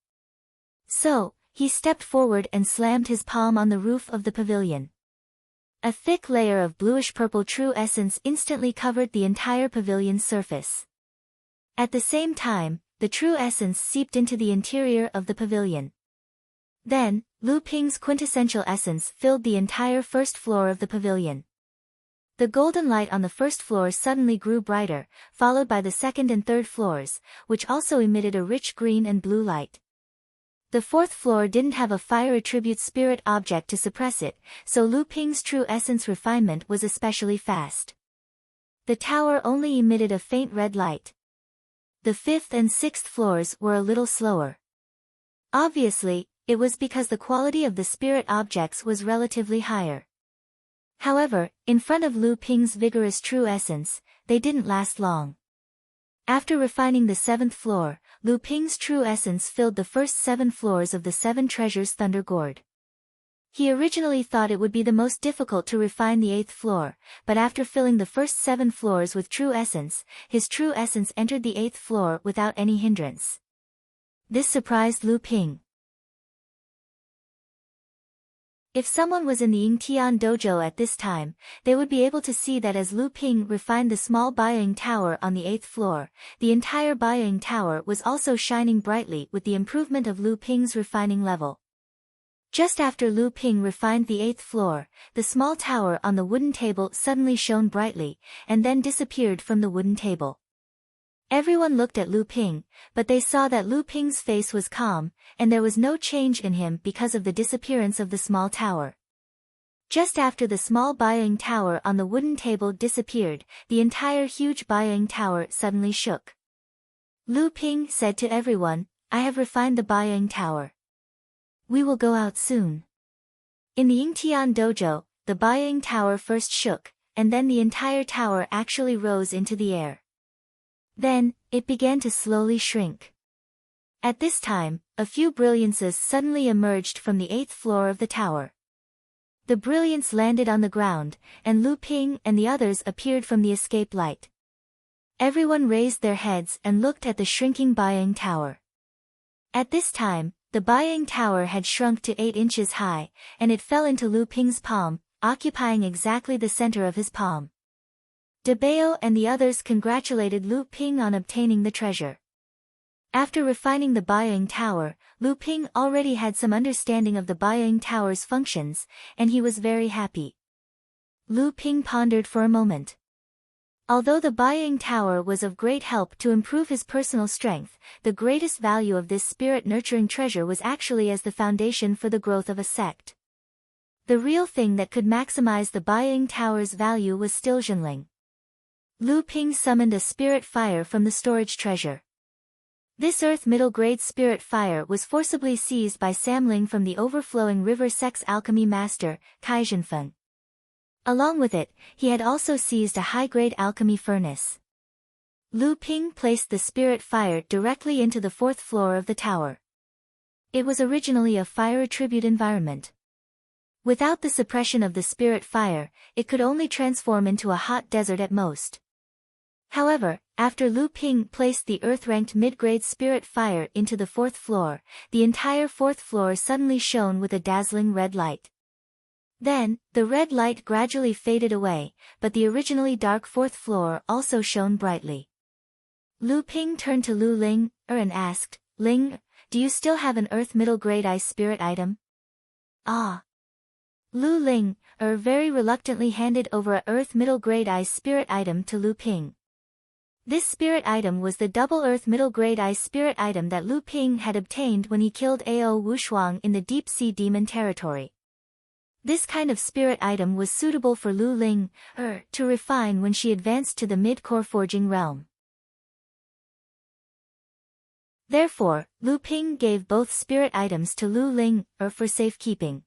So, he stepped forward and slammed his palm on the roof of the pavilion. A thick layer of bluish-purple true essence instantly covered the entire pavilion's surface. At the same time, the true essence seeped into the interior of the pavilion. Then, Lu Ping's quintessential essence filled the entire first floor of the pavilion. The golden light on the first floor suddenly grew brighter, followed by the 2nd and 3rd floors, which also emitted a rich green and blue light. The 4th floor didn't have a fire attribute spirit object to suppress it, so Lu Ping's true essence refinement was especially fast. The tower only emitted a faint red light. The 5th and 6th floors were a little slower. Obviously, it was because the quality of the spirit objects was relatively higher. However, in front of Lu Ping's vigorous true essence, they didn't last long. After refining the 7th floor, Lu Ping's true essence filled the first 7 floors of the 7 treasures Thunder Gourd. He originally thought it would be the most difficult to refine the 8th floor, but after filling the first 7 floors with true essence, his true essence entered the 8th floor without any hindrance. This surprised Lu Ping. If someone was in the Yingtian dojo at this time, they would be able to see that as Lu Ping refined the small Baiying Tower on the 8th floor, the entire Baiying Tower was also shining brightly with the improvement of Lu Ping's refining level. Just after Lu Ping refined the 8th floor, the small tower on the wooden table suddenly shone brightly, and then disappeared from the wooden table. Everyone looked at Lu Ping, but they saw that Lu Ping's face was calm, and there was no change in him because of the disappearance of the small tower. Just after the small Baiying Tower on the wooden table disappeared, the entire huge Baiying Tower suddenly shook. Lu Ping said to everyone, "I have refined the Baiying Tower. We will go out soon." In the Yingtian dojo, the Baiying Tower first shook, and then the entire tower actually rose into the air. Then, it began to slowly shrink. At this time, a few brilliances suddenly emerged from the 8th floor of the tower. The brilliance landed on the ground, and Lu Ping and the others appeared from the escape light. Everyone raised their heads and looked at the shrinking Baiying Tower. At this time, the Baiying Tower had shrunk to 8 inches high, and it fell into Lu Ping's palm, occupying exactly the center of his palm. De Bao and the others congratulated Lu Ping on obtaining the treasure. After refining the Baiying Tower, Lu Ping already had some understanding of the Baiying Tower's functions, and he was very happy. Lu Ping pondered for a moment. Although the Baiying Tower was of great help to improve his personal strength, the greatest value of this spirit-nurturing treasure was actually as the foundation for the growth of a sect. The real thing that could maximize the Baiying Tower's value was still Zhenling. Lu Ping summoned a spirit fire from the storage treasure. This earth middle-grade spirit fire was forcibly seized by Samling from the overflowing river Sec's alchemy master, Kai Zhenfeng. Along with it, he had also seized a high-grade alchemy furnace. Lu Ping placed the spirit fire directly into the 4th floor of the tower. It was originally a fire attribute environment. Without the suppression of the spirit fire, it could only transform into a hot desert at most. However, after Lu Ping placed the earth-ranked mid-grade spirit fire into the 4th floor, the entire 4th floor suddenly shone with a dazzling red light. Then, the red light gradually faded away, but the originally dark 4th floor also shone brightly. Lu Ping turned to Lu Ling, and asked, "Ling, do you still have an earth middle-grade ice spirit item?" "Ah." Lu Ling, very reluctantly handed over a earth middle-grade ice spirit item to Lu Ping. This spirit item was the double earth middle-grade ice spirit item that Lu Ping had obtained when he killed Ao Wushuang in the deep-sea demon territory. This kind of spirit item was suitable for Lu Ling, to refine when she advanced to the mid-core forging realm. Therefore, Lu Ping gave both spirit items to Lu Ling, for safekeeping.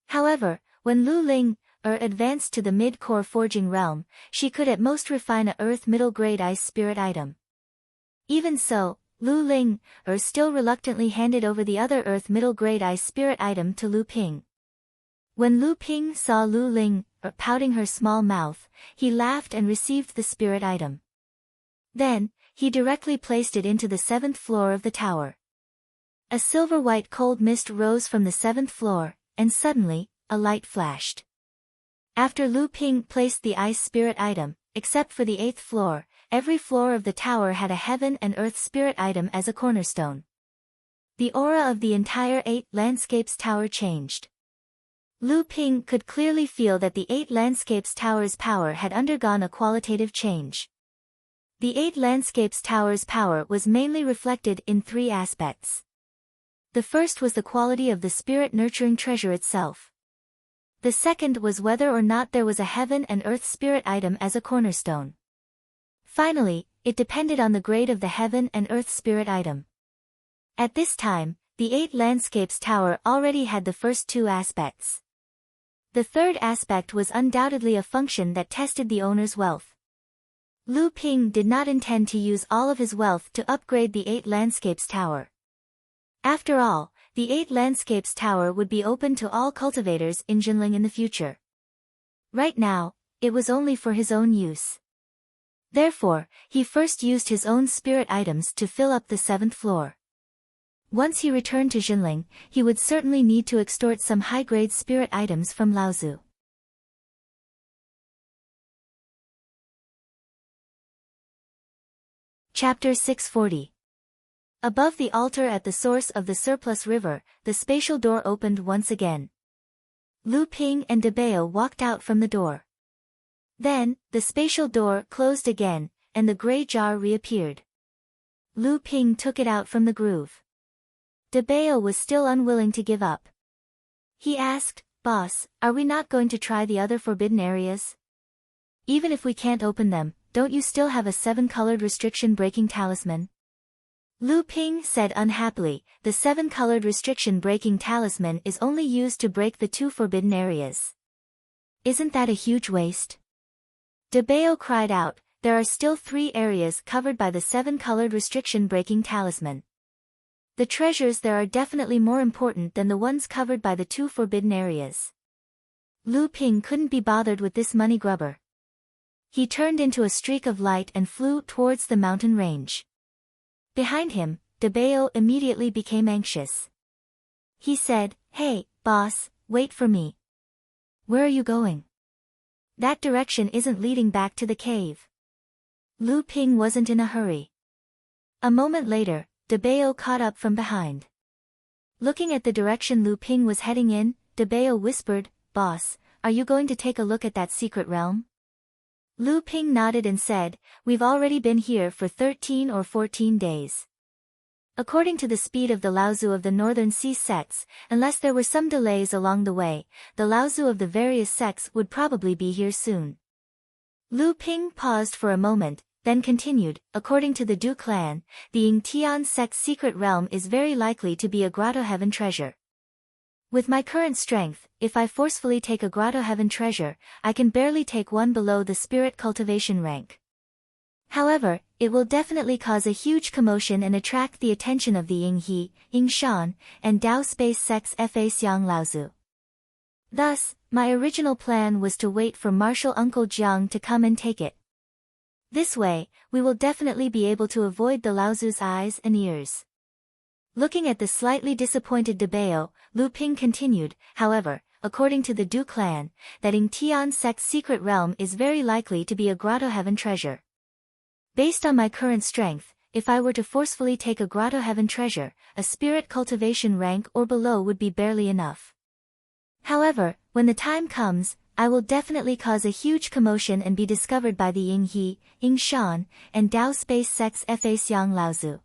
However, when Lu Ling, advanced to the mid-core forging realm, she could at most refine a earth middle-grade ice spirit item. Even so, Lu Ling, still reluctantly handed over the other earth middle-grade ice spirit item to Lu Ping. When Lu Ping saw Lu Ling, pouting her small mouth, he laughed and received the spirit item. Then, he directly placed it into the 7th floor of the tower. A silver-white cold mist rose from the 7th floor, and suddenly, a light flashed. After Lu Ping placed the ice spirit item, except for the 8th floor, every floor of the tower had a heaven and earth spirit item as a cornerstone. The aura of the entire 8 landscapes tower changed. Lu Ping could clearly feel that the 8 landscapes tower's power had undergone a qualitative change. The 8 landscapes tower's power was mainly reflected in 3 aspects. The first was the quality of the spirit-nurturing treasure itself. The second was whether or not there was a heaven and earth spirit item as a cornerstone. Finally, it depended on the grade of the heaven and earth spirit item. At this time, the 8 landscapes tower already had the first 2 aspects. The third aspect was undoubtedly a function that tested the owner's wealth. Lu Ping did not intend to use all of his wealth to upgrade the 8 landscapes tower. After all, the 8 landscapes tower would be open to all cultivators in Jinling in the future. Right now, it was only for his own use. Therefore, he first used his own spirit items to fill up the 7th floor. Once he returned to Jinling, he would certainly need to extort some high-grade spirit items from Laozu. Chapter 640. Above the altar at the source of the surplus river, the spatial door opened once again. Lu Ping and Debao walked out from the door. Then, the spatial door closed again, and the gray jar reappeared. Lu Ping took it out from the groove. Debao was still unwilling to give up. He asked, "Boss, are we not going to try the other forbidden areas? Even if we can't open them, don't you still have a 7-colored restriction-breaking talisman?" Lu Ping said unhappily, "The 7-colored restriction-breaking talisman is only used to break the 2 forbidden areas. Isn't that a huge waste?" Debao cried out, "There are still 3 areas covered by the 7-colored restriction-breaking talisman. The treasures there are definitely more important than the ones covered by the 2 forbidden areas." Lu Ping couldn't be bothered with this money grubber. He turned into a streak of light and flew towards the mountain range. Behind him, Debao immediately became anxious. He said, "Hey, boss, wait for me." "Where are you going?" "That direction isn't leading back to the cave." Lu Ping wasn't in a hurry. A moment later, Debao caught up from behind. Looking at the direction Lu Ping was heading in, Debao whispered, "Boss, are you going to take a look at that secret realm?" Lu Ping nodded and said, "We've already been here for 13 or 14 days. According to the speed of the Laozu of the northern sea sects, unless there were some delays along the way, the Laozu of the various sects would probably be here soon." Lu Ping paused for a moment, then continued, "According to the Du clan, the Yingtian sect's secret realm is very likely to be a grotto heaven treasure. With my current strength, if I forcefully take a grotto heaven treasure, I can barely take one below the spirit cultivation rank. However, it will definitely cause a huge commotion and attract the attention of the Yinghe, Yingshan, and Dao Space sects Fa Xiang Laozu. Thus, my original plan was to wait for Martial Uncle Jiang to come and take it. This way, we will definitely be able to avoid the Laozu's eyes and ears." Looking at the slightly disappointed Debao, Lu Ping continued, "However, according to the Du clan, that Yingtian sect's secret realm is very likely to be a grotto heaven treasure. Based on my current strength, if I were to forcefully take a grotto heaven treasure, a spirit cultivation rank or below would be barely enough. However, when the time comes, I will definitely cause a huge commotion and be discovered by the Yinghe, Yingshan, and Dao Space sects Fa Xiang Laozu.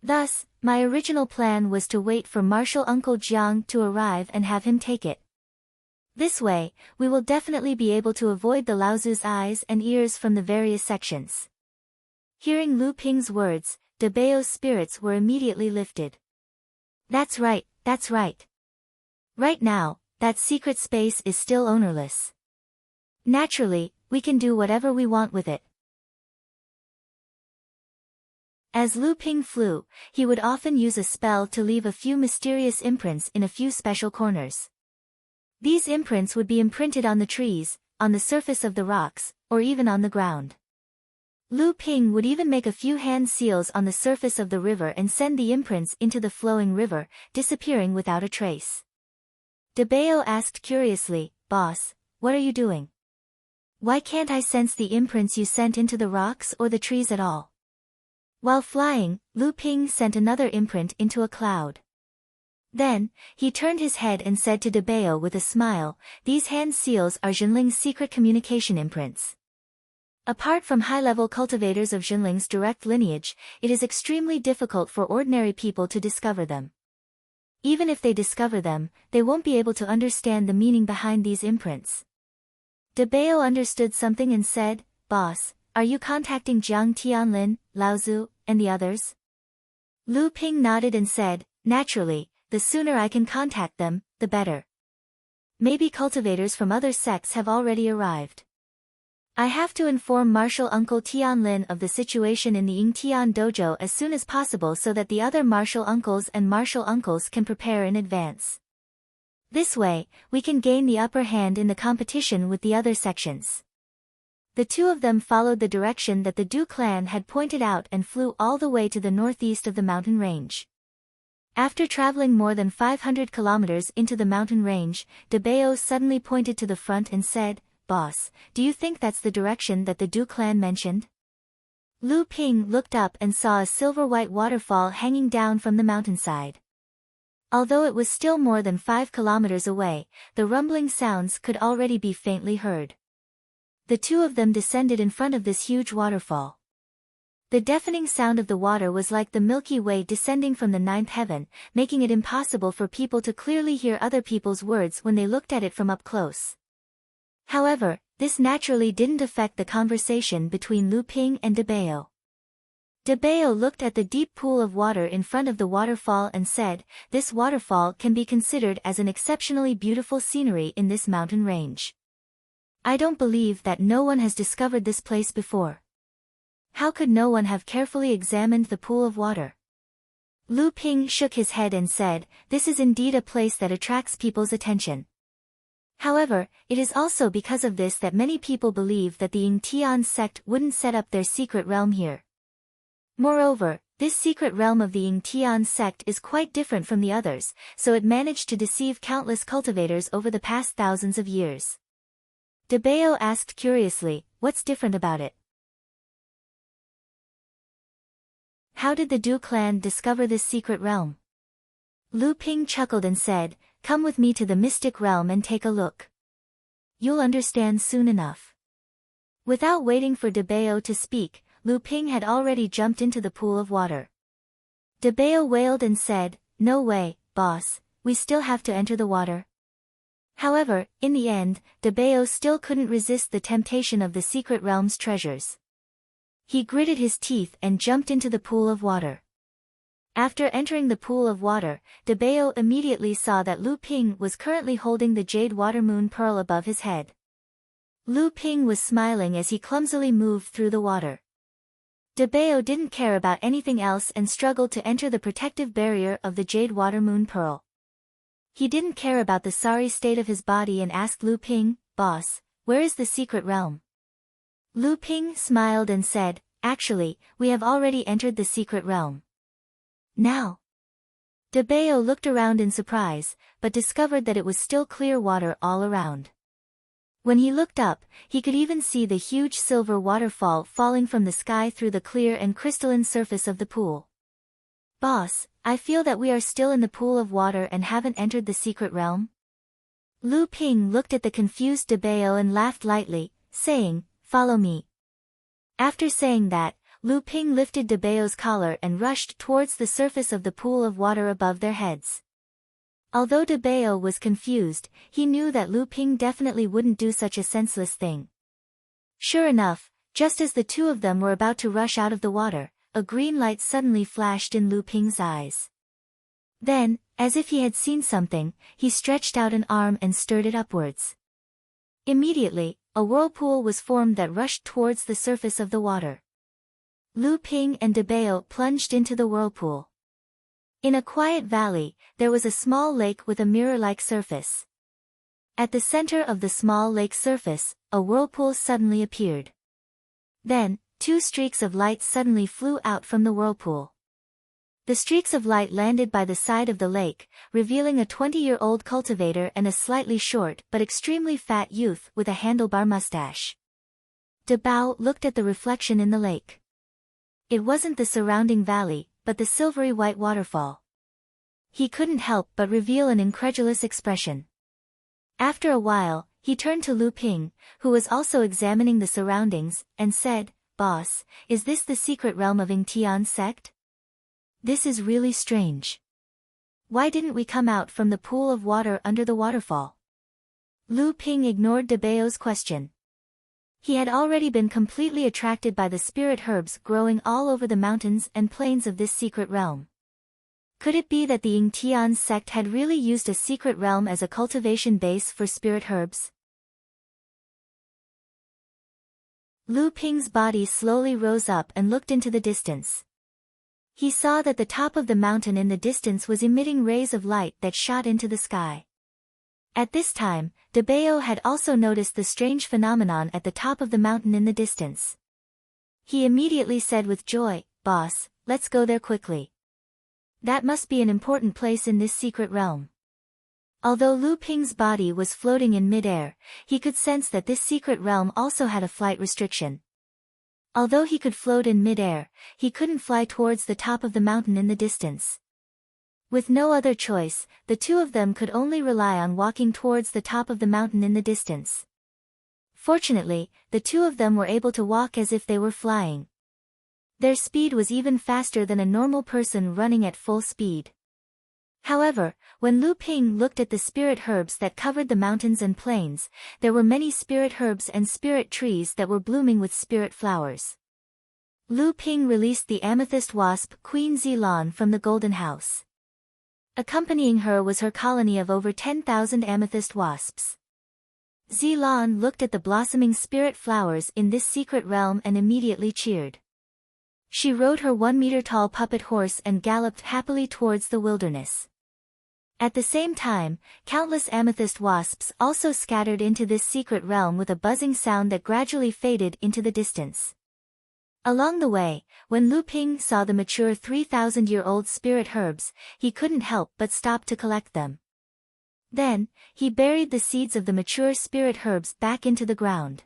Thus, my original plan was to wait for Martial Uncle Jiang to arrive and have him take it. This way, we will definitely be able to avoid the Laozu's eyes and ears from the various sections." Hearing Lu Ping's words, Debao's spirits were immediately lifted. That's right. Right now, that secret space is still ownerless. Naturally, we can do whatever we want with it. As Lu Ping flew, he would often use a spell to leave a few mysterious imprints in a few special corners. These imprints would be imprinted on the trees, on the surface of the rocks, or even on the ground. Lu Ping would even make a few hand seals on the surface of the river and send the imprints into the flowing river, disappearing without a trace. Debao asked curiously, "Boss, what are you doing? Why can't I sense the imprints you sent into the rocks or the trees at all?" While flying, Lu Ping sent another imprint into a cloud. Then, he turned his head and said to Debao with a smile, "These hand seals are Jinling's secret communication imprints. Apart from high-level cultivators of Jinling's direct lineage, it is extremely difficult for ordinary people to discover them. Even if they discover them, they won't be able to understand the meaning behind these imprints." Debao understood something and said, "Boss, are you contacting Jiang Tianlin, Laozu, and the others? Lu Ping nodded and said, naturally, the sooner I can contact them, the better. Maybe cultivators from other sects have already arrived. I have to inform Martial Uncle Tianlin of the situation in the Yingtian dojo as soon as possible so that the other martial uncles and martial uncles can prepare in advance. This way, we can gain the upper hand in the competition with the other sections. The two of them followed the direction that the Du clan had pointed out and flew all the way to the northeast of the mountain range. After traveling more than 500 kilometers into the mountain range, De Bao suddenly pointed to the front and said, Boss, do you think that's the direction that the Du clan mentioned? Lu Ping looked up and saw a silver-white waterfall hanging down from the mountainside. Although it was still more than 5 kilometers away, the rumbling sounds could already be faintly heard. The two of them descended in front of this huge waterfall. The deafening sound of the water was like the Milky Way descending from the ninth heaven, making it impossible for people to clearly hear other people's words when they looked at it from up close. However, this naturally didn't affect the conversation between Lu Ping and De Bao. De Bao looked at the deep pool of water in front of the waterfall and said, this waterfall can be considered as an exceptionally beautiful scenery in this mountain range. I don't believe that no one has discovered this place before. How could no one have carefully examined the pool of water? Lu Ping shook his head and said, this is indeed a place that attracts people's attention. However, it is also because of this that many people believe that the Yingtian sect wouldn't set up their secret realm here. Moreover, this secret realm of the Yingtian sect is quite different from the others, so it managed to deceive countless cultivators over the past thousands of years. De Bao asked curiously, what's different about it? How did the Du clan discover this secret realm? Lu Ping chuckled and said, come with me to the mystic realm and take a look. You'll understand soon enough. Without waiting for De Bao to speak, Lu Ping had already jumped into the pool of water. De Bao wailed and said, no way, boss, we still have to enter the water. However, in the end, De Bao still couldn't resist the temptation of the secret realm's treasures. He gritted his teeth and jumped into the pool of water. After entering the pool of water, De Bao immediately saw that Lu Ping was currently holding the jade water moon pearl above his head. Lu Ping was smiling as he clumsily moved through the water. De Bao didn't care about anything else and struggled to enter the protective barrier of the jade water moon pearl. He didn't care about the sorry state of his body and asked Lu Ping, boss, where is the secret realm? Lu Ping smiled and said, actually, we have already entered the secret realm. Now. De Bao looked around in surprise, but discovered that it was still clear water all around. When he looked up, he could even see the huge silver waterfall falling from the sky through the clear and crystalline surface of the pool. Boss, I feel that we are still in the pool of water and haven't entered the secret realm. Lu Ping looked at the confused De Bao and laughed lightly, saying, follow me. After saying that, Lu Ping lifted De Bao's collar and rushed towards the surface of the pool of water above their heads. Although De Bao was confused, he knew that Lu Ping definitely wouldn't do such a senseless thing. Sure enough, just as the two of them were about to rush out of the water, a green light suddenly flashed in Lu Ping's eyes. Then, as if he had seen something, he stretched out an arm and stirred it upwards. Immediately, a whirlpool was formed that rushed towards the surface of the water. Lu Ping and De Bao plunged into the whirlpool. In a quiet valley, there was a small lake with a mirror-like surface. At the center of the small lake surface, a whirlpool suddenly appeared. Then, two streaks of light suddenly flew out from the whirlpool. The streaks of light landed by the side of the lake, revealing a 20-year-old cultivator and a slightly short but extremely fat youth with a handlebar mustache. De Bao looked at the reflection in the lake. It wasn't the surrounding valley, but the silvery white waterfall. He couldn't help but reveal an incredulous expression. After a while, he turned to Lu Ping, who was also examining the surroundings, and said, Boss, is this the secret realm of Yingtian sect? This is really strange. Why didn't we come out from the pool of water under the waterfall? Lu Ping ignored De Bao's question. He had already been completely attracted by the spirit herbs growing all over the mountains and plains of this secret realm. Could it be that the Yingtian sect had really used a secret realm as a cultivation base for spirit herbs? Lu Ping's body slowly rose up and looked into the distance. He saw that the top of the mountain in the distance was emitting rays of light that shot into the sky. At this time, De Bao had also noticed the strange phenomenon at the top of the mountain in the distance. He immediately said with joy, "Boss, let's go there quickly. That must be an important place in this secret realm." Although Lu Ping's body was floating in mid-air, he could sense that this secret realm also had a flight restriction. Although he could float in mid-air, he couldn't fly towards the top of the mountain in the distance. With no other choice, the two of them could only rely on walking towards the top of the mountain in the distance. Fortunately, the two of them were able to walk as if they were flying. Their speed was even faster than a normal person running at full speed. However, when Lu Ping looked at the spirit herbs that covered the mountains and plains, there were many spirit herbs and spirit trees that were blooming with spirit flowers. Lu Ping released the amethyst wasp Queen Zilan from the golden house. Accompanying her was her colony of over 10,000 amethyst wasps. Zilan looked at the blossoming spirit flowers in this secret realm and immediately cheered. She rode her 1-meter-tall puppet horse and galloped happily towards the wilderness. At the same time, countless amethyst wasps also scattered into this secret realm with a buzzing sound that gradually faded into the distance. Along the way, when Lu Ping saw the mature 3,000-year-old spirit herbs, he couldn't help but stop to collect them. Then, he buried the seeds of the mature spirit herbs back into the ground.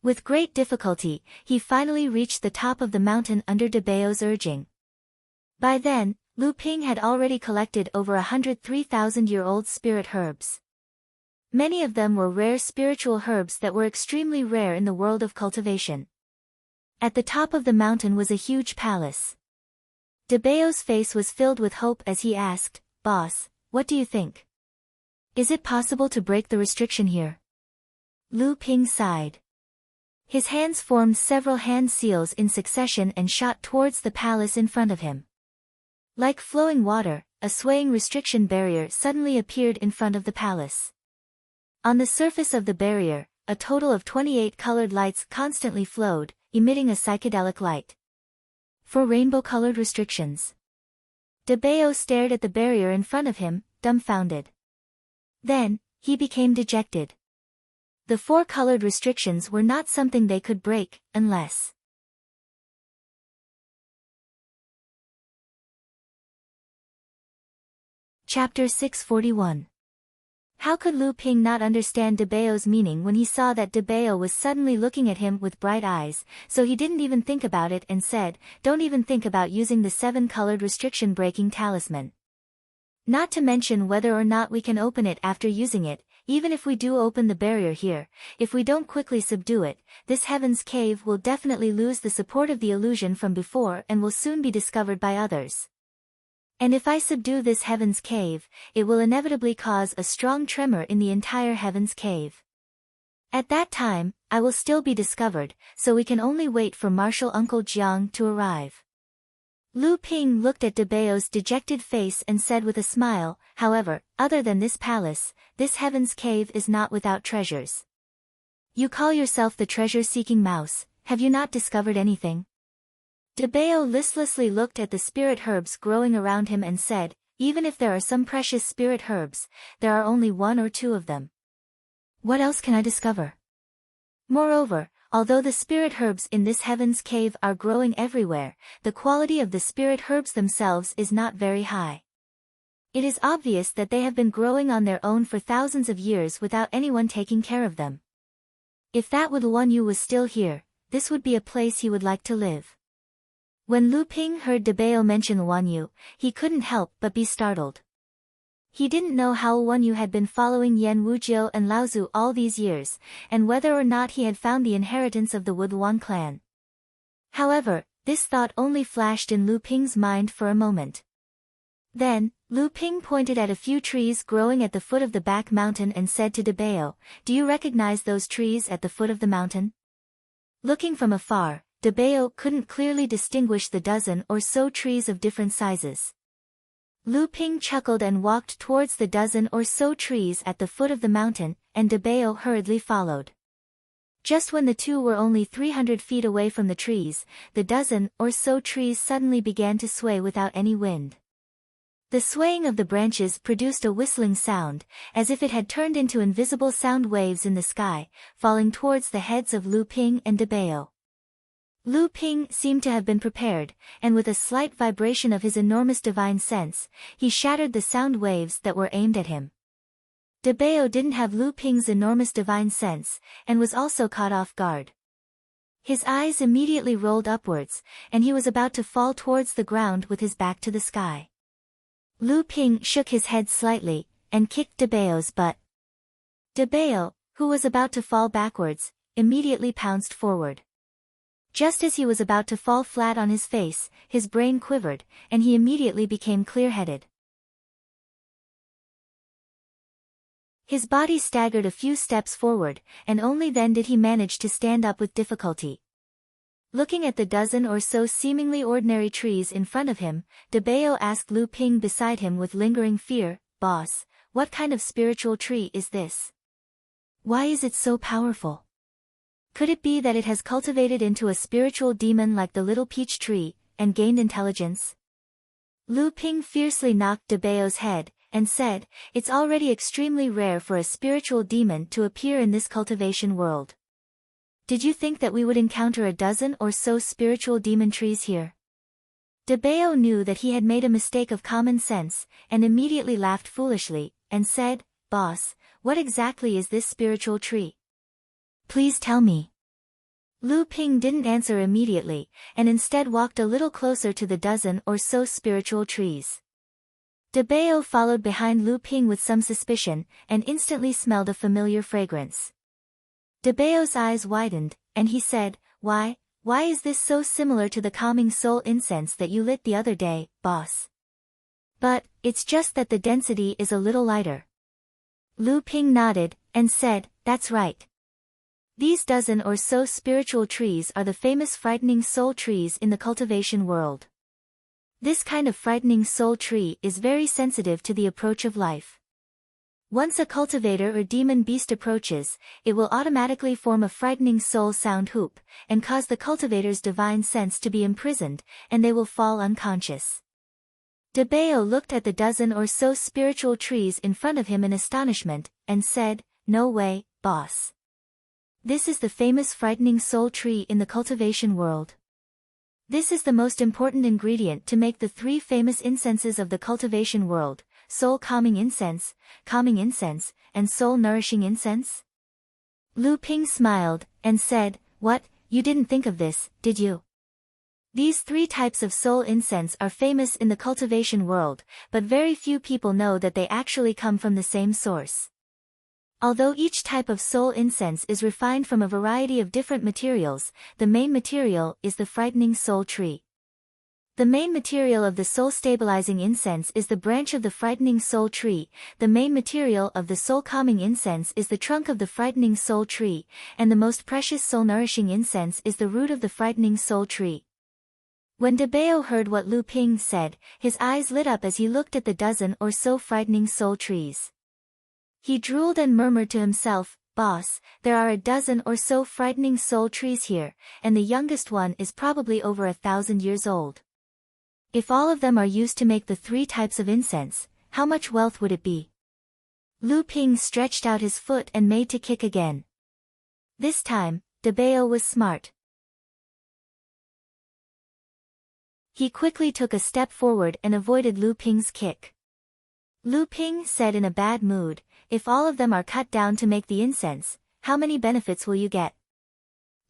With great difficulty, he finally reached the top of the mountain under De Bao's urging. By then, Lu Ping had already collected over 100 3,000-year-old spirit herbs. Many of them were rare spiritual herbs that were extremely rare in the world of cultivation. At the top of the mountain was a huge palace. De Bao's face was filled with hope as he asked, "Boss, what do you think? Is it possible to break the restriction here?" Lu Ping sighed. His hands formed several hand seals in succession and shot towards the palace in front of him. Like flowing water, a swaying restriction barrier suddenly appeared in front of the palace. On the surface of the barrier, a total of 28 colored lights constantly flowed, emitting a psychedelic light. 4 rainbow-colored restrictions. De Bao stared at the barrier in front of him, dumbfounded. Then, he became dejected. The 4 colored restrictions were not something they could break, unless... Chapter 641. How could Lu Ping not understand De Bao's meaning when he saw that De Bao was suddenly looking at him with bright eyes, so he didn't even think about it and said, "Don't even think about using the 7-colored restriction-breaking talisman. Not to mention whether or not we can open it after using it, even if we do open the barrier here, if we don't quickly subdue it, this Heaven's Cave will definitely lose the support of the illusion from before and will soon be discovered by others. And if I subdue this Heaven's Cave, it will inevitably cause a strong tremor in the entire Heaven's Cave. At that time, I will still be discovered, so we can only wait for Martial Uncle Jiang to arrive." Lu Ping looked at De Bao's dejected face and said with a smile, "However, other than this palace, this Heaven's Cave is not without treasures. You call yourself the treasure-seeking mouse, have you not discovered anything?" De Bao listlessly looked at the spirit herbs growing around him and said, "Even if there are some precious spirit herbs, there are only 1 or 2 of them. What else can I discover? Moreover, although the spirit herbs in this Heaven's Cave are growing everywhere, the quality of the spirit herbs themselves is not very high. It is obvious that they have been growing on their own for thousands of years without anyone taking care of them. If that Luan Yu was still here, this would be a place he would like to live." When Lu Ping heard De Bao mention Luan Yu, he couldn't help but be startled. He didn't know how Luan Yu had been following Yan Wujiu and Laozu all these years, and whether or not he had found the inheritance of the Wuluan clan. However, this thought only flashed in Lu Ping's mind for a moment. Then, Lu Ping pointed at a few trees growing at the foot of the back mountain and said to Debeo, "Do you recognize those trees at the foot of the mountain?" Looking from afar, Debeo couldn't clearly distinguish the dozen or so trees of different sizes. Lu Ping chuckled and walked towards the dozen or so trees at the foot of the mountain, and Debeo hurriedly followed. Just when the two were only 300 feet away from the trees, the dozen or so trees suddenly began to sway without any wind. The swaying of the branches produced a whistling sound, as if it had turned into invisible sound waves in the sky, falling towards the heads of Lu Ping and Debeo. Lu Ping seemed to have been prepared, and with a slight vibration of his enormous divine sense, he shattered the sound waves that were aimed at him. Debeo didn't have Lu Ping's enormous divine sense, and was also caught off guard. His eyes immediately rolled upwards, and he was about to fall towards the ground with his back to the sky. Lu Ping shook his head slightly, and kicked Debeo's butt. Debeo, who was about to fall backwards, immediately pounced forward. Just as he was about to fall flat on his face, his brain quivered, and he immediately became clear-headed. His body staggered a few steps forward, and only then did he manage to stand up with difficulty. Looking at the dozen or so seemingly ordinary trees in front of him, Debeo asked Lu Ping beside him with lingering fear, "Boss, what kind of spiritual tree is this? Why is it so powerful? Could it be that it has cultivated into a spiritual demon like the little peach tree, and gained intelligence?" Lu Ping fiercely knocked Debeo's head, and said, "It's already extremely rare for a spiritual demon to appear in this cultivation world. Did you think that we would encounter a dozen or so spiritual demon trees here?" Debeo knew that he had made a mistake of common sense, and immediately laughed foolishly, and said, "Boss, what exactly is this spiritual tree? Please tell me." Lu Ping didn't answer immediately, and instead walked a little closer to the dozen or so spiritual trees. Debeo followed behind Lu Ping with some suspicion, and instantly smelled a familiar fragrance. Debeo's eyes widened, and he said, Why is this so similar to the calming soul incense that you lit the other day, boss?" "But, it's just that the density is a little lighter." Lu Ping nodded, and said, "That's right. These dozen or so spiritual trees are the famous frightening soul trees in the cultivation world. This kind of frightening soul tree is very sensitive to the approach of life. Once a cultivator or demon beast approaches, it will automatically form a frightening soul sound hoop, and cause the cultivator's divine sense to be imprisoned, and they will fall unconscious." Debeo looked at the dozen or so spiritual trees in front of him in astonishment, and said, "No way, boss. This is the famous frightening soul tree in the cultivation world. This is the most important ingredient to make the three famous incenses of the cultivation world: soul calming incense, and soul nourishing incense." Lu Ping smiled, and said, "What, you didn't think of this, did you? These three types of soul incense are famous in the cultivation world, but very few people know that they actually come from the same source. Although each type of soul incense is refined from a variety of different materials, the main material is the frightening soul tree. The main material of the soul-stabilizing incense is the branch of the frightening soul tree, the main material of the soul-calming incense is the trunk of the frightening soul tree, and the most precious soul-nourishing incense is the root of the frightening soul tree." When Debeo heard what Lu Ping said, his eyes lit up as he looked at the dozen or so frightening soul trees. He drooled and murmured to himself, "Boss, there are a dozen or so frightening soul trees here, and the youngest one is probably over 1,000 years old. If all of them are used to make the three types of incense, how much wealth would it be?" Lu Ping stretched out his foot and made to kick again. This time, Debeo was smart. He quickly took a step forward and avoided Lu Ping's kick. Lu Ping said in a bad mood, "If all of them are cut down to make the incense, how many benefits will you get?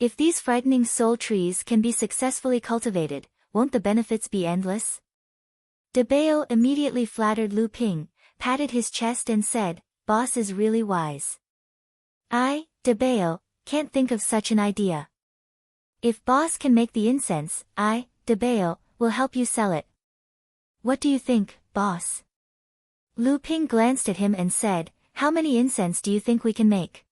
If these frightening soul trees can be successfully cultivated, won't the benefits be endless?" Debeo immediately flattered Lu Ping, patted his chest and said, "Boss is really wise. I, Debeo, can't think of such an idea. If boss can make the incense, I, Debeo, will help you sell it. What do you think, boss?" Lu Ping glanced at him and said, "How many incense do you think we can make?"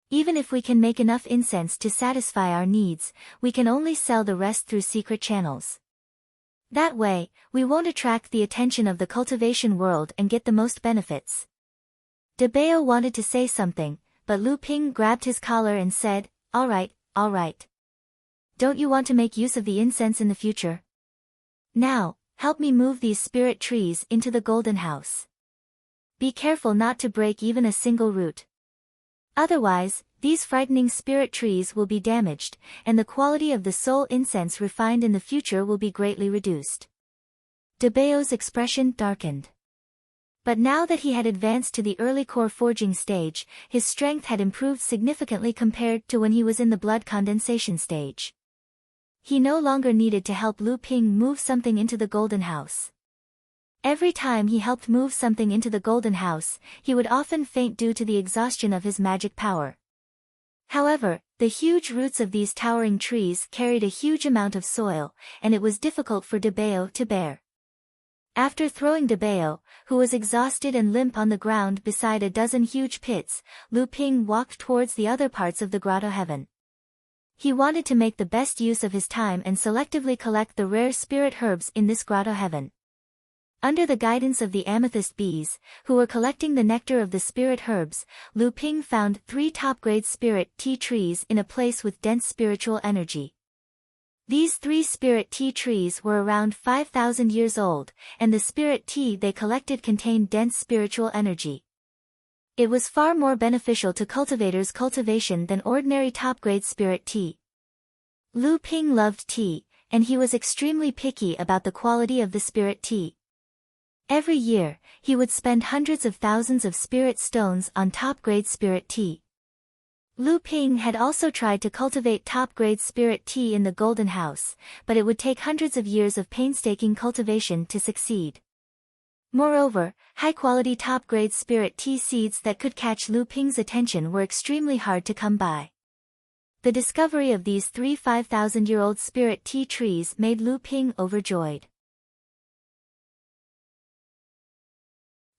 "Even if we can make enough incense to satisfy our needs, we can only sell the rest through secret channels. That way, we won't attract the attention of the cultivation world and get the most benefits." De Bao wanted to say something, but Lu Ping grabbed his collar and said, all right. Don't you want to make use of the incense in the future? Now, help me move these spirit trees into the golden house. Be careful not to break even a single root. Otherwise, these frightening spirit trees will be damaged, and the quality of the soul incense refined in the future will be greatly reduced. De Bao's expression darkened. But now that he had advanced to the early core forging stage, his strength had improved significantly compared to when he was in the blood condensation stage. He no longer needed to help Lu Ping move something into the golden house. Every time he helped move something into the golden house, he would often faint due to the exhaustion of his magic power. However, the huge roots of these towering trees carried a huge amount of soil, and it was difficult for De Bao to bear. After throwing De Bao, who was exhausted and limp on the ground beside a dozen huge pits, Lu Ping walked towards the other parts of the grotto heaven. He wanted to make the best use of his time and selectively collect the rare spirit herbs in this grotto heaven. Under the guidance of the amethyst bees, who were collecting the nectar of the spirit herbs, Lu Ping found 3 top-grade spirit tea trees in a place with dense spiritual energy. These 3 spirit tea trees were around 5,000 years old, and the spirit tea they collected contained dense spiritual energy. It was far more beneficial to cultivators' cultivation than ordinary top-grade spirit tea. Lu Ping loved tea, and he was extremely picky about the quality of the spirit tea. Every year, he would spend hundreds of thousands of spirit stones on top-grade spirit tea. Lu Ping had also tried to cultivate top-grade spirit tea in the Golden House, but it would take hundreds of years of painstaking cultivation to succeed. Moreover, high-quality top-grade spirit tea seeds that could catch Lu Ping's attention were extremely hard to come by. The discovery of these 3 5,000-year-old spirit tea trees made Lu Ping overjoyed.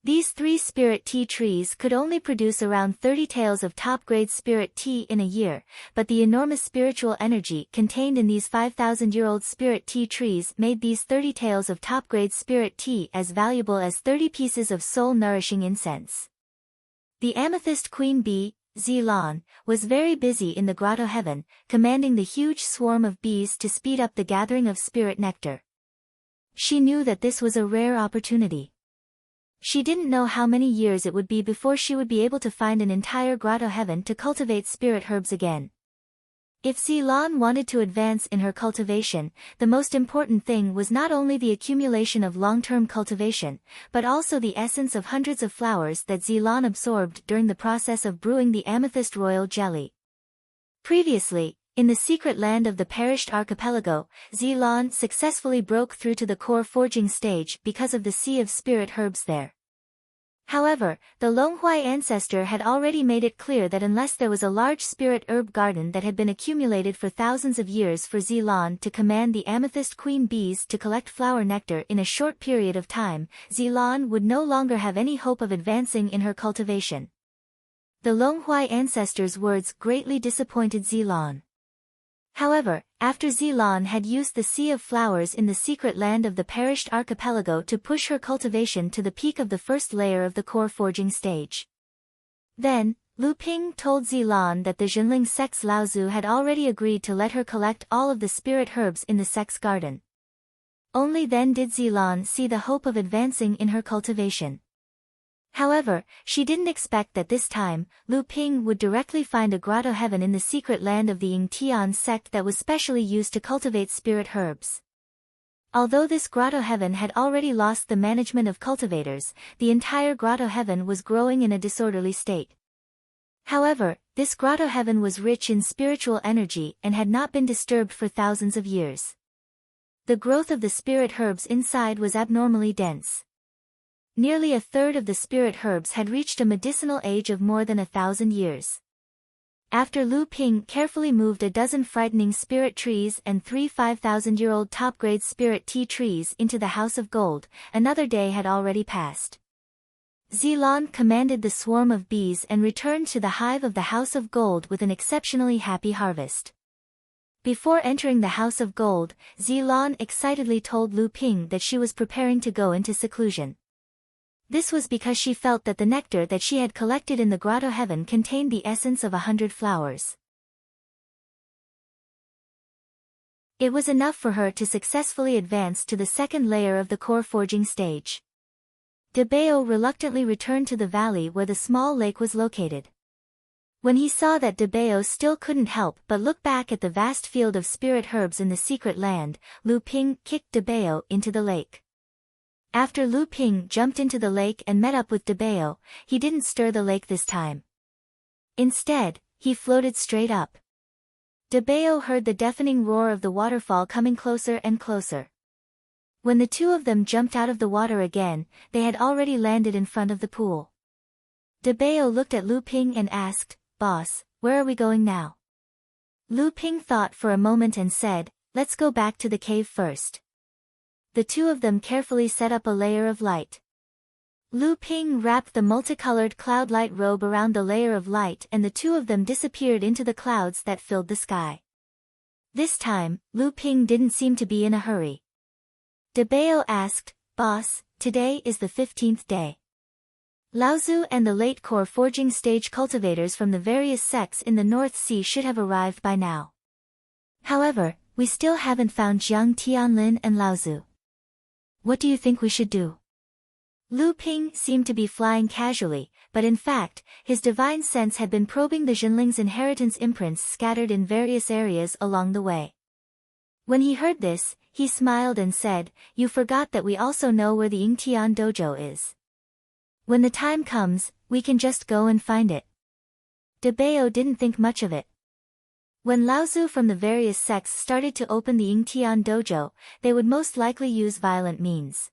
These 3 spirit tea trees could only produce around 30 taels of top-grade spirit tea in a year, but the enormous spiritual energy contained in these 5,000-year-old spirit tea trees made these 30 taels of top-grade spirit tea as valuable as 30 pieces of soul-nourishing incense. The amethyst queen bee, Zilan, was very busy in the grotto heaven, commanding the huge swarm of bees to speed up the gathering of spirit nectar. She knew that this was a rare opportunity. She didn't know how many years it would be before she would be able to find an entire grotto heaven to cultivate spirit herbs again. If Zilan wanted to advance in her cultivation, the most important thing was not only the accumulation of long-term cultivation, but also the essence of hundreds of flowers that Zilan absorbed during the process of brewing the amethyst royal jelly. Previously, in the secret land of the perished archipelago, Zilan successfully broke through to the core forging stage because of the sea of spirit herbs there. However, the Longhuai ancestor had already made it clear that unless there was a large spirit herb garden that had been accumulated for thousands of years for Zilan to command the amethyst queen bees to collect flower nectar in a short period of time, Zilan would no longer have any hope of advancing in her cultivation. The Longhuai ancestor's words greatly disappointed Zilan. However, after Zilan had used the Sea of Flowers in the secret land of the perished archipelago to push her cultivation to the peak of the first layer of the core forging stage. Then, Lu Ping told Zilan that the Zhenling sect's Laozu had already agreed to let her collect all of the spirit herbs in the sect's garden. Only then did Zilan see the hope of advancing in her cultivation. However, she didn't expect that this time, Lu Ping would directly find a grotto heaven in the secret land of the Yingtian sect that was specially used to cultivate spirit herbs. Although this grotto heaven had already lost the management of cultivators, the entire grotto heaven was growing in a disorderly state. However, this grotto heaven was rich in spiritual energy and had not been disturbed for thousands of years. The growth of the spirit herbs inside was abnormally dense. Nearly a third of the spirit herbs had reached a medicinal age of more than 1,000 years. After Lu Ping carefully moved a dozen frightening spirit trees and 3 5,000-year-old top-grade spirit tea trees into the House of Gold, another day had already passed. Zilan commanded the swarm of bees and returned to the hive of the House of Gold with an exceptionally happy harvest. Before entering the House of Gold, Zilan excitedly told Lu Ping that she was preparing to go into seclusion. This was because she felt that the nectar that she had collected in the grotto heaven contained the essence of 100 flowers. It was enough for her to successfully advance to the second layer of the core forging stage. De Bao reluctantly returned to the valley where the small lake was located. When he saw that De Bao still couldn't help but look back at the vast field of spirit herbs in the secret land, Lu Ping kicked De Bao into the lake. After Lu Ping jumped into the lake and met up with De Bao, he didn't stir the lake this time. Instead, he floated straight up. De Bao heard the deafening roar of the waterfall coming closer and closer. When the two of them jumped out of the water again, they had already landed in front of the pool. De Bao looked at Lu Ping and asked, "Boss, where are we going now?" Lu Ping thought for a moment and said, "Let's go back to the cave first." The two of them carefully set up a layer of light. Lu Ping wrapped the multicolored cloud light robe around the layer of light and the two of them disappeared into the clouds that filled the sky. This time, Lu Ping didn't seem to be in a hurry. De Bao asked, "Boss, today is the 15th day. Laozu and the late core forging stage cultivators from the various sects in the North Sea should have arrived by now. However, we still haven't found Jiang Tianlin and Laozu. What do you think we should do?" Lu Ping seemed to be flying casually, but in fact, his divine sense had been probing the Jinling's inheritance imprints scattered in various areas along the way. When he heard this, he smiled and said, "You forgot that we also know where the Yingtian dojo is. When the time comes, we can just go and find it." De Bao didn't think much of it. When Laozu from the various sects started to open the Yingtian dojo, they would most likely use violent means.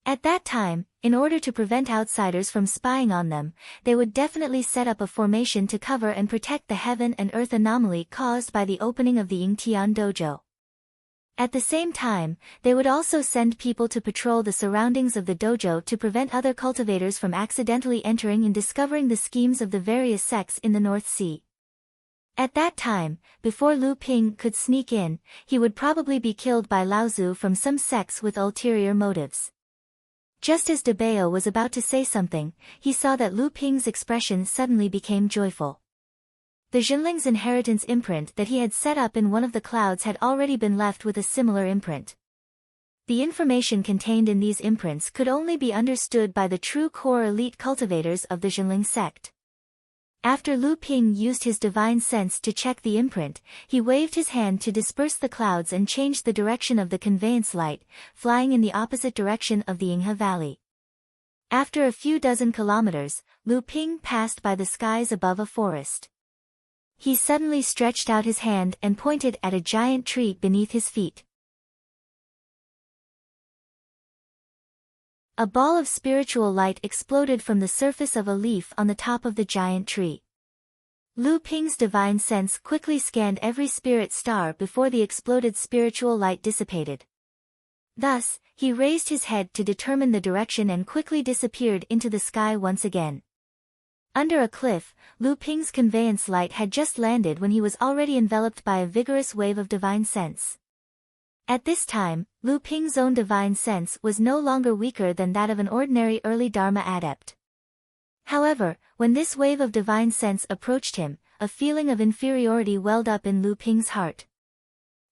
At that time, in order to prevent outsiders from spying on them, they would definitely set up a formation to cover and protect the heaven and earth anomaly caused by the opening of the Yingtian dojo. At the same time, they would also send people to patrol the surroundings of the dojo to prevent other cultivators from accidentally entering and discovering the schemes of the various sects in the North Sea. At that time, before Lu Ping could sneak in, he would probably be killed by Laozu from some sects with ulterior motives. Just as De Bao was about to say something, he saw that Lu Ping's expression suddenly became joyful. The Jinling's inheritance imprint that he had set up in one of the clouds had already been left with a similar imprint. The information contained in these imprints could only be understood by the true core elite cultivators of the Jinling sect. After Lu Ping used his divine sense to check the imprint, he waved his hand to disperse the clouds and changed the direction of the conveyance light, flying in the opposite direction of the Yinghe Valley. After a few dozen kilometers, Lu Ping passed by the skies above a forest. He suddenly stretched out his hand and pointed at a giant tree beneath his feet. A ball of spiritual light exploded from the surface of a leaf on the top of the giant tree. Lu Ping's divine sense quickly scanned every spirit star before the exploded spiritual light dissipated. Thus, he raised his head to determine the direction and quickly disappeared into the sky once again. Under a cliff, Lu Ping's conveyance light had just landed when he was already enveloped by a vigorous wave of divine sense. At this time, Lu Ping's own divine sense was no longer weaker than that of an ordinary early Dharma adept. However, when this wave of divine sense approached him, a feeling of inferiority welled up in Lu Ping's heart.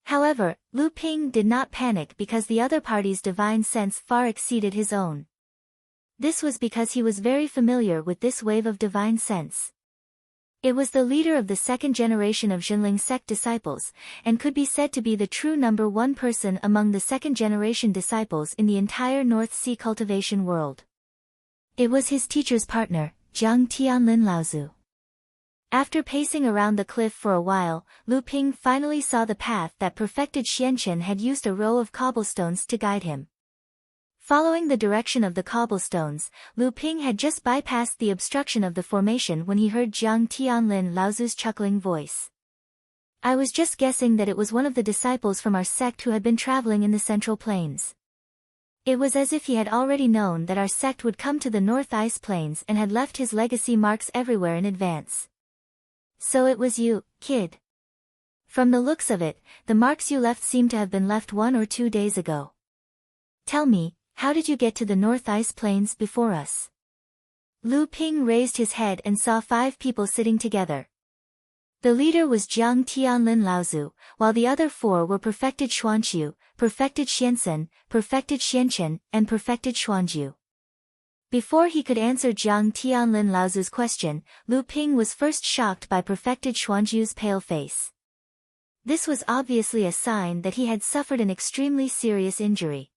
However, Lu Ping did not panic because the other party's divine sense far exceeded his own. This was because he was very familiar with this wave of divine sense. It was the leader of the second generation of Jinling sect disciples, and could be said to be the true number one person among the second generation disciples in the entire North Sea cultivation world. It was his teacher's partner, Jiang Tianlin Laozu. After pacing around the cliff for a while, Lu Ping finally saw the path that perfected Xianchen had used a row of cobblestones to guide him. Following the direction of the cobblestones, Lu Ping had just bypassed the obstruction of the formation when he heard Jiang Tianlin Laozu's chuckling voice. "I was just guessing that it was one of the disciples from our sect who had been traveling in the Central Plains. It was as if he had already known that our sect would come to the North Ice Plains and had left his legacy marks everywhere in advance. So it was you, kid. From the looks of it, the marks you left seem to have been left 1 or 2 days ago. Tell me, how did you get to the North Ice Plains before us? Lu Ping raised his head and saw 5 people sitting together. The leader was Jiang Tianlin Laozu, while the other 4 were perfected Xuanqiu, perfected Xiansen, perfected Xianchen, and perfected Xuanjiu. Before he could answer Jiang Tianlin Laozu's question, Lu Ping was first shocked by perfected Xuanjiu's pale face. This was obviously a sign that he had suffered an extremely serious injury.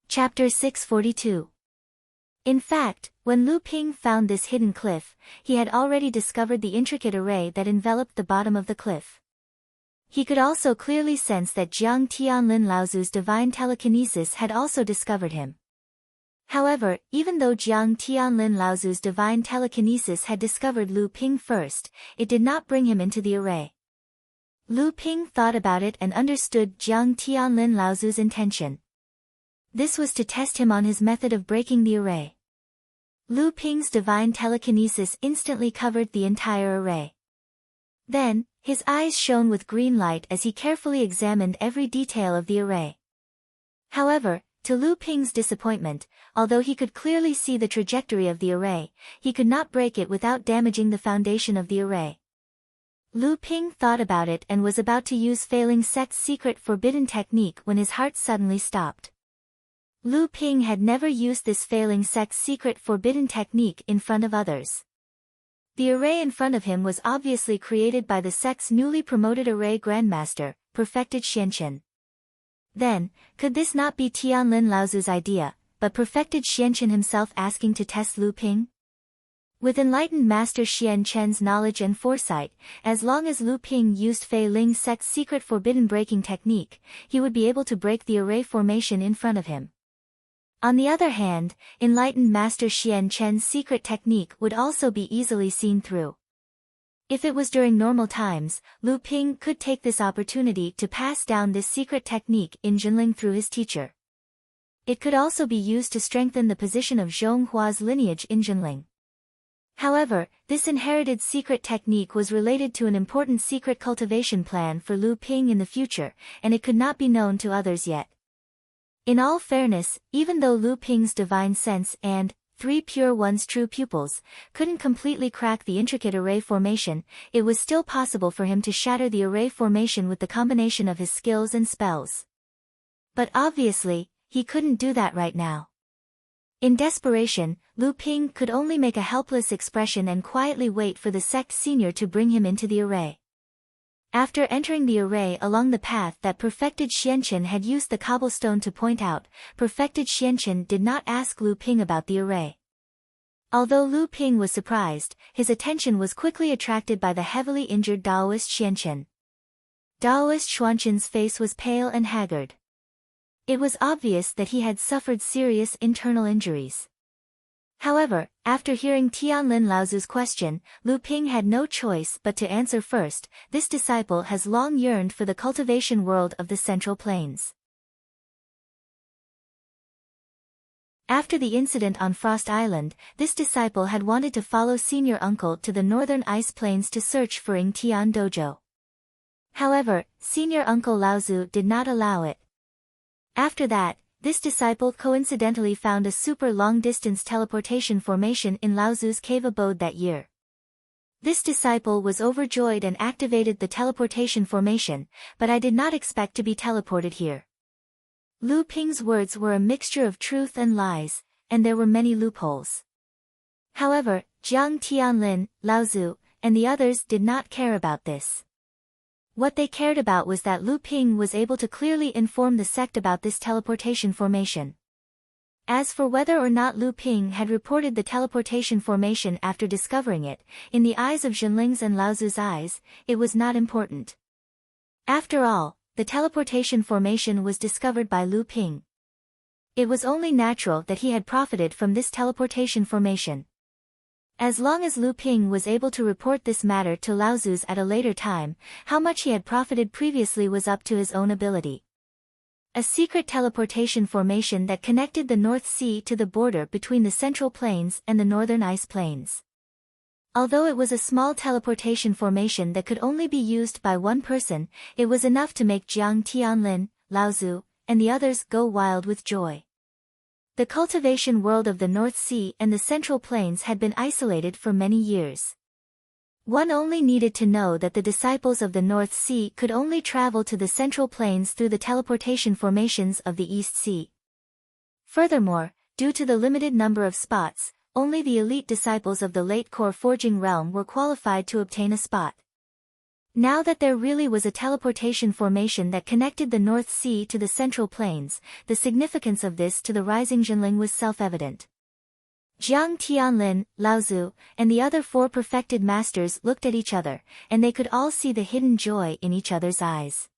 Chapter 642. In fact, when Lu Ping found this hidden cliff, he had already discovered the intricate array that enveloped the bottom of the cliff. He could also clearly sense that Jiang Tianlin Laozu's divine telekinesis had also discovered him. However, even though Jiang Tianlin Laozu's divine telekinesis had discovered Lu Ping first, it did not bring him into the array. Lu Ping thought about it and understood Jiang Tianlin Laozu's intention. This was to test him on his method of breaking the array. Lu Ping's divine telekinesis instantly covered the entire array. Then, his eyes shone with green light as he carefully examined every detail of the array. However, to Lu Ping's disappointment, although he could clearly see the trajectory of the array, he could not break it without damaging the foundation of the array. Lu Ping thought about it and was about to use Failing Sect's secret forbidden technique when his heart suddenly stopped. Lu Ping had never used this Failing Sect's secret forbidden technique in front of others. The array in front of him was obviously created by the sect's newly promoted array grandmaster, perfected Xianchen. Then, could this not be Tianlin Laozu's idea, but perfected Xianchen himself asking to test Lu Ping? With enlightened Master Xianchen's knowledge and foresight, as long as Lu Ping used Fei Ling Sect's secret forbidden breaking technique, he would be able to break the array formation in front of him. On the other hand, enlightened Master Xianchen's secret technique would also be easily seen through. If it was during normal times, Lu Ping could take this opportunity to pass down this secret technique in Jinling through his teacher. It could also be used to strengthen the position of Zhonghua's lineage in Jinling. However, this inherited secret technique was related to an important secret cultivation plan for Lu Ping in the future, and it could not be known to others yet. In all fairness, even though Lu Ping's divine sense and 3 Pure One's true pupils couldn't completely crack the intricate array formation, it was still possible for him to shatter the array formation with the combination of his skills and spells. But obviously, he couldn't do that right now. In desperation, Lu Ping could only make a helpless expression and quietly wait for the sect senior to bring him into the array. After entering the array along the path that perfected Xianchen had used the cobblestone to point out, perfected Xianchen did not ask Lu Ping about the array. Although Lu Ping was surprised, his attention was quickly attracted by the heavily injured Daoist Xianchen. Daoist Xuanchen's face was pale and haggard. It was obvious that he had suffered serious internal injuries. However, after hearing Tianlin Laozu's question, Lu Ping had no choice but to answer first. This disciple has long yearned for the cultivation world of the Central Plains. After the incident on Frost Island, this disciple had wanted to follow senior uncle to the northern ice plains to search for Ying Tian Dojo. However, senior uncle Laozu did not allow it. After that, this disciple coincidentally found a super long-distance teleportation formation in Laozu's cave abode that year. This disciple was overjoyed and activated the teleportation formation, but I did not expect to be teleported here. Lu Ping's words were a mixture of truth and lies, and there were many loopholes. However, Jiang Tianlin, Laozu, and the others did not care about this. What they cared about was that Lu Ping was able to clearly inform the sect about this teleportation formation. As for whether or not Lu Ping had reported the teleportation formation after discovering it, in the eyes of Jinling's and Laozu's eyes, it was not important. After all, the teleportation formation was discovered by Lu Ping. It was only natural that he had profited from this teleportation formation. As long as Lu Ping was able to report this matter to Laozu's at a later time, how much he had profited previously was up to his own ability. A secret teleportation formation that connected the North Sea to the border between the Central Plains and the Northern Ice Plains. Although it was a small teleportation formation that could only be used by one person, it was enough to make Jiang Tianlin, Laozu, and the others go wild with joy. The cultivation world of the North Sea and the Central Plains had been isolated for many years. One only needed to know that the disciples of the North Sea could only travel to the Central Plains through the teleportation formations of the East Sea. Furthermore, due to the limited number of spots, only the elite disciples of the late core forging realm were qualified to obtain a spot. Now that there really was a teleportation formation that connected the North Sea to the Central Plains, the significance of this to the rising Zhenling was self-evident. Jiang Tianlin, Laozu, and the other 4 perfected masters looked at each other, and they could all see the hidden joy in each other's eyes.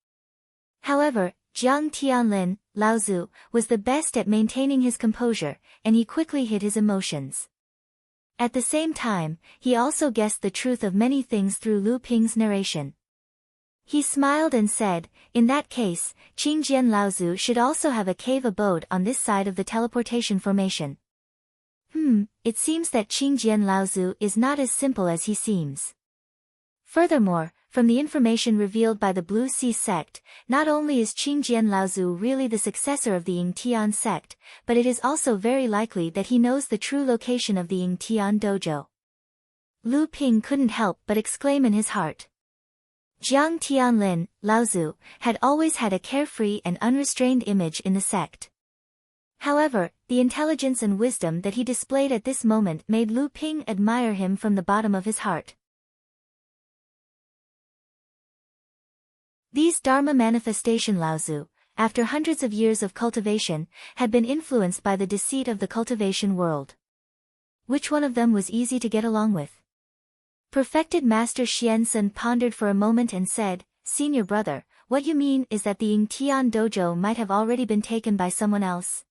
However, Jiang Tianlin, Laozu, was the best at maintaining his composure, and he quickly hid his emotions. At the same time, he also guessed the truth of many things through Lu Ping's narration. He smiled and said, "In that case, Qingjian Laozu should also have a cave abode on this side of the teleportation formation." It seems that Qingjian Laozu is not as simple as he seems. Furthermore, from the information revealed by the Blue Sea sect, not only is Qingjian Laozu really the successor of the Yingtian sect, but it is also very likely that he knows the true location of the Yingtian dojo. Lu Ping couldn't help but exclaim in his heart. Jiang Tianlin, Laozu, had always had a carefree and unrestrained image in the sect. However, the intelligence and wisdom that he displayed at this moment made Lu Ping admire him from the bottom of his heart. These Dharma manifestation Laozu, after hundreds of years of cultivation, had been influenced by the deceit of the cultivation world. Which one of them was easy to get along with? Perfected Master Xiansun pondered for a moment and said, "Senior brother, what you mean is that the Yingtian dojo might have already been taken by someone else?"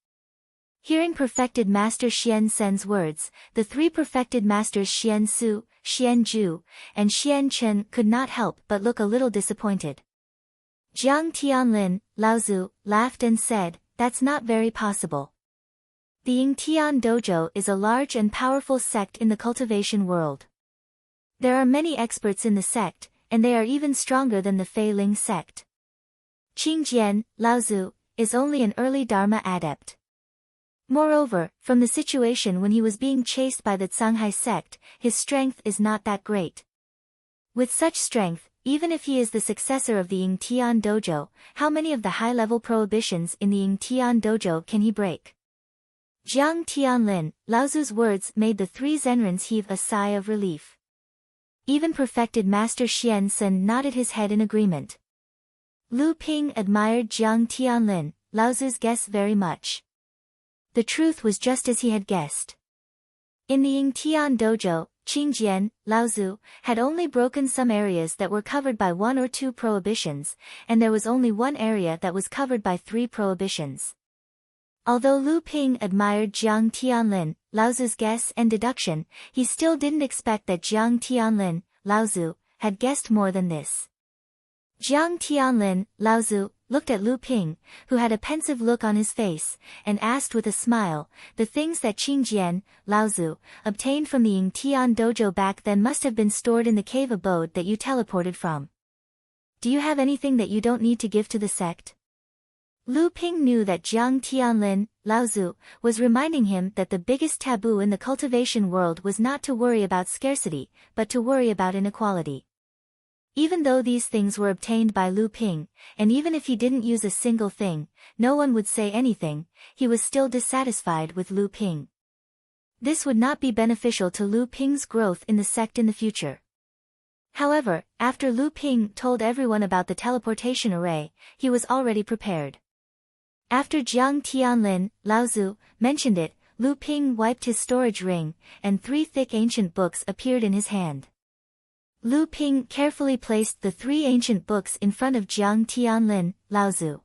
Hearing Perfected Master Xiansun's words, the 3 perfected masters Xiansu, Xianju, and Xianchen could not help but look a little disappointed. Jiang Tianlin, Laozu, laughed and said, "That's not very possible. The Yingtian dojo is a large and powerful sect in the cultivation world. There are many experts in the sect, and they are even stronger than the Fei Ling sect. Qingjian, Laozu, is only an early Dharma adept. Moreover, from the situation when he was being chased by the Canghai sect, his strength is not that great. With such strength, even if he is the successor of the Yingtian dojo, how many of the high-level prohibitions in the Yingtian dojo can he break?" Jiang Tianlin, Laozu's words made the 3 Zenrins heave a sigh of relief. Even Perfected Master Xiansun nodded his head in agreement. Lu Ping admired Jiang Tianlin, Laozu's guess very much. The truth was just as he had guessed. In the Yingtian dojo, Qingjian, Laozu, had only broken some areas that were covered by 1 or 2 prohibitions, and there was only one area that was covered by 3 prohibitions. Although Lu Ping admired Jiang Tianlin, Laozu's guess and deduction, he still didn't expect that Jiang Tianlin, Laozu, had guessed more than this. Jiang Tianlin, Laozu, looked at Lu Ping, who had a pensive look on his face, and asked with a smile, "The things that Qingjian, Laozu, obtained from the Yingtian dojo back then must have been stored in the cave abode that you teleported from. Do you have anything that you don't need to give to the sect?" Lu Ping knew that Jiang Tianlin, Laozu, was reminding him that the biggest taboo in the cultivation world was not to worry about scarcity, but to worry about inequality. Even though these things were obtained by Lu Ping, and even if he didn't use a single thing, no one would say anything, he was still dissatisfied with Lu Ping. This would not be beneficial to Lu Ping's growth in the sect in the future. However, after Lu Ping told everyone about the teleportation array, he was already prepared. After Jiang Tianlin, Laozu, mentioned it, Lu Ping wiped his storage ring, and 3 thick ancient books appeared in his hand. Lu Ping carefully placed the 3 ancient books in front of Jiang Tianlin, Laozu.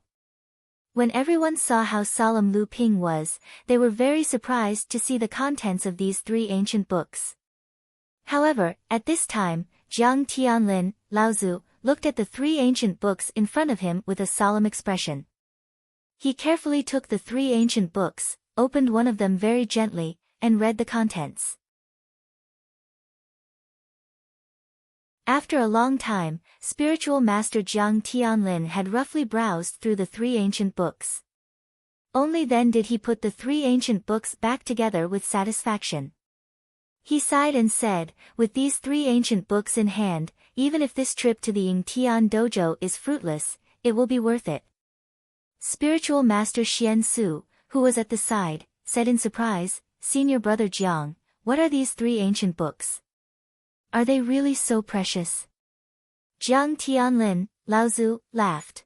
When everyone saw how solemn Lu Ping was, they were very surprised to see the contents of these 3 ancient books. However, at this time, Jiang Tianlin, Laozu, looked at the 3 ancient books in front of him with a solemn expression. He carefully took the 3 ancient books, opened one of them very gently, and read the contents. After a long time, spiritual master Jiang Tianlin had roughly browsed through the 3 ancient books. Only then did he put the 3 ancient books back together with satisfaction. He sighed and said, with these 3 ancient books in hand, even if this trip to the Yingtian dojo is fruitless, it will be worth it. Spiritual master Xian Su, who was at the side, said in surprise, Senior brother Jiang, what are these 3 ancient books? Are they really so precious? Jiang Tianlin, Laozu, laughed.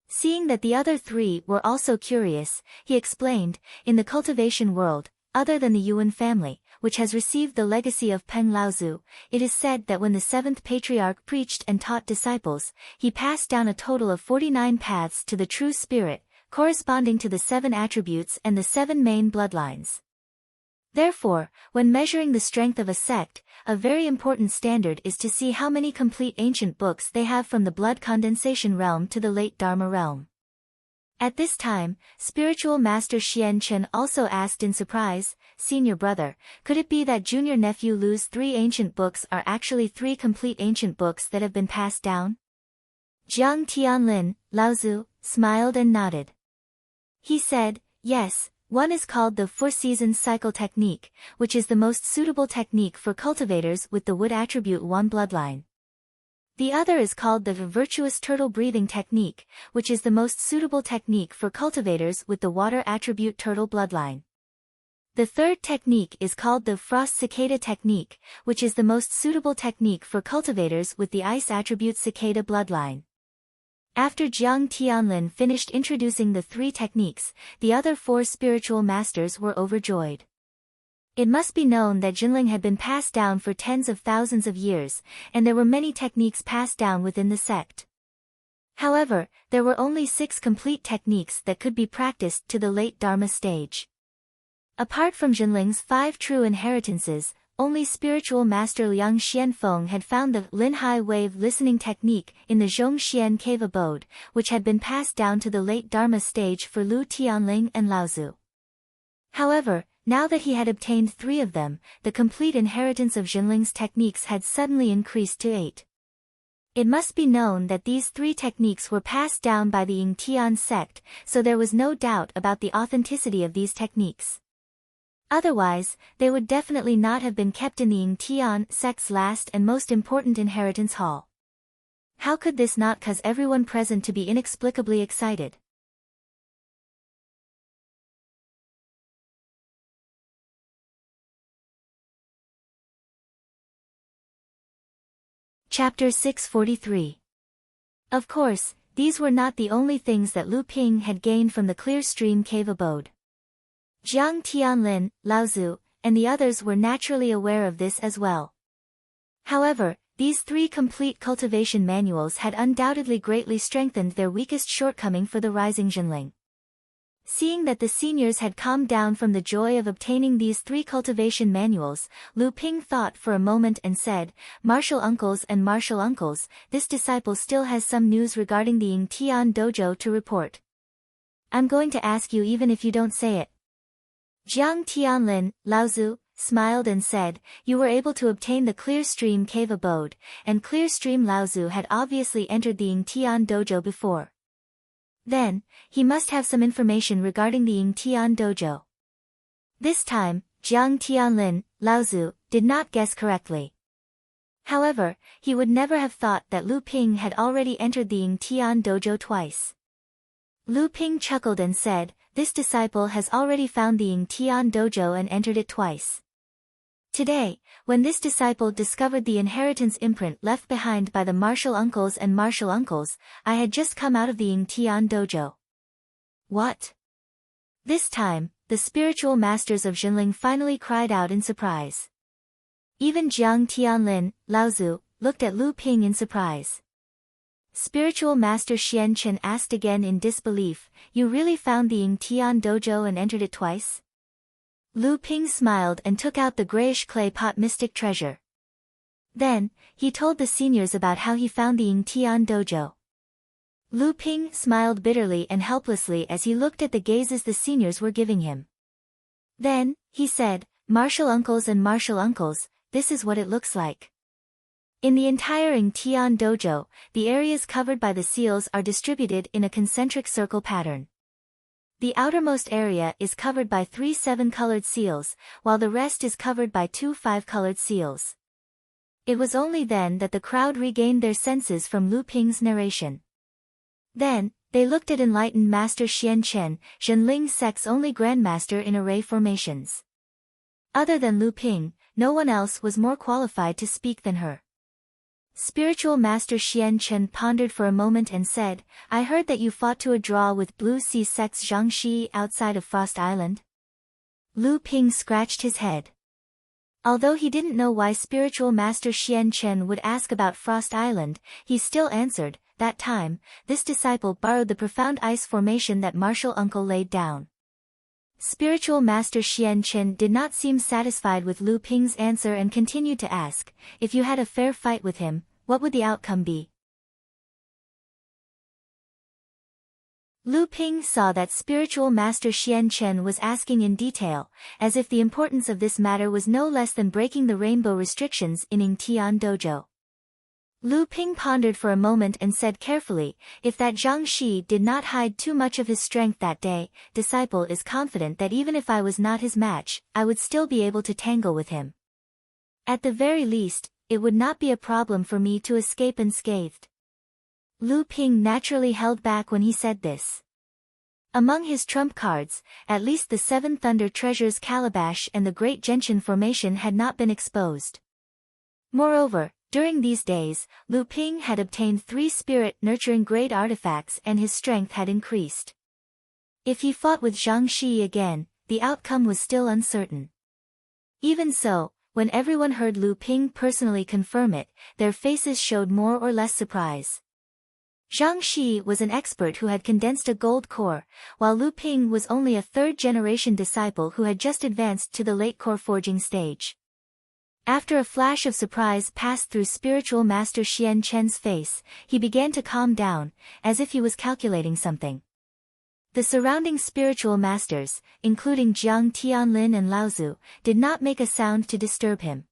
Seeing that the other 3 were also curious, he explained, in the cultivation world, other than the Yuan family, which has received the legacy of Peng Laozu, it is said that when the 7th patriarch preached and taught disciples, he passed down a total of 49 paths to the true spirit, corresponding to the 7 attributes and the 7 main bloodlines. Therefore, when measuring the strength of a sect, a very important standard is to see how many complete ancient books they have from the blood condensation realm to the late Dharma realm. At this time, spiritual master Xian Chen also asked in surprise, Senior brother, could it be that junior nephew Lu's 3 ancient books are actually 3 complete ancient books that have been passed down? Jiang Tianlin, Laozu, smiled and nodded. He said, yes, one is called the 4-season cycle technique, which is the most suitable technique for cultivators with the wood attribute 1 bloodline. The other is called the virtuous turtle breathing technique, which is the most suitable technique for cultivators with the water attribute turtle bloodline. The third technique is called the frost cicada technique, which is the most suitable technique for cultivators with the ice attribute cicada bloodline. After Jiang Tianlin finished introducing the 3 techniques, the other 4 spiritual masters were overjoyed. It must be known that Jinling had been passed down for tens of thousands of years, and there were many techniques passed down within the sect. However, there were only 6 complete techniques that could be practiced to the late Dharma stage. Apart from Jinling's 5 true inheritances, only spiritual master Liang Xianfeng had found the Linhai wave listening technique in the Zhongxian cave abode, which had been passed down to the late Dharma stage for Lu Tianling and Laozu. However, now that he had obtained 3 of them, the complete inheritance of Jinling's techniques had suddenly increased to 8. It must be known that these 3 techniques were passed down by the Yingtian sect, so there was no doubt about the authenticity of these techniques. Otherwise, they would definitely not have been kept in the Yingtian sect's last and most important inheritance hall. How could this not cause everyone present to be inexplicably excited? Chapter 643. Of course, these were not the only things that Lu Ping had gained from the clear stream cave abode. Jiang Tianlin, Laozu, and the others were naturally aware of this as well. However, these 3 complete cultivation manuals had undoubtedly greatly strengthened their weakest shortcoming for the rising Jinling. Seeing that the seniors had calmed down from the joy of obtaining these 3 cultivation manuals, Lu Ping thought for a moment and said, Martial uncles and martial uncles, this disciple still has some news regarding the Yingtian dojo to report. I'm going to ask you even if you don't say it. Jiang Tianlin, Laozu, smiled and said, you were able to obtain the Clear Stream cave abode, and Clear Stream Laozu had obviously entered the Yingtian dojo before. Then, he must have some information regarding the Yingtian dojo. This time, Jiang Tianlin, Laozu, did not guess correctly. However, he would never have thought that Lu Ping had already entered the Yingtian dojo twice. Lu Ping chuckled and said, this disciple has already found the Yingtian dojo and entered it twice. Today, when this disciple discovered the inheritance imprint left behind by the martial uncles and martial uncles, I had just come out of the Yingtian dojo. What? This time, the spiritual masters of Jinling finally cried out in surprise. Even Jiang Tianlin, Laozu, looked at Lu Ping in surprise. Spiritual Master Xian Chen asked again in disbelief, you really found the Yingtian dojo and entered it twice? Lu Ping smiled and took out the grayish clay pot mystic treasure. Then, he told the seniors about how he found the Yingtian dojo. Lu Ping smiled bitterly and helplessly as he looked at the gazes the seniors were giving him. Then, he said, "Martial uncles and martial uncles, this is what it looks like." In the entire Yingtian dojo, the areas covered by the seals are distributed in a concentric circle pattern. The outermost area is covered by 3 7-colored seals, while the rest is covered by 2 5-colored seals. It was only then that the crowd regained their senses from Lu Ping's narration. Then, they looked at enlightened Master Xian Chen, Zhenling sect's only grandmaster in array formations. Other than Lu Ping, no one else was more qualified to speak than her. Spiritual Master Xian Chen pondered for a moment and said, "I heard that you fought to a draw with Blue Sea sect's Zhang Shi outside of Frost Island?" Lu Ping scratched his head. Although he didn't know why Spiritual Master Xian Chen would ask about Frost Island, he still answered, "That time, this disciple borrowed the profound ice formation that martial uncle laid down." Spiritual Master Xian Chen did not seem satisfied with Lu Ping's answer and continued to ask, "If you had a fair fight with him, what would the outcome be?" Lu Ping saw that Spiritual Master Xian Chen was asking in detail, as if the importance of this matter was no less than breaking the rainbow restrictions in Yingtian dojo. Lu Ping pondered for a moment and said carefully, "If that Zhang Shi did not hide too much of his strength that day, disciple is confident that even if I was not his match, I would still be able to tangle with him. At the very least, it would not be a problem for me to escape unscathed." Lu Ping naturally held back when he said this. Among his trump cards, at least the 7 Thunder Treasures Calabash and the Great Gentian Formation had not been exposed. Moreover, during these days, Lu Ping had obtained 3 spirit-nurturing great artifacts and his strength had increased. If he fought with Zhang Shi again, the outcome was still uncertain. Even so, when everyone heard Lu Ping personally confirm it, their faces showed more or less surprise. Zhang Shi was an expert who had condensed a gold core, while Lu Ping was only a 3rd-generation disciple who had just advanced to the late core forging stage. After a flash of surprise passed through Spiritual Master Xian Chen's face, he began to calm down, as if he was calculating something. The surrounding spiritual masters, including Jiang Tianlin and Laozu, did not make a sound to disturb him.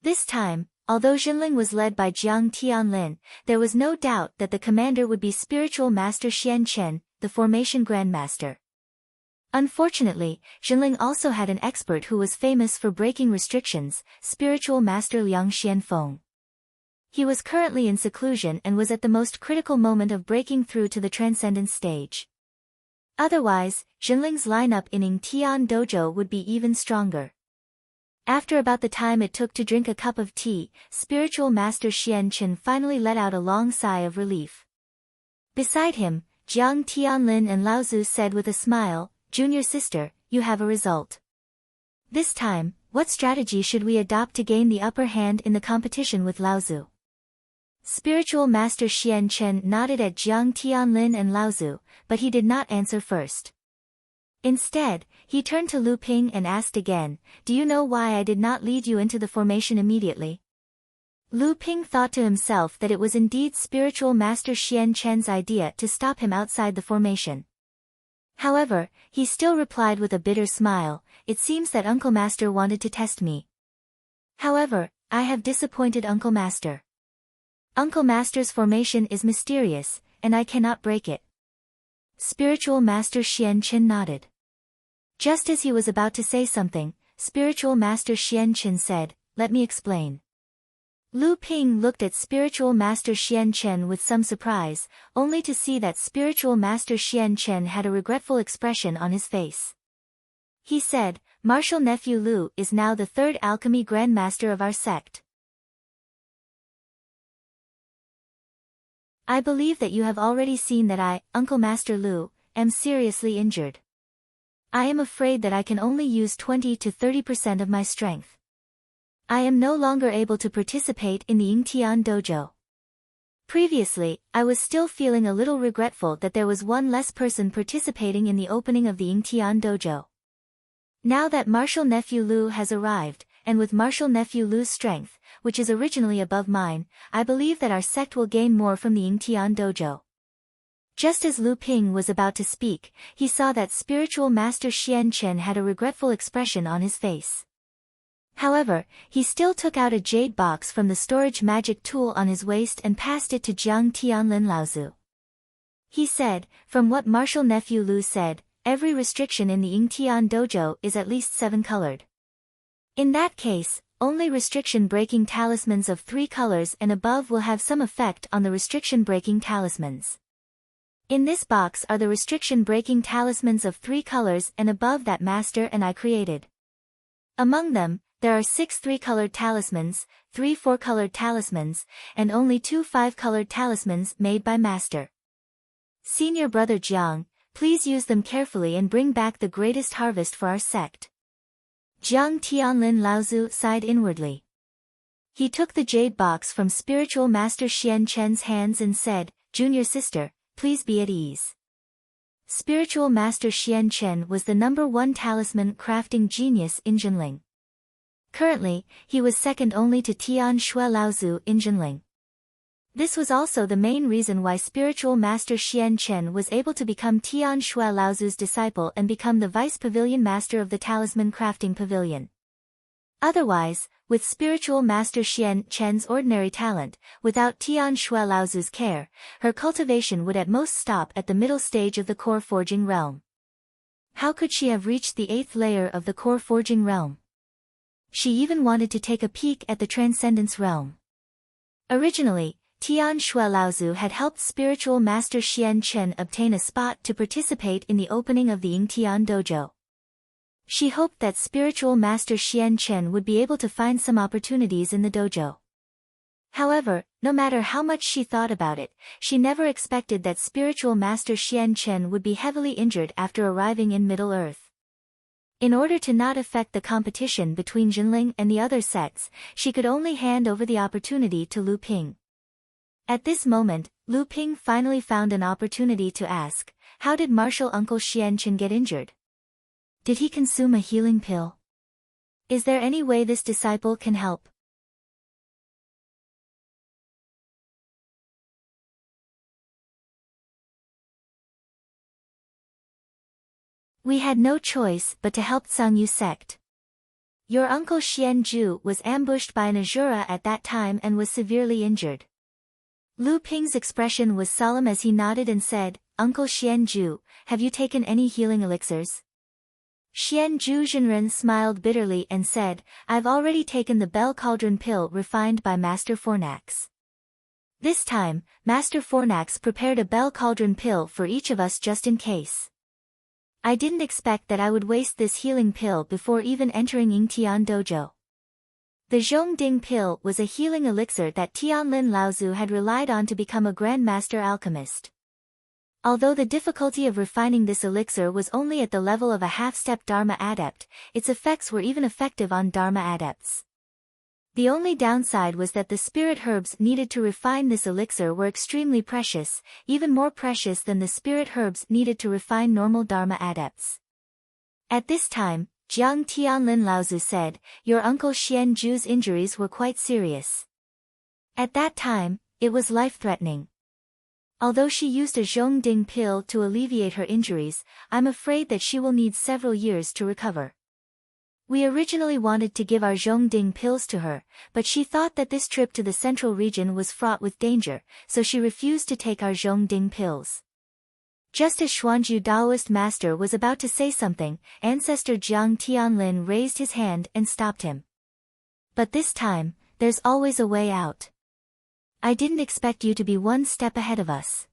This time, although Zhenling was led by Jiang Tianlin, there was no doubt that the commander would be Spiritual Master Xian Chen, the Formation Grandmaster. Unfortunately, Zhenling also had an expert who was famous for breaking restrictions, Spiritual Master Liang Xianfeng. He was currently in seclusion and was at the most critical moment of breaking through to the Transcendence stage. Otherwise, Zhenling's lineup in Yingtian Dojo would be even stronger. After about the time it took to drink a cup of tea, Spiritual Master Xian Chen finally let out a long sigh of relief. Beside him, Jiang Tianlin and Laozu said with a smile, "Junior sister, you have a result. This time, what strategy should we adopt to gain the upper hand in the competition with Laozu?" Spiritual Master Xian Chen nodded at Jiang Tianlin and Laozu, but he did not answer first. Instead, he turned to Lu Ping and asked again, "Do you know why I did not lead you into the formation immediately?" Lu Ping thought to himself that it was indeed Spiritual Master Xian Chen's idea to stop him outside the formation. However, he still replied with a bitter smile, "It seems that Uncle Master wanted to test me. However, I have disappointed Uncle Master. Uncle Master's formation is mysterious, and I cannot break it." Spiritual Master Xian Chen nodded. Just as he was about to say something, Spiritual Master Xian Chen said, "Let me explain." Lu Ping looked at Spiritual Master Xian Chen with some surprise, only to see that Spiritual Master Xian Chen had a regretful expression on his face. He said, "Martial nephew Lu is now the 3rd alchemy grandmaster of our sect. I believe that you have already seen that I, Uncle Master Lu, am seriously injured. I am afraid that I can only use 20 to 30% of my strength. I am no longer able to participate in the Yingtian Dojo. Previously, I was still feeling a little regretful that there was one less person participating in the opening of the Yingtian Dojo. Now that martial nephew Lu has arrived, and with martial nephew Lu's strength, which is originally above mine, I believe that our sect will gain more from the Yingtian dojo." Just as Lu Ping was about to speak, he saw that spiritual master Xian Chen had a regretful expression on his face. However, he still took out a jade box from the storage magic tool on his waist and passed it to Jiang Tianlin Laozu. He said, "From what martial nephew Lu said, every restriction in the Yingtian dojo is at least 7-colored. In that case, only restriction-breaking talismans of 3 colors and above will have some effect on the restriction-breaking talismans. In this box are the restriction-breaking talismans of 3 colors and above that Master and I created. Among them, there are 6 3-colored talismans, 3 4-colored talismans, and only 2 5-colored talismans made by Master. Senior brother Jiang, please use them carefully and bring back the greatest harvest for our sect." Jiang Tianlin Laozu sighed inwardly. He took the jade box from spiritual master Xian Chen's hands and said, "Junior sister, please be at ease." Spiritual master Xian Chen was the #1 talisman crafting genius in Jinling. Currently, he was second only to Tian Shui Laozu in Jinling. This was also the main reason why spiritual master Xian Chen was able to become Tian Shui Laozu's disciple and become the vice pavilion master of the talisman crafting pavilion. Otherwise, with spiritual master Xian Chen's ordinary talent, without Tian Shui Laozu's care, her cultivation would at most stop at the middle stage of the core forging realm. How could she have reached the 8th layer of the core forging realm? She even wanted to take a peek at the transcendence realm. Originally, Tian Shui Laozu had helped spiritual master Xian Chen obtain a spot to participate in the opening of the Yingtian dojo. She hoped that spiritual master Xian Chen would be able to find some opportunities in the dojo. However, no matter how much she thought about it, she never expected that spiritual master Xian Chen would be heavily injured after arriving in Middle-earth. In order to not affect the competition between Jinling and the other sects, she could only hand over the opportunity to Lu Ping. At this moment, Lu Ping finally found an opportunity to ask, "How did martial uncle Xian Chen get injured? Did he consume a healing pill? Is there any way this disciple can help?" "We had no choice but to help Sangyu sect. Your uncle Xian Ju was ambushed by an Azura at that time and was severely injured." Lu Ping's expression was solemn as he nodded and said, "Uncle Xian Ju, have you taken any healing elixirs?" Xian Ju Jinren smiled bitterly and said, "I've already taken the Bell Cauldron pill refined by Master Fornax." This time, Master Fornax prepared a Bell Cauldron pill for each of us just in case. I didn't expect that I would waste this healing pill before even entering Yingtian dojo. The Zhongding pill was a healing elixir that Tianlin Laozu had relied on to become a grandmaster alchemist. Although the difficulty of refining this elixir was only at the level of a half-step Dharma adept, its effects were even effective on Dharma adepts. The only downside was that the spirit herbs needed to refine this elixir were extremely precious, even more precious than the spirit herbs needed to refine normal Dharma adepts. At this time, Jiang Tianlin Laozu said, "Your uncle Xian Ju's injuries were quite serious. At that time, it was life-threatening. Although she used a Zhongding pill to alleviate her injuries, I'm afraid that she will need several years to recover. We originally wanted to give our Zhongding pills to her, but she thought that this trip to the central region was fraught with danger, so she refused to take our Zhongding pills." Just as Xuanju Daoist master was about to say something, ancestor Jiang Tianlin raised his hand and stopped him. "But this time, there's always a way out. I didn't expect you to be one step ahead of us.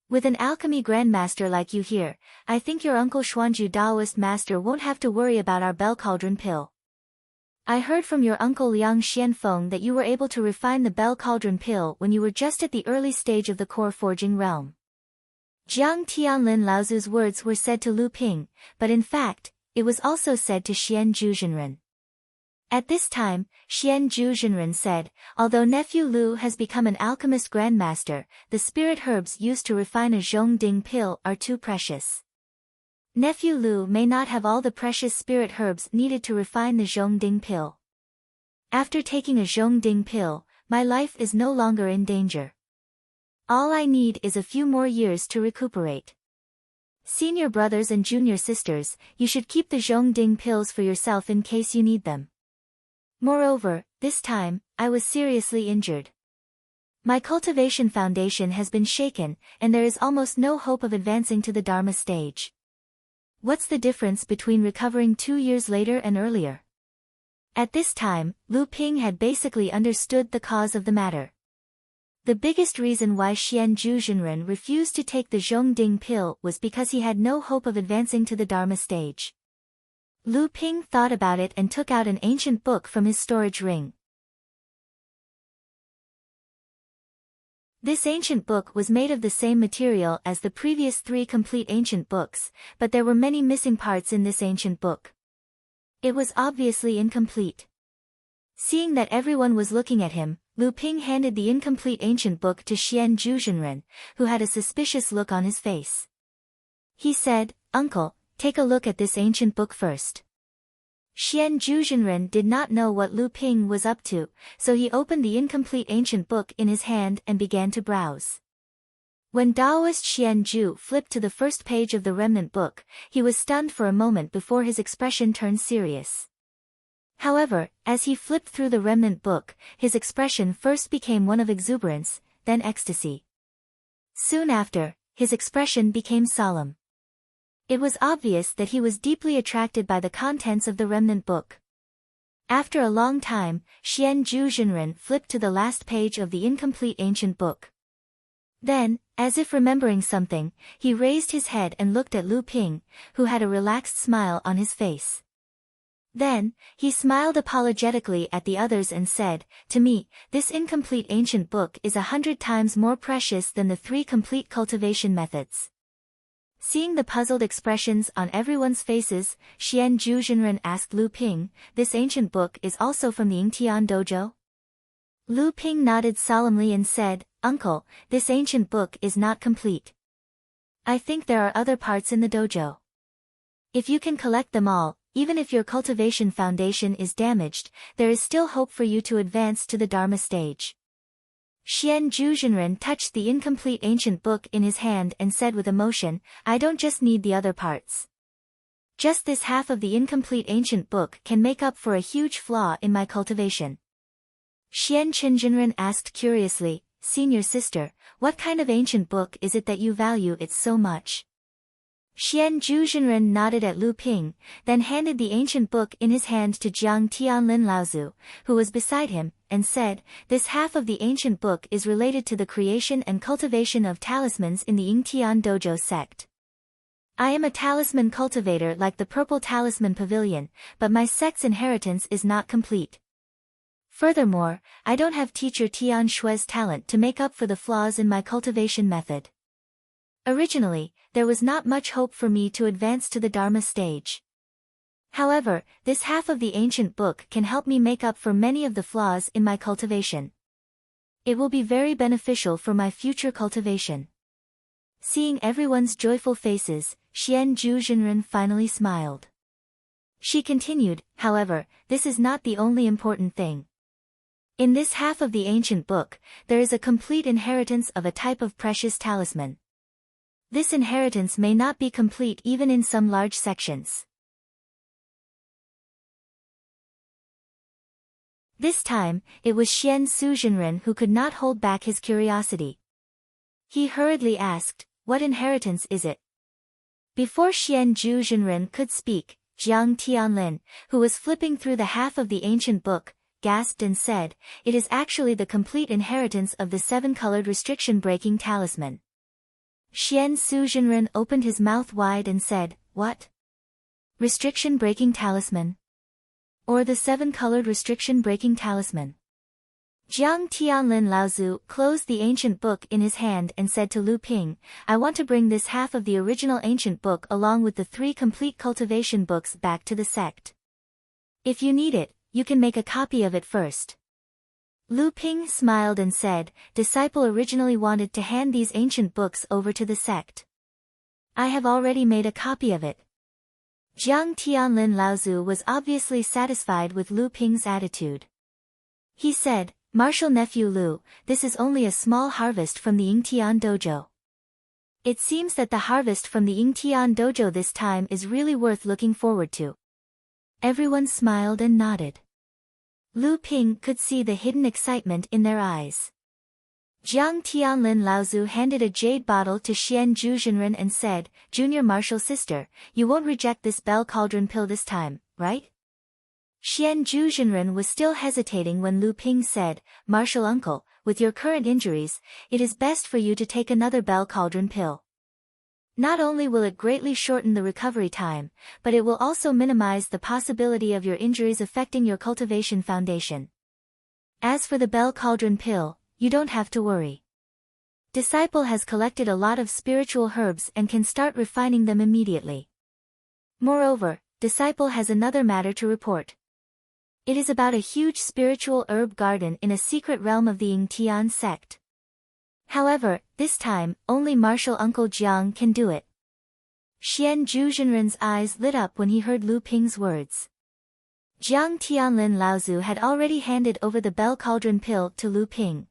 With an alchemy grandmaster like you here, I think your uncle Xuanju Daoist master won't have to worry about our Bell Cauldron pill. I heard from your uncle Liang Xianfeng that you were able to refine the Bell Cauldron pill when you were just at the early stage of the core forging realm." Jiang Tianlin Laozu's words were said to Lu Ping, but in fact, it was also said to Xian Ju Jinren. At this time, Xian Ju Jinren said, "Although nephew Lu has become an alchemist grandmaster, the spirit herbs used to refine a Zhongding pill are too precious. Nephew Lu may not have all the precious spirit herbs needed to refine the Zhongding pill. After taking a Zhongding pill, my life is no longer in danger. All I need is a few more years to recuperate. Senior brothers and junior sisters, you should keep the Zhongding pills for yourself in case you need them. Moreover, this time, I was seriously injured. My cultivation foundation has been shaken, and there is almost no hope of advancing to the Dharma stage. What's the difference between recovering 2 years later and earlier? At this time, Lu Ping had basically understood the cause of the matter. The biggest reason why Xian Zhuzhenren refused to take the Zhongding pill was because he had no hope of advancing to the Dharma stage. Lu Ping thought about it and took out an ancient book from his storage ring. This ancient book was made of the same material as the previous 3 complete ancient books, but there were many missing parts in this ancient book. It was obviously incomplete. Seeing that everyone was looking at him, Lu Ping handed the incomplete ancient book to Xian Zhuzhenren, who had a suspicious look on his face. He said, "Uncle, take a look at this ancient book first." Xian Zhuzhenren did not know what Lu Ping was up to, so he opened the incomplete ancient book in his hand and began to browse. When Taoist Xian Zhu flipped to the first page of the remnant book, he was stunned for a moment before his expression turned serious. However, as he flipped through the remnant book, his expression first became one of exuberance, then ecstasy. Soon after, his expression became solemn. It was obvious that he was deeply attracted by the contents of the remnant book. After a long time, Xian Zhuzhenren flipped to the last page of the incomplete ancient book. Then, as if remembering something, he raised his head and looked at Lu Ping, who had a relaxed smile on his face. Then, he smiled apologetically at the others and said, "To me, this incomplete ancient book is 100 times more precious than the 3 complete cultivation methods." Seeing the puzzled expressions on everyone's faces, Xian Zhuzhenren asked Lu Ping, "This ancient book is also from the Yingtian dojo?" Lu Ping nodded solemnly and said, "Uncle, this ancient book is not complete. I think there are other parts in the dojo. If you can collect them all, even if your cultivation foundation is damaged, there is still hope for you to advance to the Dharma stage." Xian Zhuzhenren touched the incomplete ancient book in his hand and said with emotion, "I don't just need the other parts. Just this half of the incomplete ancient book can make up for a huge flaw in my cultivation." Xian Zhuzhenren asked curiously, "Senior sister, what kind of ancient book is it that you value it so much?" Xian Zhuzhenren nodded at Lu Ping, then handed the ancient book in his hand to Jiang Tianlin Laozu, who was beside him, and said, "This half of the ancient book is related to the creation and cultivation of talismans in the Yingtian dojo sect. I am a talisman cultivator like the Purple Talisman Pavilion, but my sect's inheritance is not complete. Furthermore, I don't have teacher Tian Shui's talent to make up for the flaws in my cultivation method. Originally, there was not much hope for me to advance to the Dharma stage. However, this half of the ancient book can help me make up for many of the flaws in my cultivation. It will be very beneficial for my future cultivation." Seeing everyone's joyful faces, Xian Zhuzhenren finally smiled. She continued, "However, this is not the only important thing. In this half of the ancient book, there is a complete inheritance of a type of precious talisman. This inheritance may not be complete even in some large sections." This time, it was Xian Zhuzhenren who could not hold back his curiosity. He hurriedly asked, "What inheritance is it?" Before Xian Zhuzhenren could speak, Jiang Tianlin, who was flipping through the half of the ancient book, gasped and said, "It is actually the complete inheritance of the 7-colored restriction-breaking talisman." Xian Zhuzhenren opened his mouth wide and said, "What? Restriction-breaking talisman? Or the 7-colored restriction-breaking talisman?" Jiang Tianlin Laozu closed the ancient book in his hand and said to Lu Ping, "I want to bring this half of the original ancient book along with the 3 complete cultivation books back to the sect. If you need it, you can make a copy of it first." Lu Ping smiled and said, "Disciple originally wanted to hand these ancient books over to the sect. I have already made a copy of it." Jiang Tianlin Laozu was obviously satisfied with Lu Ping's attitude. He said, "Martial nephew Lu, this is only a small harvest from the Yingtian dojo. It seems that the harvest from the Yingtian dojo this time is really worth looking forward to." Everyone smiled and nodded. Lu Ping could see the hidden excitement in their eyes. Jiang Tianlin Laozu handed a jade bottle to Xian Zhuzhenren and said, "Junior martial sister, you won't reject this bell cauldron pill this time, right?" Xian Zhuzhenren was still hesitating when Lu Ping said, "Martial uncle, with your current injuries, it is best for you to take another bell cauldron pill. Not only will it greatly shorten the recovery time, but it will also minimize the possibility of your injuries affecting your cultivation foundation. As for the bell cauldron pill, you don't have to worry. Disciple has collected a lot of spiritual herbs and can start refining them immediately. Moreover, Disciple has another matter to report. It is about a huge spiritual herb garden in a secret realm of the Yingtian sect. However, this time, only martial uncle Jiang can do it." Xian Zhuzhenren's eyes lit up when he heard Lu Ping's words. Jiang Tianlin Laozu had already handed over the bell cauldron pill to Lu Ping.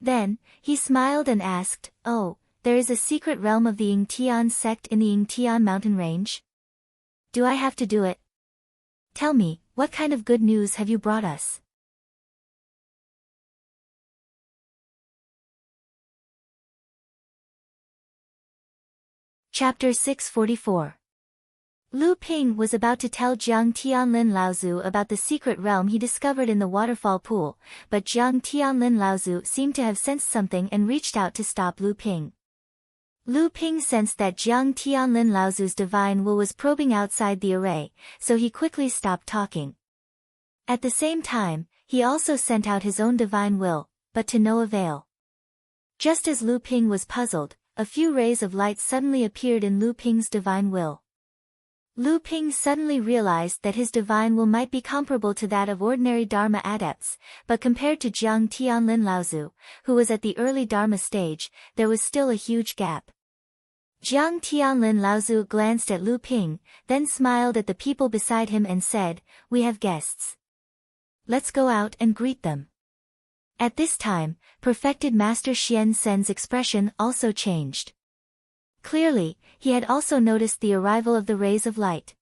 Then, he smiled and asked, "Oh, there is a secret realm of the Yingtian sect in the Yingtian mountain range? Do I have to do it? Tell me, what kind of good news have you brought us?" Chapter 644. Lu Ping was about to tell Jiang Tianlin Laozu about the secret realm he discovered in the waterfall pool, but Jiang Tianlin Laozu seemed to have sensed something and reached out to stop Lu Ping. Lu Ping sensed that Jiang Tianlin Laozu's divine will was probing outside the array, so he quickly stopped talking. At the same time, he also sent out his own divine will, but to no avail. Just as Lu Ping was puzzled, a few rays of light suddenly appeared in Lu Ping's divine will. Lu Ping suddenly realized that his divine will might be comparable to that of ordinary Dharma adepts, but compared to Jiang Tianlin Laozu, who was at the early Dharma stage, there was still a huge gap. Jiang Tianlin Laozu glanced at Lu Ping, then smiled at the people beside him and said, "We have guests. Let's go out and greet them." At this time, perfected Master Xian Sen's expression also changed. Clearly, he had also noticed the arrival of the rays of light.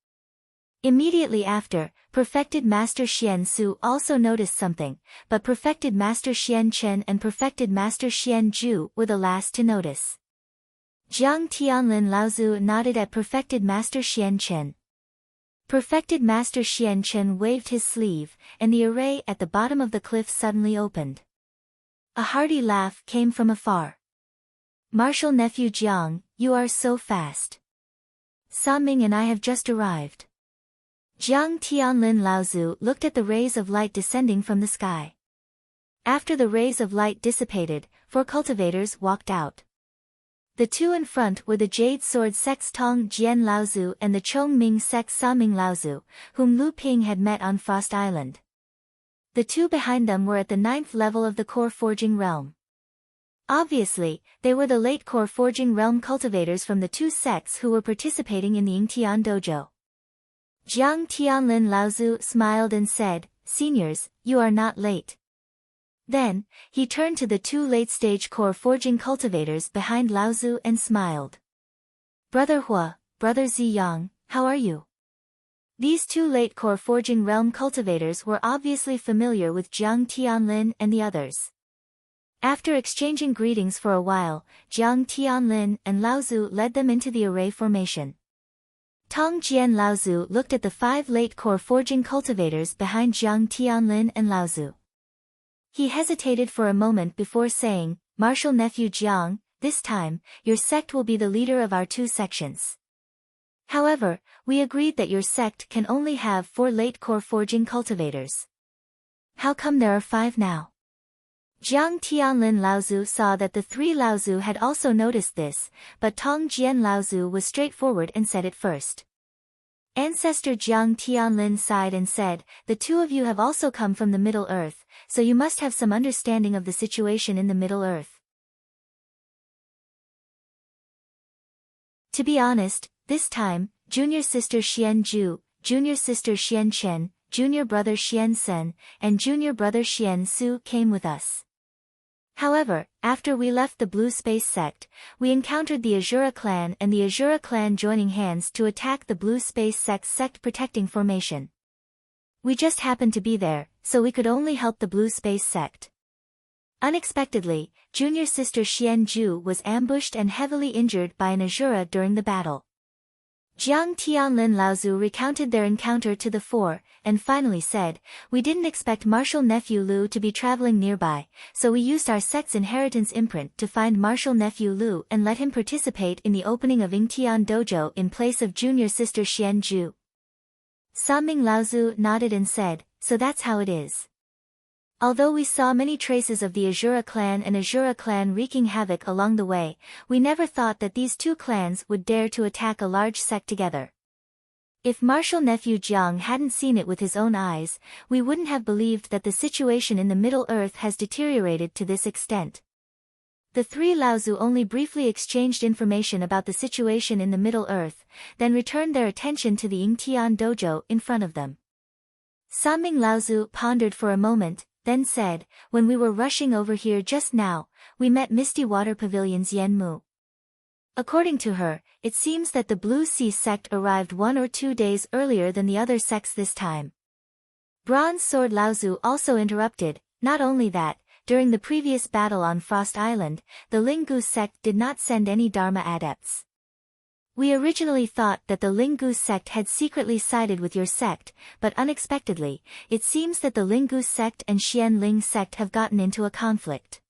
Immediately after, perfected Master Xian Su also noticed something, but perfected Master Xian Chen and perfected Master Xian Ju were the last to notice. Jiang Tianlin Laozu nodded at perfected Master Xian Chen. Perfected Master Xian Chen waved his sleeve, and the array at the bottom of the cliff suddenly opened. A hearty laugh came from afar. "Martial nephew Jiang, you are so fast. Sa Ming and I have just arrived." Jiang Tianlin Laozu looked at the rays of light descending from the sky. After the rays of light dissipated, 4 cultivators walked out. The two in front were the Jade Sword sect's Tong Jian Laozu and the Chong Ming sect's Sa Ming Laozu, whom Lu Ping had met on Frost Island. The two behind them were at the 9th level of the core forging realm. Obviously, they were the late core forging realm cultivators from the two sects who were participating in the Yingtian dojo. Jiang Tianlin Laozu smiled and said, "Seniors, you are not late." Then, he turned to the two late-stage core forging cultivators behind Laozu and smiled. "Brother Hua, Brother Ziyang, how are you?" These two late core forging realm cultivators were obviously familiar with Jiang Tianlin and the others. After exchanging greetings for a while, Jiang Tianlin and Laozu led them into the array formation. Tong Jian Laozu looked at the 5 late core forging cultivators behind Jiang Tianlin and Laozu. He hesitated for a moment before saying, "Martial nephew Jiang, this time, your sect will be the leader of our 2 sections. However, we agreed that your sect can only have 4 late core forging cultivators. How come there are 5 now?" Jiang Tianlin Laozu saw that the 3 Laozu had also noticed this, but Tong Jian Laozu was straightforward and said it first. Ancestor Jiang Tianlin sighed and said, "The 2 of you have also come from the Middle Earth, so you must have some understanding of the situation in the Middle Earth." To be honest, this time, junior sister Xian Ju, junior sister Xian Chen, junior brother Xian Sen, and junior brother Xian Su came with us. However, after we left the Blue Space Sect, we encountered the Azura clan and the Azura clan joining hands to attack the Blue Space Sect's sect-protecting formation. We just happened to be there, so we could only help the Blue Space Sect. Unexpectedly, junior sister Xian Ju was ambushed and heavily injured by an Azura during the battle. Jiang Tianlin Laozu recounted their encounter to the fore, and finally said, "We didn't expect Martial Nephew Lu to be traveling nearby, so we used our sect's inheritance imprint to find Martial Nephew Lu and let him participate in the opening of Yingtian Dojo in place of junior sister Xian Ju." Sanming Laozu nodded and said, "So that's how it is." Although we saw many traces of the Azura clan wreaking havoc along the way, we never thought that these two clans would dare to attack a large sect together. If Martial Nephew Jiang hadn't seen it with his own eyes, we wouldn't have believed that the situation in the Middle Earth has deteriorated to this extent. The three Laozu only briefly exchanged information about the situation in the Middle Earth, then returned their attention to the Yingtian Dojo in front of them. Sanming Laozu pondered for a moment, then said, "When we were rushing over here just now, we met Misty Water Pavilion's Yen Mu. According to her, it seems that the Blue Sea sect arrived 1 or 2 days earlier than the other sects this time." Bronze Sword Laozu also interrupted, "Not only that, during the previous battle on Frost Island, the Linggu sect did not send any Dharma adepts. We originally thought that the Linggu sect had secretly sided with your sect, but unexpectedly, it seems that the Linggu sect and Xian Ling sect have gotten into a conflict.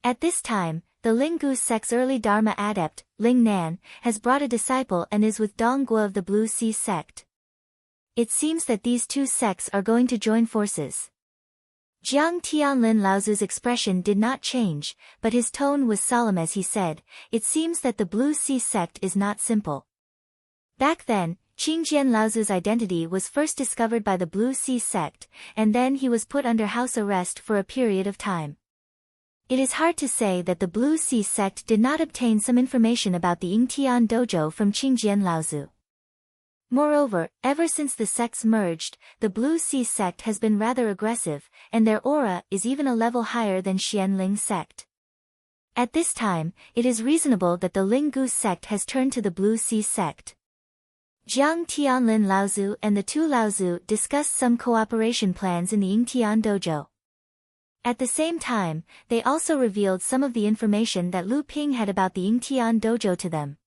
At this time, the Linggu sect's early Dharma adept, Ling Nan, has brought a disciple and is with Dong Guo of the Blue Sea sect. It seems that these two sects are going to join forces." Jiang Tianlin Laozu's expression did not change, but his tone was solemn as he said, "It seems that the Blue Sea sect is not simple." Back then, Qingjian Laozu's identity was first discovered by the Blue Sea sect, and then he was put under house arrest for a period of time. It is hard to say that the Blue Sea sect did not obtain some information about the Yingtian Dojo from Qingjian Laozu. Moreover, ever since the sects merged, the Blue Sea sect has been rather aggressive, and their aura is even a level higher than Xian Ling sect. At this time, it is reasonable that the Linggu sect has turned to the Blue Sea sect. Jiang Tianlin Laozu and the two Laozu discussed some cooperation plans in the Yingtian Dojo. At the same time, they also revealed some of the information that Lu Ping had about the Yingtian Dojo to them.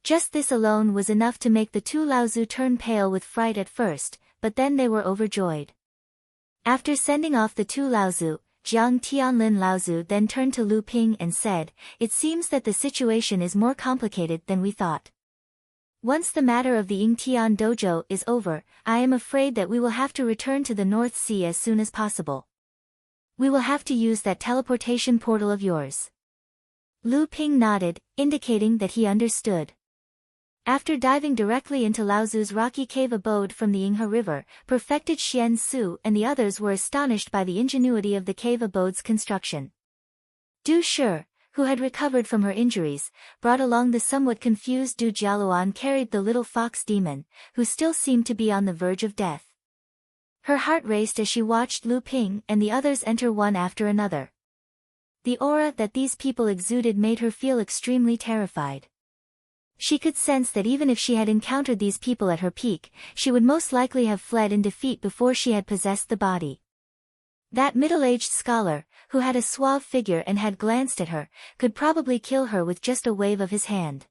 Just this alone was enough to make the two Laozu turn pale with fright at first, but then they were overjoyed. After sending off the two Laozu, Jiang Tianlin Laozu then turned to Lu Ping and said, "It seems that the situation is more complicated than we thought. Once the matter of the Yingtian Dojo is over, I am afraid that we will have to return to the North Sea as soon as possible. We will have to use that teleportation portal of yours." Lu Ping nodded, indicating that he understood. After diving directly into Laozu's rocky cave abode from the Yinghe River, perfected Xian Su and the others were astonished by the ingenuity of the cave abode's construction. Du Shi, who had recovered from her injuries, brought along the somewhat confused Du Jialuo and carried the little fox demon, who still seemed to be on the verge of death. Her heart raced as she watched Lu Ping and the others enter one after another. The aura that these people exuded made her feel extremely terrified. She could sense that even if she had encountered these people at her peak, she would most likely have fled in defeat before she had possessed the body. That middle-aged scholar, who had a suave figure and had glanced at her, could probably kill her with just a wave of his hand.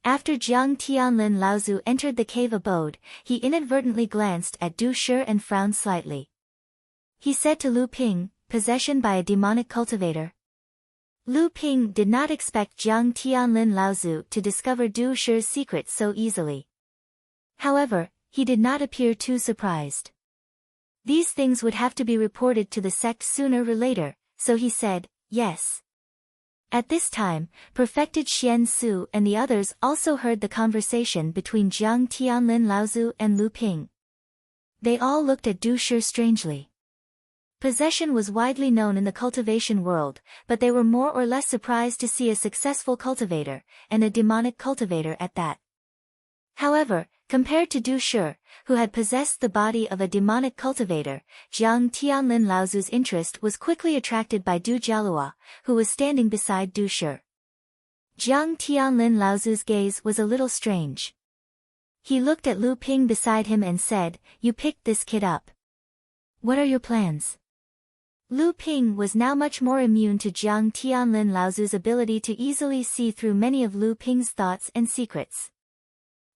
After Jiang Tianlin Laozu entered the cave abode, he inadvertently glanced at Du Shi and frowned slightly. He said to Lu Ping, "Possession by a demonic cultivator?" Lu Ping did not expect Jiang Tianlin Laozu to discover Du Shi's secret so easily. However, he did not appear too surprised. These things would have to be reported to the sect sooner or later, so he said, "Yes." At this time, perfected Xian Su and the others also heard the conversation between Jiang Tianlin Laozu and Lu Ping. They all looked at Du Shi strangely. Possession was widely known in the cultivation world, but they were more or less surprised to see a successful cultivator, and a demonic cultivator at that. However, compared to Du Shi, who had possessed the body of a demonic cultivator, Jiang Tianlin Laozu's interest was quickly attracted by Du Jialua, who was standing beside Du Shi. Jiang Tianlin Laozu's gaze was a little strange. He looked at Lu Ping beside him and said, "You picked this kid up. What are your plans?" Lu Ping was now much more immune to Jiang Tianlin Laozu's ability to easily see through many of Lu Ping's thoughts and secrets.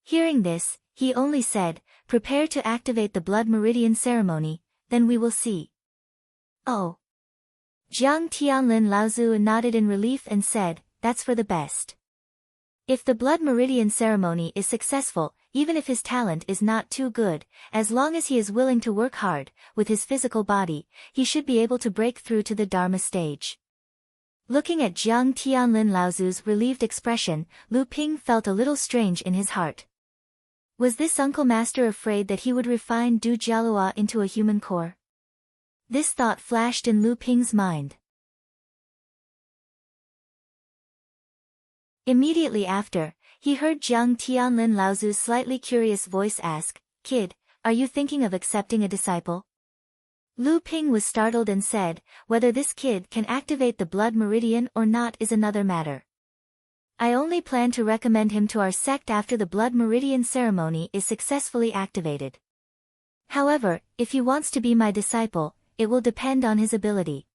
Hearing this, he only said, "Prepare to activate the blood meridian ceremony, then we will see." "Oh." Jiang Tianlin Laozu nodded in relief and said, "That's for the best. If the blood meridian ceremony is successful, even if his talent is not too good, as long as he is willing to work hard, with his physical body, he should be able to break through to the Dharma stage." Looking at Jiang Tianlin Laozu's relieved expression, Lu Ping felt a little strange in his heart. Was this Uncle Master afraid that he would refine Du Jialua into a human core? This thought flashed in Lu Ping's mind. Immediately after, he heard Jiang Tianlin Laozu's slightly curious voice ask, "Kid, are you thinking of accepting a disciple?" Lu Ping was startled and said, "Whether this kid can activate the blood meridian or not is another matter. I only plan to recommend him to our sect after the blood meridian ceremony is successfully activated. However, if he wants to be my disciple, it will depend on his ability."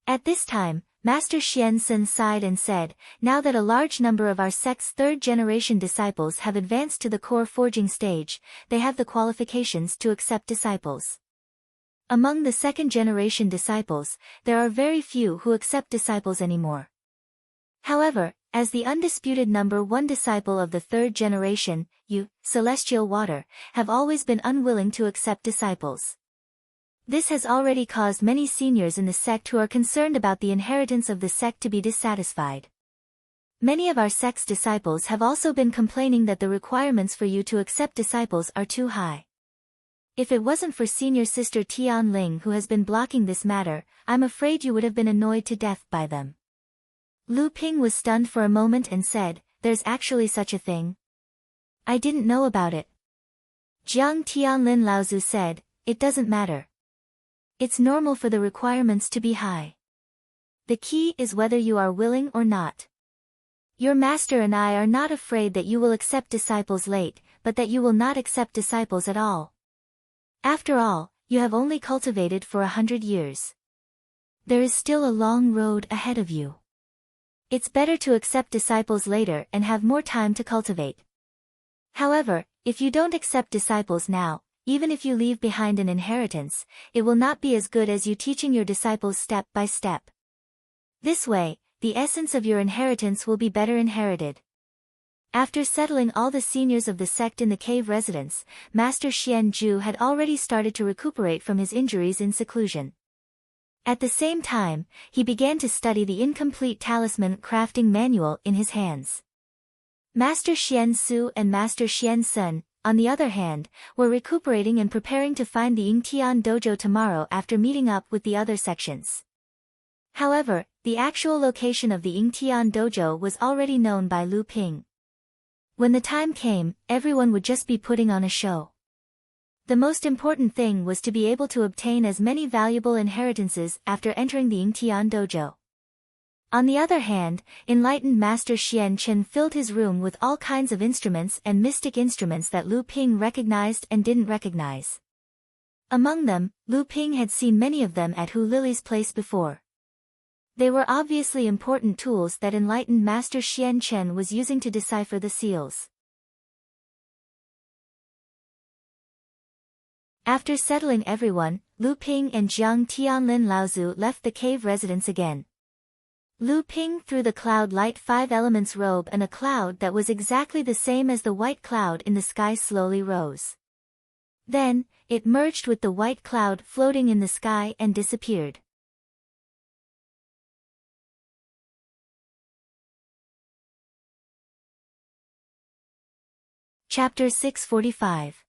At this time, Master Xian Sun sighed and said, "Now that a large number of our sect's third-generation disciples have advanced to the core forging stage, they have the qualifications to accept disciples. Among the second-generation disciples, there are very few who accept disciples anymore. However, as the undisputed number one disciple of the third generation, you, Celestial Water, have always been unwilling to accept disciples. This has already caused many seniors in the sect who are concerned about the inheritance of the sect to be dissatisfied. Many of our sect's disciples have also been complaining that the requirements for you to accept disciples are too high. If it wasn't for Senior Sister Tian Ling who has been blocking this matter, I'm afraid you would have been annoyed to death by them." Lu Ping was stunned for a moment and said, "There's actually such a thing? I didn't know about it." Jiang Tianlin Laozu said, "It doesn't matter. It's normal for the requirements to be high. The key is whether you are willing or not. Your master and I are not afraid that you will accept disciples late, but that you will not accept disciples at all. After all, you have only cultivated for 100 years. There is still a long road ahead of you. It's better to accept disciples later and have more time to cultivate. However, if you don't accept disciples now, even if you leave behind an inheritance, it will not be as good as you teaching your disciples step by step. This way, the essence of your inheritance will be better inherited." After settling all the seniors of the sect in the cave residence, Master Xian Ju had already started to recuperate from his injuries in seclusion. At the same time, he began to study the incomplete talisman crafting manual in his hands. Master Xian Su and Master Xian Sun, on the other hand, were recuperating and preparing to find the Yingtian dojo tomorrow after meeting up with the other sections. However, the actual location of the Yingtian dojo was already known by Lu Ping. When the time came, everyone would just be putting on a show. The most important thing was to be able to obtain as many valuable inheritances after entering the Yingtian dojo. On the other hand, enlightened Master Xian Chen filled his room with all kinds of instruments and mystic instruments that Lu Ping recognized and didn't recognize. Among them, Lu Ping had seen many of them at Hu Lily's place before. They were obviously important tools that enlightened Master Xian Chen was using to decipher the seals. After settling everyone, Lu Ping and Jiang Tianlin Laozu left the cave residence again. Lu Ping threw the cloud light 5 elements robe, and a cloud that was exactly the same as the white cloud in the sky slowly rose. Then, it merged with the white cloud floating in the sky and disappeared. Chapter 645.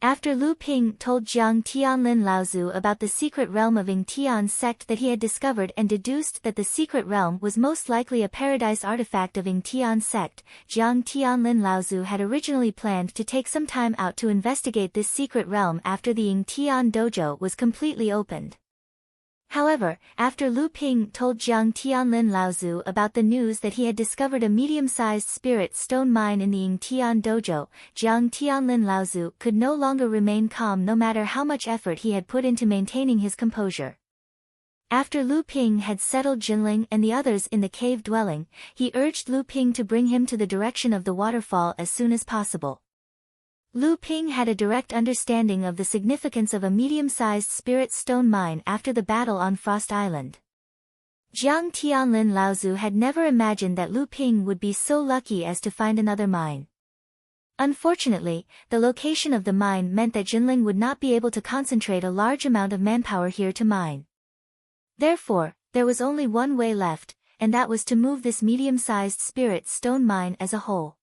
After Lu Ping told Jiang Tianlin Laozu about the secret realm of Ying Tian sect that he had discovered and deduced that the secret realm was most likely a paradise artifact of Ying Tian sect, Jiang Tianlin Laozu had originally planned to take some time out to investigate this secret realm after the Ying Tian dojo was completely opened. However, after Lu Ping told Jiang Tianlin Laozu about the news that he had discovered a medium-sized spirit stone mine in the Ying Tian dojo, Jiang Tianlin Laozu could no longer remain calm no matter how much effort he had put into maintaining his composure. After Lu Ping had settled Jinling and the others in the cave dwelling, he urged Lu Ping to bring him to the direction of the waterfall as soon as possible. Lu Ping had a direct understanding of the significance of a medium-sized spirit stone mine after the battle on Frost Island. Jiang Tianlin Laozu had never imagined that Lu Ping would be so lucky as to find another mine. Unfortunately, the location of the mine meant that Jinling would not be able to concentrate a large amount of manpower here to mine. Therefore, there was only one way left, and that was to move this medium-sized spirit stone mine as a whole.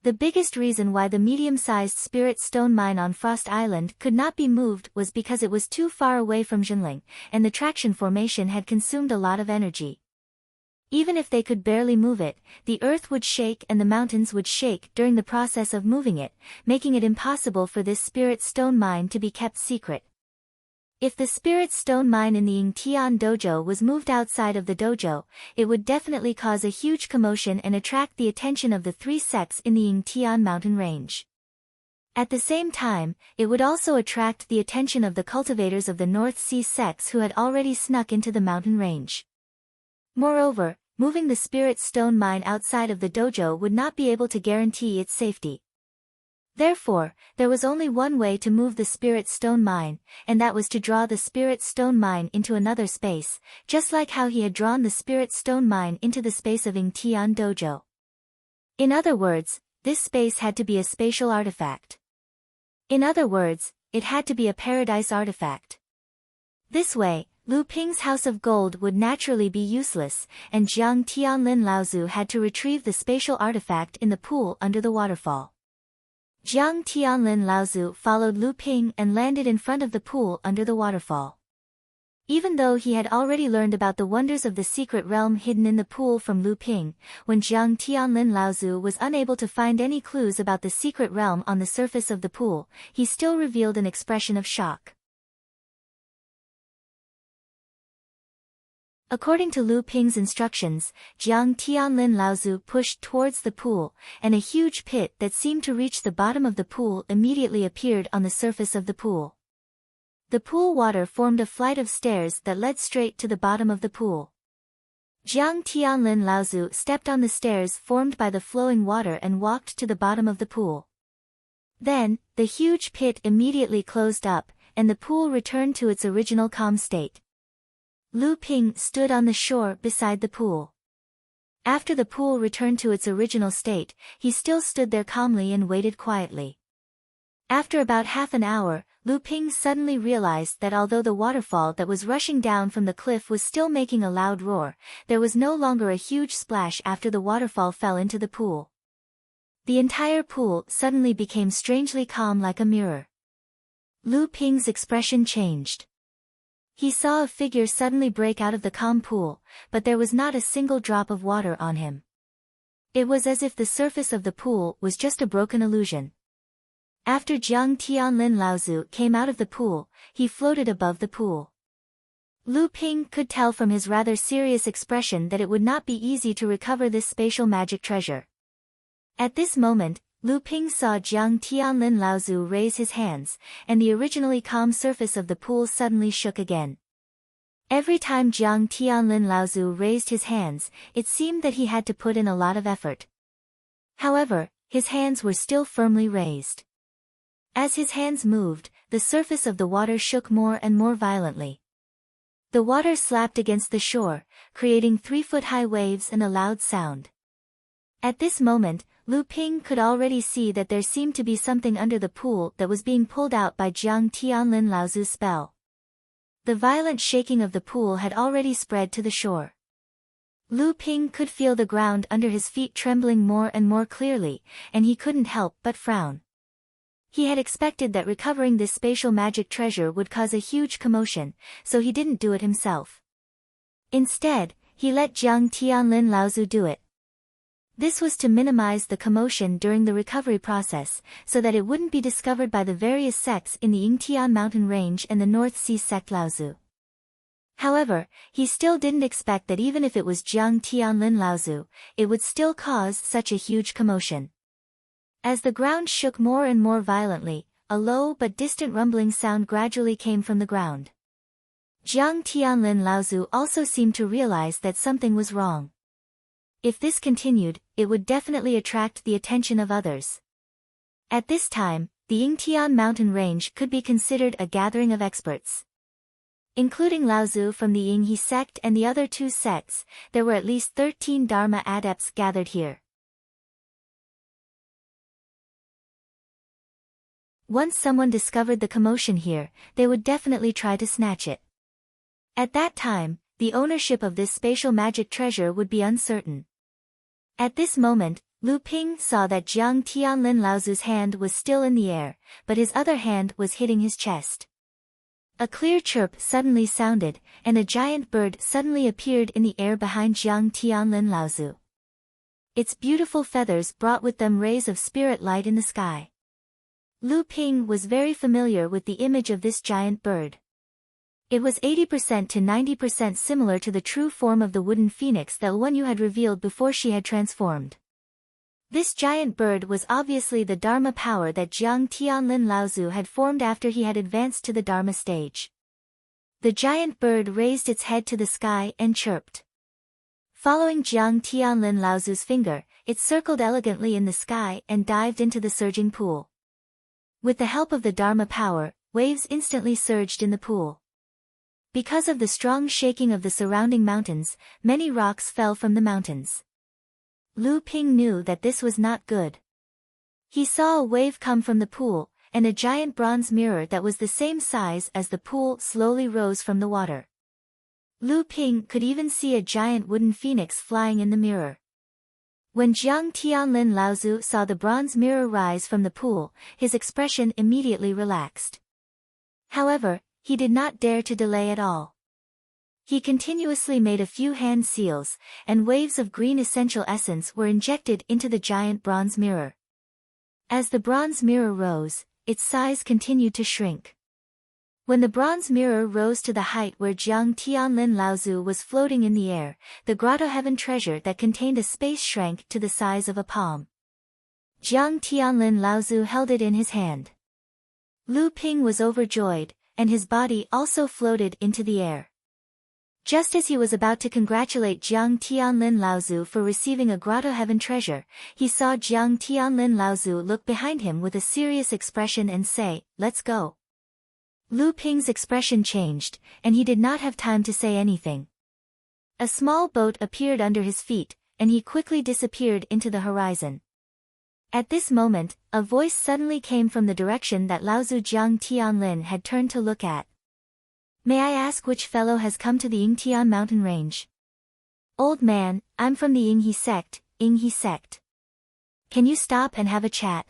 The biggest reason why the medium-sized spirit stone mine on Frost Island could not be moved was because it was too far away from Jinling, and the traction formation had consumed a lot of energy. Even if they could barely move it, the earth would shake and the mountains would shake during the process of moving it, making it impossible for this spirit stone mine to be kept secret. If the spirit stone mine in the Ying Tian dojo was moved outside of the dojo, it would definitely cause a huge commotion and attract the attention of the three sects in the Ying Tian mountain range. At the same time, it would also attract the attention of the cultivators of the North Sea sects who had already snuck into the mountain range. Moreover, moving the spirit stone mine outside of the dojo would not be able to guarantee its safety. Therefore, there was only one way to move the spirit stone mine, and that was to draw the spirit stone mine into another space, just like how he had drawn the spirit stone mine into the space of Ying Tian dojo. In other words, this space had to be a spatial artifact. In other words, it had to be a paradise artifact. This way, Lu Ping's House of Gold would naturally be useless, and Jiang Tianlin Laozu had to retrieve the spatial artifact in the pool under the waterfall. Jiang Tianlin Laozu followed Lu Ping and landed in front of the pool under the waterfall. Even though he had already learned about the wonders of the secret realm hidden in the pool from Lu Ping, when Jiang Tianlin Laozu was unable to find any clues about the secret realm on the surface of the pool, he still revealed an expression of shock. According to Lu Ping's instructions, Jiang Tianlin Laozu pushed towards the pool, and a huge pit that seemed to reach the bottom of the pool immediately appeared on the surface of the pool. The pool water formed a flight of stairs that led straight to the bottom of the pool. Jiang Tianlin Laozu stepped on the stairs formed by the flowing water and walked to the bottom of the pool. Then, the huge pit immediately closed up, and the pool returned to its original calm state. Lu Ping stood on the shore beside the pool. After the pool returned to its original state, he still stood there calmly and waited quietly. After about half an hour, Lu Ping suddenly realized that although the waterfall that was rushing down from the cliff was still making a loud roar, there was no longer a huge splash after the waterfall fell into the pool. The entire pool suddenly became strangely calm like a mirror. Lu Ping's expression changed. He saw a figure suddenly break out of the calm pool, but there was not a single drop of water on him. It was as if the surface of the pool was just a broken illusion. After Jiang Tianlin Laozu came out of the pool, he floated above the pool. Lu Ping could tell from his rather serious expression that it would not be easy to recover this spatial magic treasure. At this moment, Lu Ping saw Jiang Tianlin Laozu raise his hands, and the originally calm surface of the pool suddenly shook again. Every time Jiang Tianlin Laozu raised his hands, it seemed that he had to put in a lot of effort. However, his hands were still firmly raised. As his hands moved, the surface of the water shook more and more violently. The water slapped against the shore, creating 3-foot-high waves and a loud sound. At this moment, Lu Ping could already see that there seemed to be something under the pool that was being pulled out by Jiang Tianlin Laozu's spell. The violent shaking of the pool had already spread to the shore. Lu Ping could feel the ground under his feet trembling more and more clearly, and he couldn't help but frown. He had expected that recovering this spatial magic treasure would cause a huge commotion, so he didn't do it himself. Instead, he let Jiang Tianlin Laozu do it. This was to minimize the commotion during the recovery process, so that it wouldn't be discovered by the various sects in the Yingtian mountain range and the North Sea sect Laozu. However, he still didn't expect that even if it was Jiang Tianlin Laozu, it would still cause such a huge commotion. As the ground shook more and more violently, a low but distant rumbling sound gradually came from the ground. Jiang Tianlin Laozu also seemed to realize that something was wrong. If this continued, it would definitely attract the attention of others. At this time, the Yingtian mountain range could be considered a gathering of experts. Including Laozu from the Yinghe sect and the other two sects, there were at least 13 Dharma adepts gathered here. Once someone discovered the commotion here, they would definitely try to snatch it. At that time, the ownership of this spatial magic treasure would be uncertain. At this moment, Lu Ping saw that Jiang Tianlin Laozu's hand was still in the air, but his other hand was hitting his chest. A clear chirp suddenly sounded, and a giant bird suddenly appeared in the air behind Jiang Tianlin Laozu. Its beautiful feathers brought with them rays of spirit light in the sky. Lu Ping was very familiar with the image of this giant bird. It was 80% to 90% similar to the true form of the wooden phoenix that Wen Yu had revealed before she had transformed. This giant bird was obviously the Dharma power that Jiang Tianlin Laozu had formed after he had advanced to the Dharma stage. The giant bird raised its head to the sky and chirped. Following Jiang Tianlin Laozu's finger, it circled elegantly in the sky and dived into the surging pool. With the help of the Dharma power, waves instantly surged in the pool. Because of the strong shaking of the surrounding mountains, many rocks fell from the mountains. Lu Ping knew that this was not good. He saw a wave come from the pool, and a giant bronze mirror that was the same size as the pool slowly rose from the water. Lu Ping could even see a giant wooden phoenix flying in the mirror. When Jiang Tianlin Laozu saw the bronze mirror rise from the pool, his expression immediately relaxed. However, he did not dare to delay at all. He continuously made a few hand seals, and waves of green essential essence were injected into the giant bronze mirror. As the bronze mirror rose, its size continued to shrink. When the bronze mirror rose to the height where Jiang Tianlin Laozu was floating in the air, the grotto heaven treasure that contained a space shrank to the size of a palm. Jiang Tianlin Laozu held it in his hand. Lu Ping was overjoyed, and his body also floated into the air. Just as he was about to congratulate Jiang Tianlin Laozu for receiving a grotto heaven treasure, he saw Jiang Tianlin Laozu look behind him with a serious expression and say, "Let's go." Lu Ping's expression changed, and he did not have time to say anything. A small boat appeared under his feet, and he quickly disappeared into the horizon. At this moment, a voice suddenly came from the direction that Laozu Jiang Tianlin had turned to look at. "May I ask which fellow has come to the Yingtian mountain range?" "Old man, I'm from the Yinghe sect. Can you stop and have a chat?"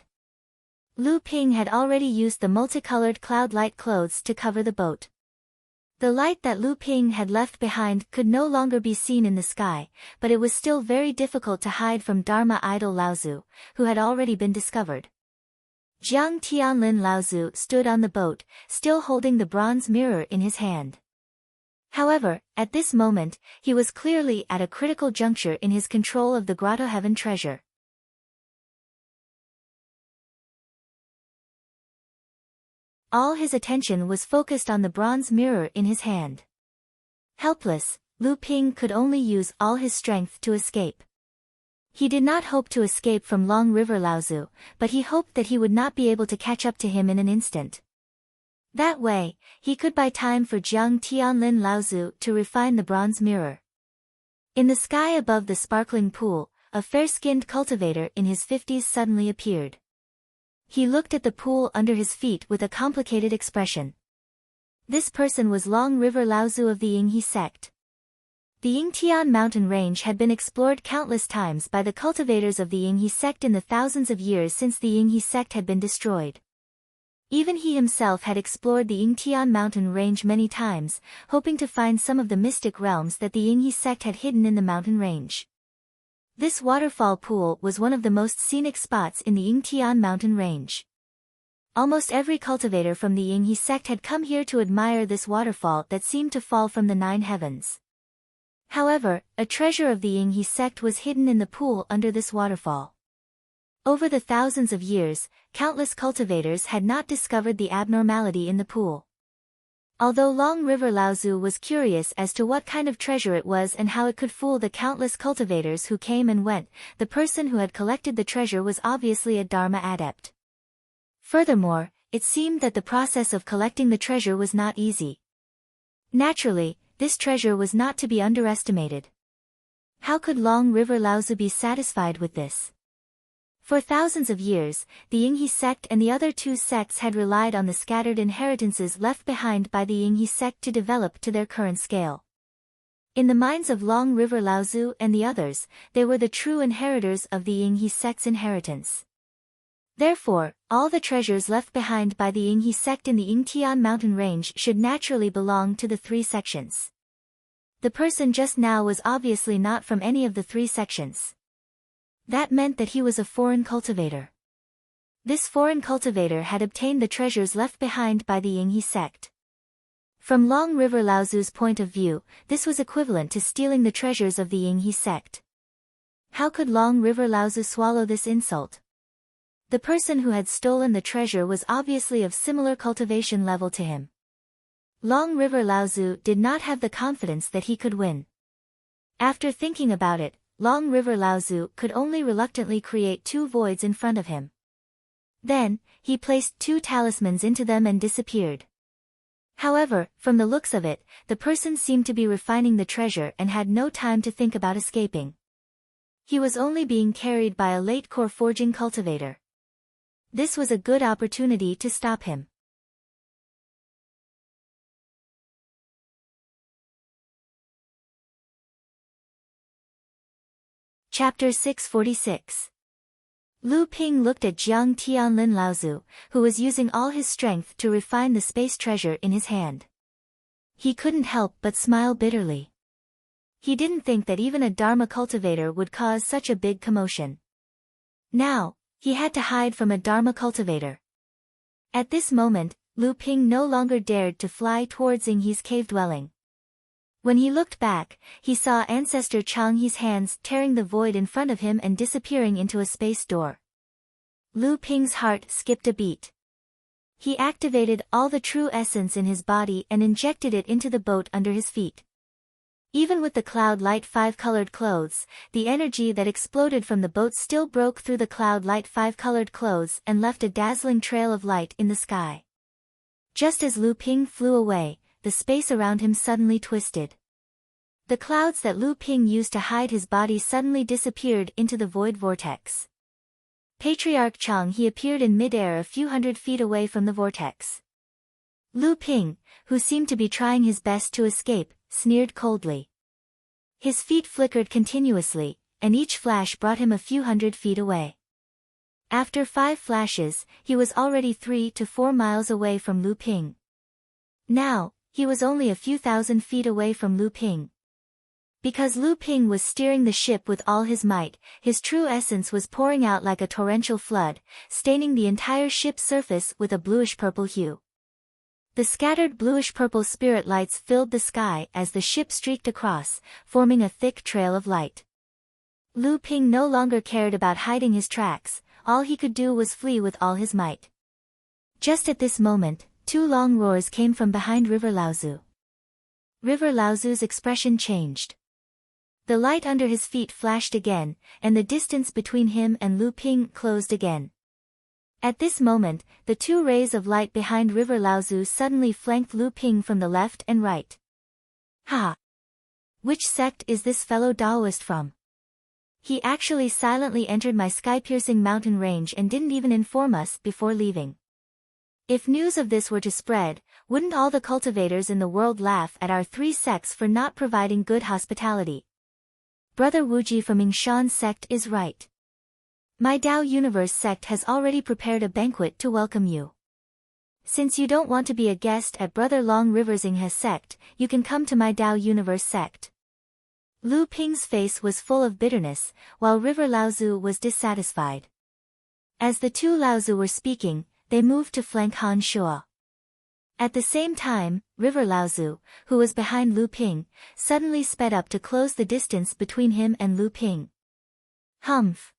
Lu Ping had already used the multicolored cloud light clothes to cover the boat. The light that Lu Ping had left behind could no longer be seen in the sky, but it was still very difficult to hide from Dharma idol Laozu, who had already been discovered. Jiang Tianlin Laozu stood on the boat, still holding the bronze mirror in his hand. However, at this moment, he was clearly at a critical juncture in his control of the grotto heaven treasure. All his attention was focused on the bronze mirror in his hand. Helpless, Lu Ping could only use all his strength to escape. He did not hope to escape from Long River Laozu, but he hoped that he would not be able to catch up to him in an instant. That way, he could buy time for Jiang Tianlin Laozu to refine the bronze mirror. In the sky above the sparkling pool, a fair-skinned cultivator in his 50s suddenly appeared. He looked at the pool under his feet with a complicated expression. This person was Long River Laozu of the Yinghe sect. The Yingtian mountain range had been explored countless times by the cultivators of the Yinghe sect in the thousands of years since the Yinghe sect had been destroyed. Even he himself had explored the Yingtian mountain range many times, hoping to find some of the mystic realms that the Yinghe sect had hidden in the mountain range. This waterfall pool was one of the most scenic spots in the Yingtian mountain range. Almost every cultivator from the Yinghe sect had come here to admire this waterfall that seemed to fall from the 9 heavens. However, a treasure of the Yinghe sect was hidden in the pool under this waterfall. Over the thousands of years, countless cultivators had not discovered the abnormality in the pool. Although Long River Laozu was curious as to what kind of treasure it was and how it could fool the countless cultivators who came and went, the person who had collected the treasure was obviously a Dharma adept. Furthermore, it seemed that the process of collecting the treasure was not easy. Naturally, this treasure was not to be underestimated. How could Long River Laozu be satisfied with this? For thousands of years, the Yinghe sect and the other 2 sects had relied on the scattered inheritances left behind by the Yinghe sect to develop to their current scale. In the minds of Long River Laozu and the others, they were the true inheritors of the Yinghe sect's inheritance. Therefore, all the treasures left behind by the Yinghe sect in the Yingtian mountain range should naturally belong to the 3 sections. The person just now was obviously not from any of the 3 sections. That meant that he was a foreign cultivator. This foreign cultivator had obtained the treasures left behind by the Yinghe sect. From Long River Laozu's point of view, this was equivalent to stealing the treasures of the Yinghe sect. How could Long River Laozu swallow this insult? The person who had stolen the treasure was obviously of similar cultivation level to him. Long River Laozu did not have the confidence that he could win. After thinking about it, Long River Laozu could only reluctantly create 2 voids in front of him. Then, he placed 2 talismans into them and disappeared. However, from the looks of it, the person seemed to be refining the treasure and had no time to think about escaping. He was only being carried by a late core forging cultivator. This was a good opportunity to stop him. Chapter 646. Lu Ping looked at Jiang Tianlin Laozu, who was using all his strength to refine the space treasure in his hand. He couldn't help but smile bitterly. He didn't think that even a Dharma cultivator would cause such a big commotion. Now, he had to hide from a Dharma cultivator. At this moment, Lu Ping no longer dared to fly towards Yinghe's cave dwelling. When he looked back, he saw Ancestor Changhe's hands tearing the void in front of him and disappearing into a space door. Lu Ping's heart skipped a beat. He activated all the true essence in his body and injected it into the boat under his feet. Even with the Cloud Light 5-colored clothes, the energy that exploded from the boat still broke through the Cloud Light 5-colored clothes and left a dazzling trail of light in the sky. Just as Lu Ping flew away, the space around him suddenly twisted. The clouds that Lu Ping used to hide his body suddenly disappeared into the void vortex. Patriarch Changhe appeared in midair a few hundred feet away from the vortex. Lu Ping, who seemed to be trying his best to escape, sneered coldly. His feet flickered continuously, and each flash brought him a few hundred feet away. After 5 flashes, he was already 3 to 4 miles away from Lu Ping. Now, he was only a few thousand feet away from Lu Ping. Because Lu Ping was steering the ship with all his might, his true essence was pouring out like a torrential flood, staining the entire ship's surface with a bluish-purple hue. The scattered bluish-purple spirit lights filled the sky as the ship streaked across, forming a thick trail of light. Lu Ping no longer cared about hiding his tracks, all he could do was flee with all his might. Just at this moment, 2 long roars came from behind River Laozu. River Laozu's expression changed. The light under his feet flashed again, and the distance between him and Lu Ping closed again. At this moment, the 2 rays of light behind River Laozu suddenly flanked Lu Ping from the left and right. Ha! Which sect is this fellow Taoist from? He actually silently entered my sky-piercing mountain range and didn't even inform us before leaving. If news of this were to spread, wouldn't all the cultivators in the world laugh at our 3 sects for not providing good hospitality? Brother Wuji from Yingshan's sect is right. My Tao Universe sect has already prepared a banquet to welcome you. Since you don't want to be a guest at Brother Long River's Inghe sect, you can come to my Tao Universe sect. Lu Ping's face was full of bitterness, while River Laozu was dissatisfied. As the two Laozu were speaking, they moved to flank Han Shuo. At the same time, River Laozu, who was behind Lu Ping, suddenly sped up to close the distance between him and Lu Ping. Humph.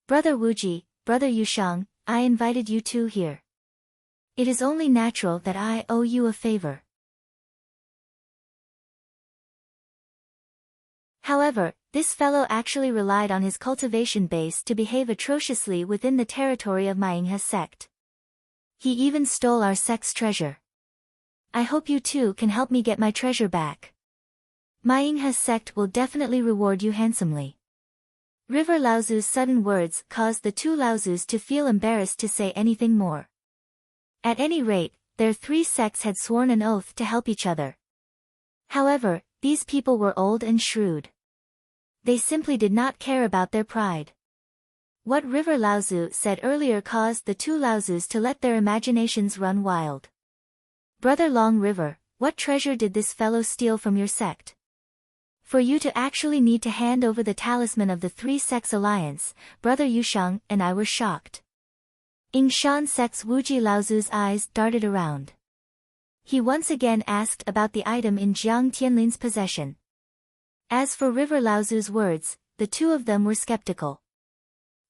Brother Wuji, Brother Yushang, I invited you two here. It is only natural that I owe you a favor. However, this fellow actually relied on his cultivation base to behave atrociously within the territory of my Inghe sect. He even stole our sect's treasure. I hope you two can help me get my treasure back. My Inghe sect will definitely reward you handsomely. River Laozu's sudden words caused the two Laozus to feel embarrassed to say anything more. At any rate, their three sects had sworn an oath to help each other. However, these people were old and shrewd. They simply did not care about their pride. What River Laozu said earlier caused the two Laozus to let their imaginations run wild. Brother Long River, what treasure did this fellow steal from your sect? For you to actually need to hand over the talisman of the three sects alliance, Brother Yushang and I were shocked. Yingshan sect's Wuji Laozu's eyes darted around. He once again asked about the item in Jiang Tianlin's possession. As for River Laozu's words, the two of them were skeptical.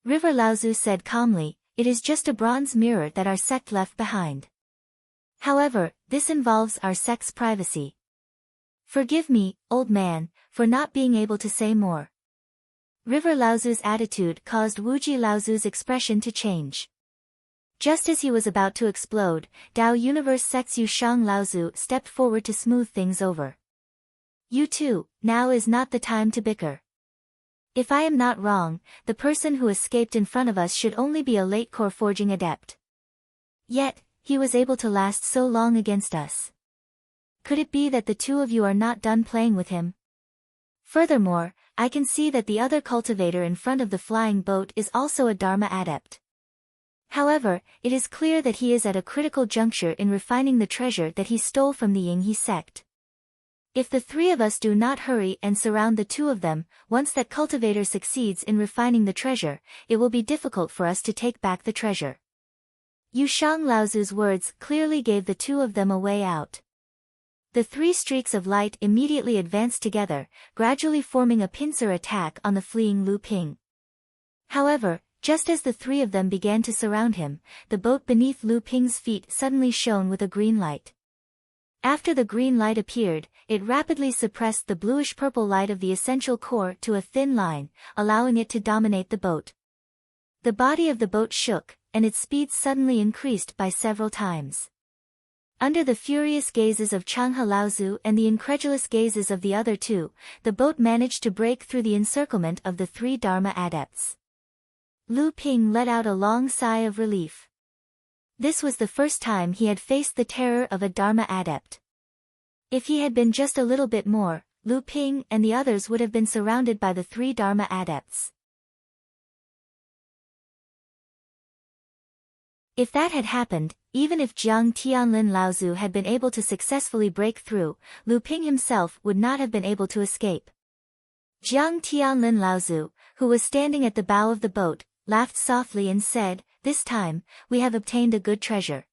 River Laozu said calmly, it is just a bronze mirror that our sect left behind. However, this involves our sect's privacy. Forgive me, old man, for not being able to say more. River Laozu's attitude caused Wuji Laozu's expression to change. Just as he was about to explode, Tao Universe sect's Yushang Laozu stepped forward to smooth things over. You two, now is not the time to bicker. If I am not wrong, the person who escaped in front of us should only be a late core forging adept. Yet, he was able to last so long against us. Could it be that the two of you are not done playing with him? Furthermore, I can see that the other cultivator in front of the flying boat is also a Dharma adept. However, it is clear that he is at a critical juncture in refining the treasure that he stole from the Yinghe sect. If the three of us do not hurry and surround the two of them, once that cultivator succeeds in refining the treasure, it will be difficult for us to take back the treasure. Yushang Laozu's words clearly gave the two of them a way out. The three streaks of light immediately advanced together, gradually forming a pincer attack on the fleeing Lu Ping. However, just as the three of them began to surround him, the boat beneath Lu Ping's feet suddenly shone with a green light. After the green light appeared, it rapidly suppressed the bluish-purple light of the essential core to a thin line, allowing it to dominate the boat. The body of the boat shook, and its speed suddenly increased by several times. Under the furious gazes of Changhe Laozu and the incredulous gazes of the other two, the boat managed to break through the encirclement of the three Dharma adepts. Lu Ping let out a long sigh of relief. This was the first time he had faced the terror of a Dharma adept. If he had been just a little bit more, Lu Ping and the others would have been surrounded by the three Dharma adepts. If that had happened, even if Jiang Tianlin Laozu had been able to successfully break through, Lu Ping himself would not have been able to escape. Jiang Tianlin Laozu, who was standing at the bow of the boat, laughed softly and said, "This time, we have obtained a good treasure."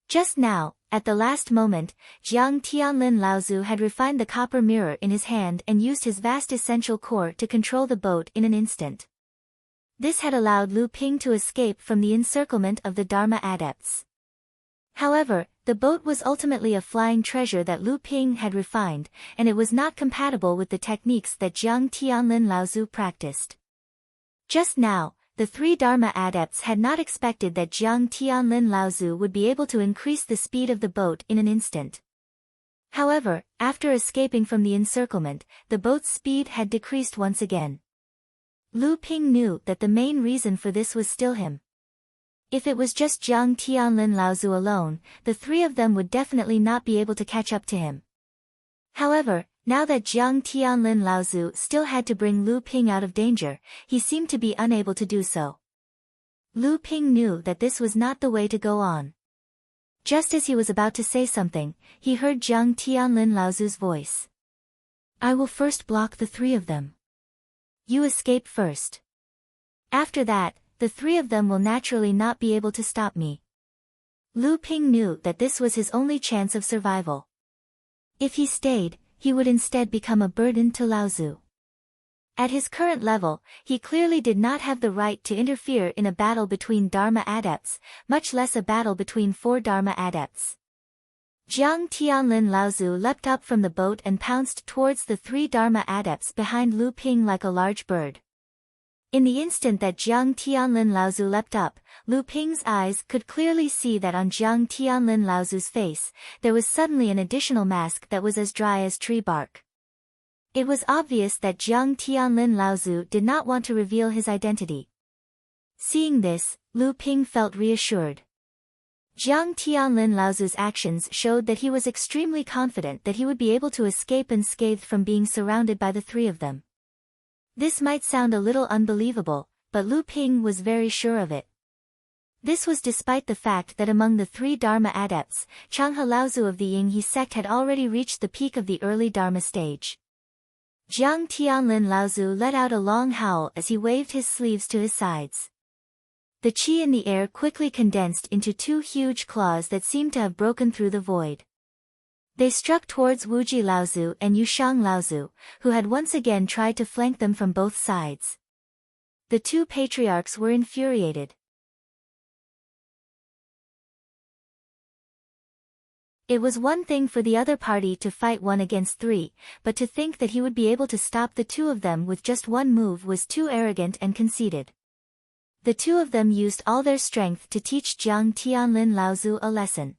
Just now, at the last moment, Jiang Tianlin Laozu had refined the copper mirror in his hand and used his vast essential core to control the boat in an instant. This had allowed Lu Ping to escape from the encirclement of the Dharma adepts. However, the boat was ultimately a flying treasure that Lu Ping had refined, and it was not compatible with the techniques that Jiang Tianlin Laozu practiced. Just now, the three Dharma adepts had not expected that Jiang Tianlin Laozu would be able to increase the speed of the boat in an instant. However, after escaping from the encirclement, the boat's speed had decreased once again. Lu Ping knew that the main reason for this was still him. If it was just Jiang Tianlin Laozu alone, the three of them would definitely not be able to catch up to him. However, now that Jiang Tianlin Laozu still had to bring Lu Ping out of danger, he seemed to be unable to do so. Lu Ping knew that this was not the way to go on. Just as he was about to say something, he heard Jiang Tianlin Laozu's voice. I will first block the three of them. You escape first. After that, the three of them will naturally not be able to stop me. Lu Ping knew that this was his only chance of survival. If he stayed, he would instead become a burden to Laozu. At his current level, he clearly did not have the right to interfere in a battle between Dharma adepts, much less a battle between four Dharma adepts. Jiang Tianlin Laozu leapt up from the boat and pounced towards the three Dharma adepts behind Lu Ping like a large bird. In the instant that Jiang Tianlin Laozu leapt up, Lu Ping's eyes could clearly see that on Jiang Tianlin Laozu's face, there was suddenly an additional mask that was as dry as tree bark. It was obvious that Jiang Tianlin Laozu did not want to reveal his identity. Seeing this, Lu Ping felt reassured. Jiang Tianlin Laozu's actions showed that he was extremely confident that he would be able to escape unscathed from being surrounded by the three of them. This might sound a little unbelievable, but Lu Ping was very sure of it. This was despite the fact that among the three Dharma adepts, Changhe Laozu of the Yinghe sect had already reached the peak of the early Dharma stage. Jiang Tianlin Laozu let out a long howl as he waved his sleeves to his sides. The qi in the air quickly condensed into two huge claws that seemed to have broken through the void. They struck towards Wuji Laozu and Yushang Laozu, who had once again tried to flank them from both sides. The two patriarchs were infuriated. It was one thing for the other party to fight 1 against 3, but to think that he would be able to stop the two of them with just one move was too arrogant and conceited. The two of them used all their strength to teach Jiang Tianlin Laozu a lesson.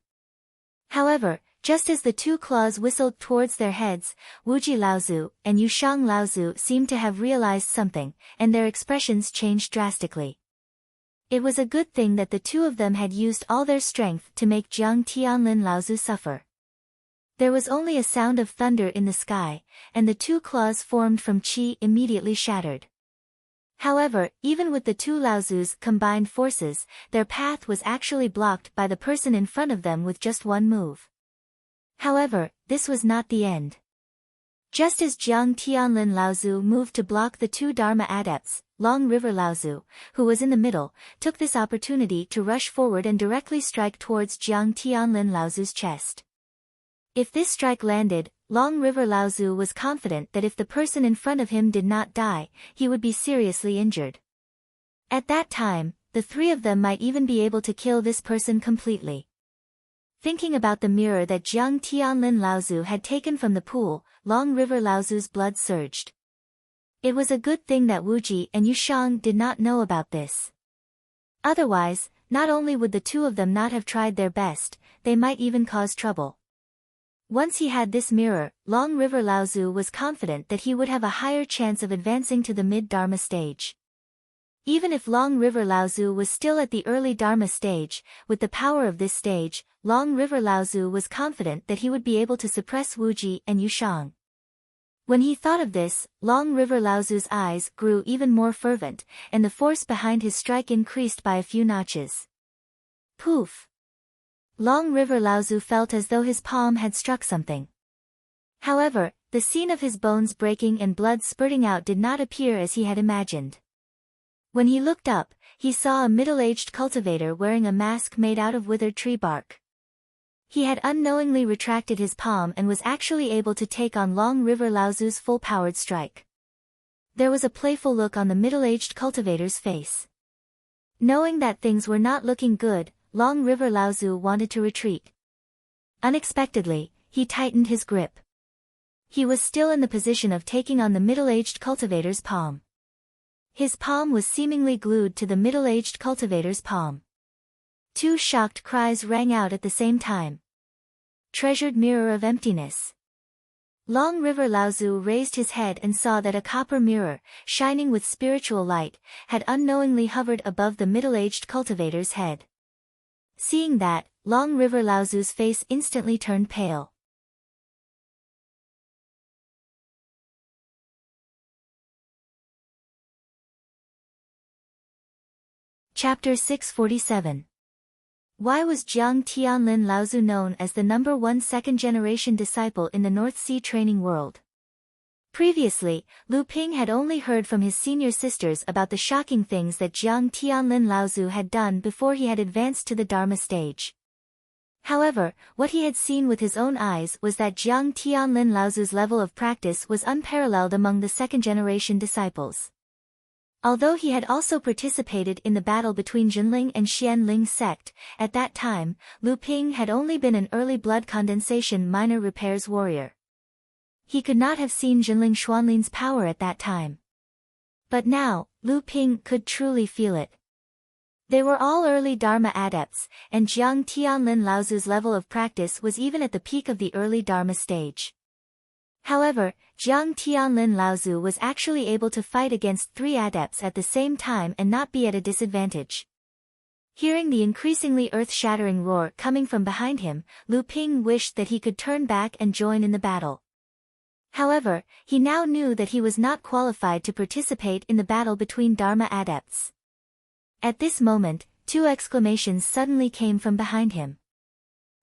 However, just as the two claws whistled towards their heads, Wuji Laozu and Yushang Laozu seemed to have realized something, and their expressions changed drastically. It was a good thing that the two of them had used all their strength to make Jiang Tianlin Laozu suffer. There was only a sound of thunder in the sky, and the two claws formed from qi immediately shattered. However, even with the two Laozus' combined forces, their path was actually blocked by the person in front of them with just one move. However, this was not the end. Just as Jiang Tianlin Laozu moved to block the two Dharma adepts, Long River Laozu, who was in the middle, took this opportunity to rush forward and directly strike towards Jiang Tianlin Laozu's chest. If this strike landed, Long River Laozu was confident that if the person in front of him did not die, he would be seriously injured. At that time, the three of them might even be able to kill this person completely. Thinking about the mirror that Jiang Tianlin Laozu had taken from the pool, Long River Laozu's blood surged. It was a good thing that Wuji and Yushang did not know about this. Otherwise, not only would the two of them not have tried their best, they might even cause trouble. Once he had this mirror, Long River Laozu was confident that he would have a higher chance of advancing to the mid-Dharma stage. Even if Long River Laozu was still at the early Dharma stage, with the power of this stage, Long River Laozu was confident that he would be able to suppress Wuji and Yushang. When he thought of this, Long River Laozu's eyes grew even more fervent, and the force behind his strike increased by a few notches. Poof! Long River Laozu felt as though his palm had struck something. However, the scene of his bones breaking and blood spurting out did not appear as he had imagined. When he looked up, he saw a middle-aged cultivator wearing a mask made out of withered tree bark. He had unknowingly retracted his palm and was actually able to take on Long River Laozu's full-powered strike. There was a playful look on the middle-aged cultivator's face. Knowing that things were not looking good, Long River Laozu wanted to retreat. Unexpectedly, he tightened his grip. He was still in the position of taking on the middle-aged cultivator's palm. His palm was seemingly glued to the middle-aged cultivator's palm. Two shocked cries rang out at the same time. Treasured mirror of emptiness. Long River Laozu raised his head and saw that a copper mirror, shining with spiritual light, had unknowingly hovered above the middle-aged cultivator's head. Seeing that, Long River Laozu's face instantly turned pale. Chapter 647. Why was Jiang Tianlin Laozu known as the #1 second-generation disciple in the North Sea training world? Previously, Lu Ping had only heard from his senior sisters about the shocking things that Jiang Tianlin Laozu had done before he had advanced to the Dharma stage. However, what he had seen with his own eyes was that Jiang Tianlin Laozu's level of practice was unparalleled among the second-generation disciples. Although he had also participated in the battle between Jinling and Xianling sect, at that time, Lu Ping had only been an early blood condensation minor repairs warrior. He could not have seen Jinling Xuanlin's power at that time. But now, Lu Ping could truly feel it. They were all early Dharma adepts, and Jiang Tianlin Laozu's level of practice was even at the peak of the early Dharma stage. However, Jiang Tianlin Laozu was actually able to fight against 3 adepts at the same time and not be at a disadvantage. Hearing the increasingly earth-shattering roar coming from behind him, Lu Ping wished that he could turn back and join in the battle. However, he now knew that he was not qualified to participate in the battle between Dharma adepts. At this moment, 2 exclamations suddenly came from behind him.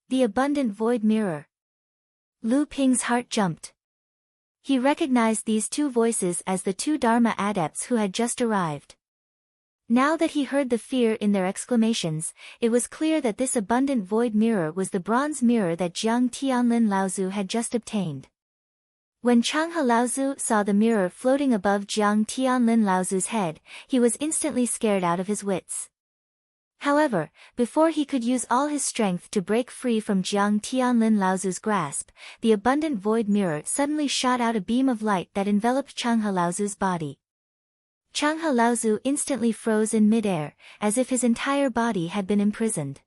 The abundant void mirror. Lu Ping's heart jumped. He recognized these 2 voices as the 2 Dharma adepts who had just arrived. Now that he heard the fear in their exclamations, it was clear that this abundant void mirror was the bronze mirror that Jiang Tianlin Laozu had just obtained. When Changhe Laozu saw the mirror floating above Jiang Tianlin Laozu's head, he was instantly scared out of his wits. However, before he could use all his strength to break free from Jiang Tianlin Laozu's grasp, the abundant void mirror suddenly shot out a beam of light that enveloped Changhe Laozu's body. Changhe Laozu instantly froze in midair, as if his entire body had been imprisoned.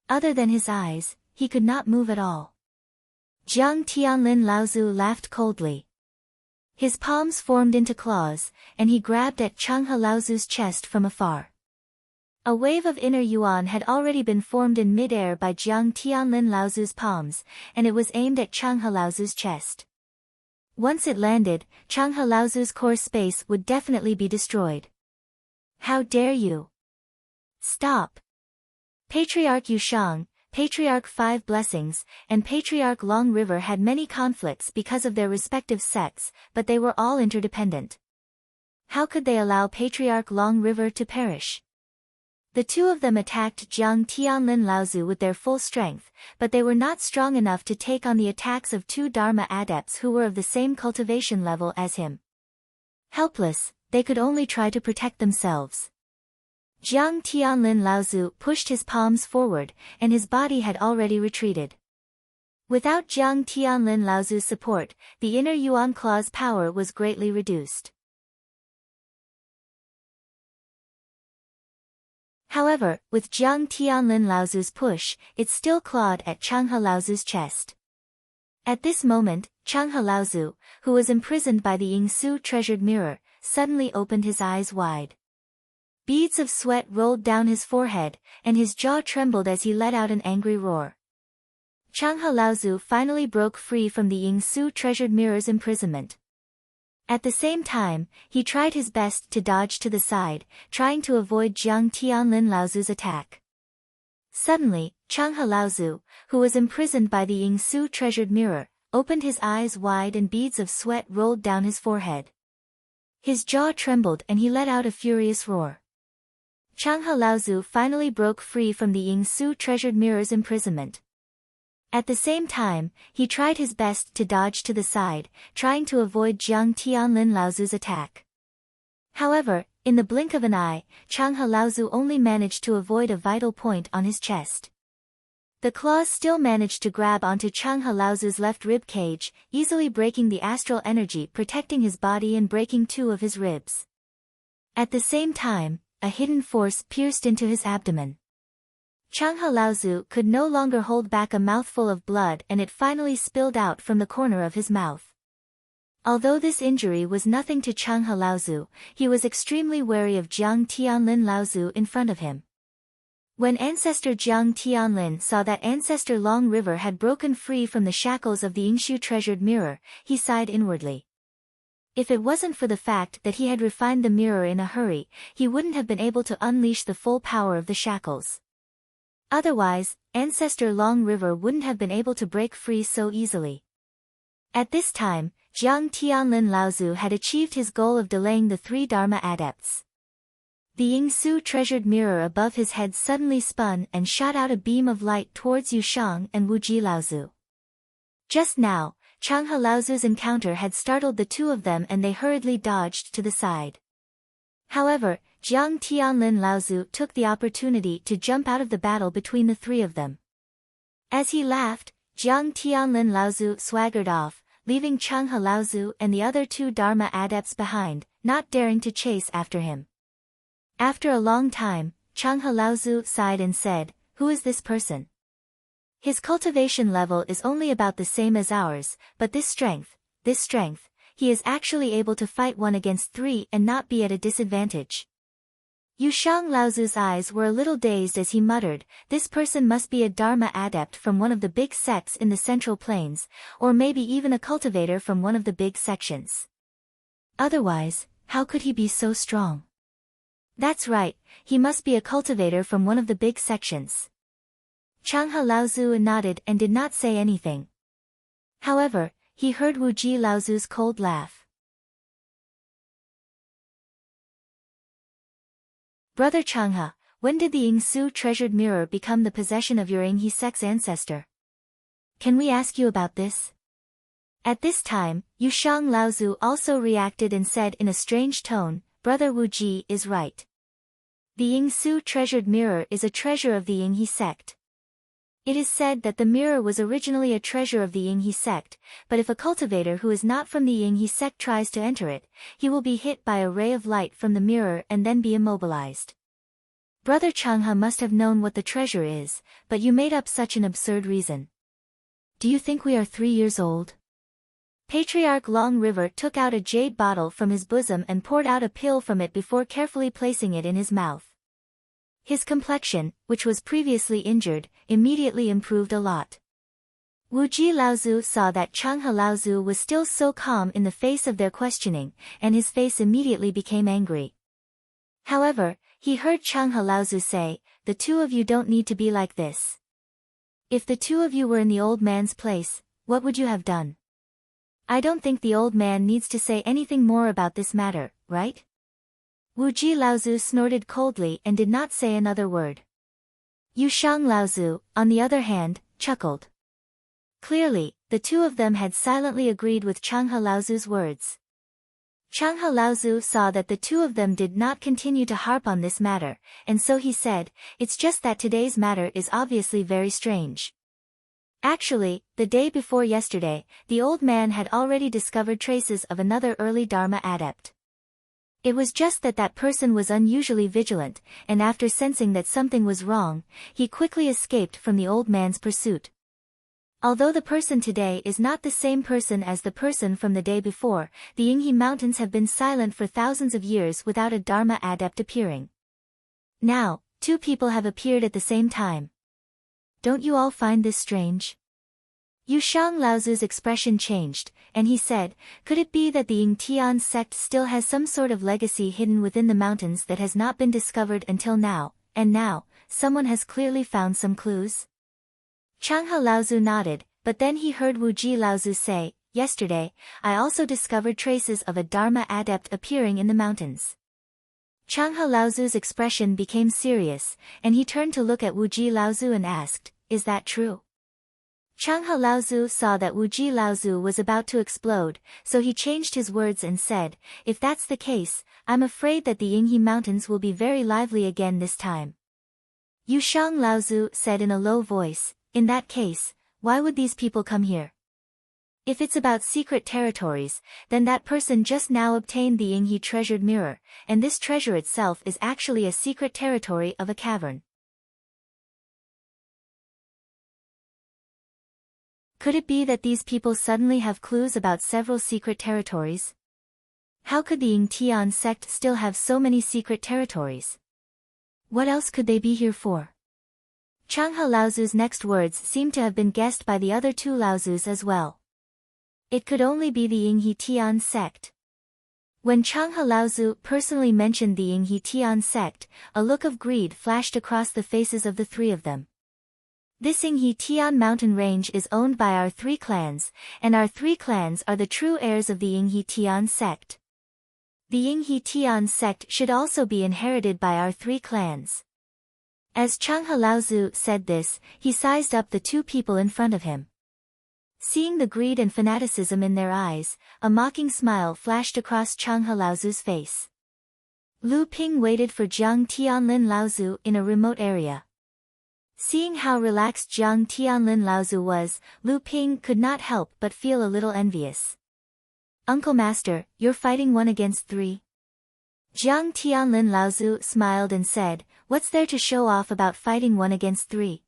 Other than his eyes, he could not move at all. Jiang Tianlin Laozu laughed coldly. His palms formed into claws, and he grabbed at Changhe Laozu's chest from afar. A wave of inner yuan had already been formed in mid-air by Jiang Tianlin Laozu's palms, and it was aimed at Changhe Laozu's chest. Once it landed, Changhe Laozu's core space would definitely be destroyed. How dare you? Stop! Patriarch Yushang, Patriarch Five Blessings, and Patriarch Long River had many conflicts because of their respective sects, but they were all interdependent. How could they allow Patriarch Long River to perish? The 2 of them attacked Jiang Tianlin Laozu with their full strength, but they were not strong enough to take on the attacks of 2 Dharma adepts who were of the same cultivation level as him. Helpless, they could only try to protect themselves. Jiang Tianlin Laozu pushed his palms forward, and his body had already retreated. Without Jiang Tianlin Laozu's support, the inner Yuan Claw's power was greatly reduced. However, with Jiang Tianlin Laozu's push, it still clawed at Changhe Laozu's chest. At this moment, Changhe Laozu, who was imprisoned by the Yingsu treasured mirror, suddenly opened his eyes wide. Beads of sweat rolled down his forehead, and his jaw trembled as he let out an angry roar. Changhe Laozu finally broke free from the Yingsu treasured mirror's imprisonment. At the same time, he tried his best to dodge to the side, trying to avoid Jiang Tianlin Laozu's attack. Suddenly, Changhe Laozu, who was imprisoned by the Yingsu treasured mirror, opened his eyes wide and beads of sweat rolled down his forehead. His jaw trembled and he let out a furious roar. Changhe Laozu finally broke free from the Yingsu treasured mirror's imprisonment. At the same time, he tried his best to dodge to the side, trying to avoid Jiang Tianlin Laozu's attack. However, in the blink of an eye, Changhe Laozu only managed to avoid a vital point on his chest. The claws still managed to grab onto Changhe Laozu's left rib cage, easily breaking the astral energy protecting his body and breaking 2 of his ribs. At the same time, a hidden force pierced into his abdomen. Changhe Laozu could no longer hold back a mouthful of blood and it finally spilled out from the corner of his mouth. Although this injury was nothing to Changhe Laozu, he was extremely wary of Jiang Tianlin Laozu in front of him. When Ancestor Jiang Tianlin saw that Ancestor Long River had broken free from the shackles of the Yingshu treasured mirror, he sighed inwardly. If it wasn't for the fact that he had refined the mirror in a hurry, he wouldn't have been able to unleash the full power of the shackles. Otherwise, ancestor Long River wouldn't have been able to break free so easily. At this time, Jiang Tianlin Laozu had achieved his goal of delaying the 3 Dharma adepts. The Yingsu treasured mirror above his head suddenly spun and shot out a beam of light towards Yushang and Wuji Laozu. Just now, Changhe Laozu's encounter had startled the 2 of them and they hurriedly dodged to the side. However, Jiang Tianlin Laozu took the opportunity to jump out of the battle between the 3 of them. As he laughed, Jiang Tianlin Laozu swaggered off, leaving Changhe Laozu and the other 2 Dharma adepts behind, not daring to chase after him. After a long time, Changhe Laozu sighed and said, "Who is this person? His cultivation level is only about the same as ours, but this strength, he is actually able to fight 1 against 3 and not be at a disadvantage." Yushang Laozu's eyes were a little dazed as he muttered, "This person must be a Dharma adept from one of the big sects in the Central Plains, or maybe even a cultivator from one of the big sections. Otherwise, how could he be so strong?" "That's right, he must be a cultivator from one of the big sections." Changhe Laozu nodded and did not say anything. However, he heard Wuji Laozu's cold laugh. "Brother Changhe, when did the Yingsu treasured mirror become the possession of your Yinghe sect's ancestor? Can we ask you about this?" At this time, Yushang Laozu also reacted and said in a strange tone, "Brother Wuji is right. The Yingsu treasured mirror is a treasure of the Yinghe sect. It is said that the mirror was originally a treasure of the Yinghe sect, but if a cultivator who is not from the Yinghe sect tries to enter it, he will be hit by a ray of light from the mirror and then be immobilized. Brother Changhe must have known what the treasure is, but you made up such an absurd reason. Do you think we are 3 years old?" Patriarch Long River took out a jade bottle from his bosom and poured out a pill from it before carefully placing it in his mouth. His complexion, which was previously injured, immediately improved a lot. Wuji Laozu saw that Changhe Laozu was still so calm in the face of their questioning, and his face immediately became angry. However, he heard Changhe Laozu say, "The 2 of you don't need to be like this. If the 2 of you were in the old man's place, what would you have done? I don't think the old man needs to say anything more about this matter, right?" Wuji Laozu snorted coldly and did not say another word. Yushang Laozu, on the other hand, chuckled. Clearly, the 2 of them had silently agreed with Changhe Laozu's words. Changhe Laozu saw that the 2 of them did not continue to harp on this matter, and so he said, "It's just that today's matter is obviously very strange. Actually, the day before yesterday, the old man had already discovered traces of another early Dharma adept. It was just that that person was unusually vigilant, and after sensing that something was wrong, he quickly escaped from the old man's pursuit. Although the person today is not the same person as the person from the day before, the Yinghe Mountains have been silent for thousands of years without a Dharma adept appearing. Now, 2 people have appeared at the same time. Don't you all find this strange?" Yushang Laozu's expression changed, and he said, "Could it be that the Yingtian sect still has some sort of legacy hidden within the mountains that has not been discovered until now, and now, someone has clearly found some clues?" Changhe Laozu nodded, but then he heard Wuji Laozu say, "Yesterday, I also discovered traces of a Dharma adept appearing in the mountains." Changhe Laozu's expression became serious, and he turned to look at Wuji Laozu and asked, "Is that true?" Changhe Laozu saw that Wuji Laozu was about to explode, so he changed his words and said, "If that's the case, I'm afraid that the Yinghe Mountains will be very lively again this time." Yushang Laozu said in a low voice, "In that case, why would these people come here? If it's about secret territories, then that person just now obtained the Yinghe treasured mirror, and this treasure itself is actually a secret territory of a cavern. Could it be that these people suddenly have clues about several secret territories? How could the Yingtian sect still have so many secret territories? What else could they be here for?" Changhe Laozu's next words seemed to have been guessed by the other 2 Laozus as well. It could only be the Yinghe Tian sect. When Changhe Laozu personally mentioned the Yinghe Tian sect, a look of greed flashed across the faces of the 3 of them. This Yinghe Tian mountain range is owned by our 3 clans, and our 3 clans are the true heirs of the Yinghe Tian sect. The Yinghe Tian sect should also be inherited by our 3 clans. As Changhe Laozu said this, he sized up the 2 people in front of him. Seeing the greed and fanaticism in their eyes, a mocking smile flashed across Changhe Laozu's face. Lu Ping waited for Jiang Tianlin Laozu in a remote area. Seeing how relaxed Jiang Tianlin Laozu was, Lu Ping could not help but feel a little envious. Uncle Master, you're fighting 1 against 3? Jiang Tianlin Laozu smiled and said, what's there to show off about fighting 1 against 3?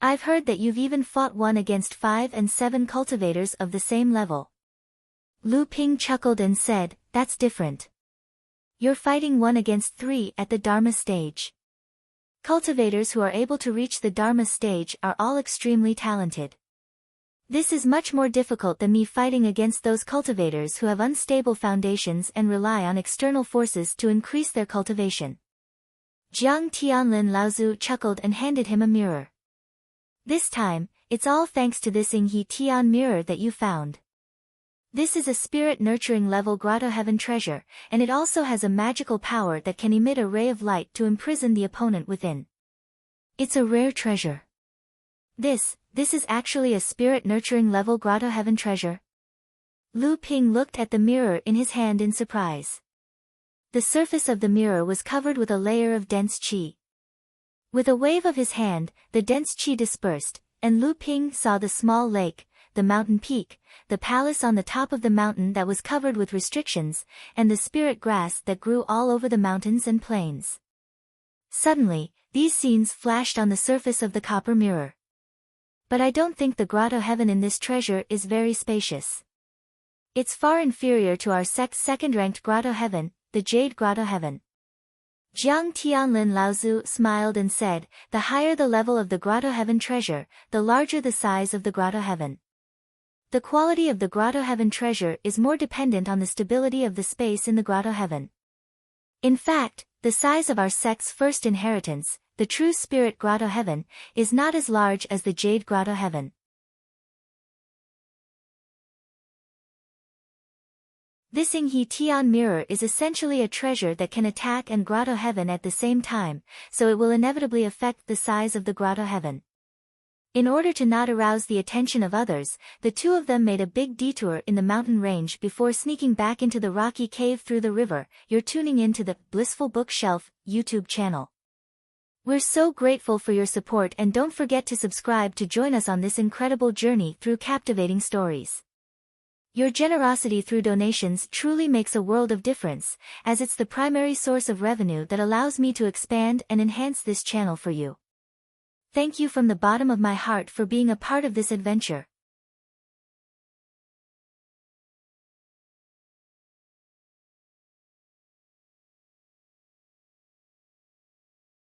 I've heard that you've even fought 1 against 5 and 7 cultivators of the same level. Lu Ping chuckled and said, that's different. You're fighting 1 against 3 at the Dharma stage. Cultivators who are able to reach the Dharma stage are all extremely talented. This is much more difficult than me fighting against those cultivators who have unstable foundations and rely on external forces to increase their cultivation. Jiang Tianlin Laozu chuckled and handed him a mirror. This time, it's all thanks to this Yinghe Tian mirror that you found. This is a spirit-nurturing level grotto heaven treasure, and it also has a magical power that can emit a ray of light to imprison the opponent within. It's a rare treasure. This is actually a spirit-nurturing level grotto heaven treasure? Lu Ping looked at the mirror in his hand in surprise. The surface of the mirror was covered with a layer of dense qi. With a wave of his hand, the dense qi dispersed, and Lu Ping saw the small lake, the mountain peak, the palace on the top of the mountain that was covered with restrictions, and the spirit grass that grew all over the mountains and plains. Suddenly, these scenes flashed on the surface of the copper mirror. But I don't think the grotto heaven in this treasure is very spacious. It's far inferior to our sect's second-ranked grotto heaven, the Jade Grotto Heaven. Jiang Tianlin Laozu smiled and said, the higher the level of the grotto heaven treasure, the larger the size of the grotto heaven. The quality of the grotto heaven treasure is more dependent on the stability of the space in the grotto heaven. In fact, the size of our sect's first inheritance, the true spirit grotto heaven, is not as large as the Jade Grotto Heaven. This Yinghe Tian mirror is essentially a treasure that can attack and grotto heaven at the same time, so it will inevitably affect the size of the grotto heaven. In order to not arouse the attention of others, the 2 of them made a big detour in the mountain range before sneaking back into the rocky cave through the river. You're tuning in to the Blissful Bookshelf YouTube channel. We're so grateful for your support, and don't forget to subscribe to join us on this incredible journey through captivating stories. Your generosity through donations truly makes a world of difference, as it's the primary source of revenue that allows me to expand and enhance this channel for you. Thank you from the bottom of my heart for being a part of this adventure.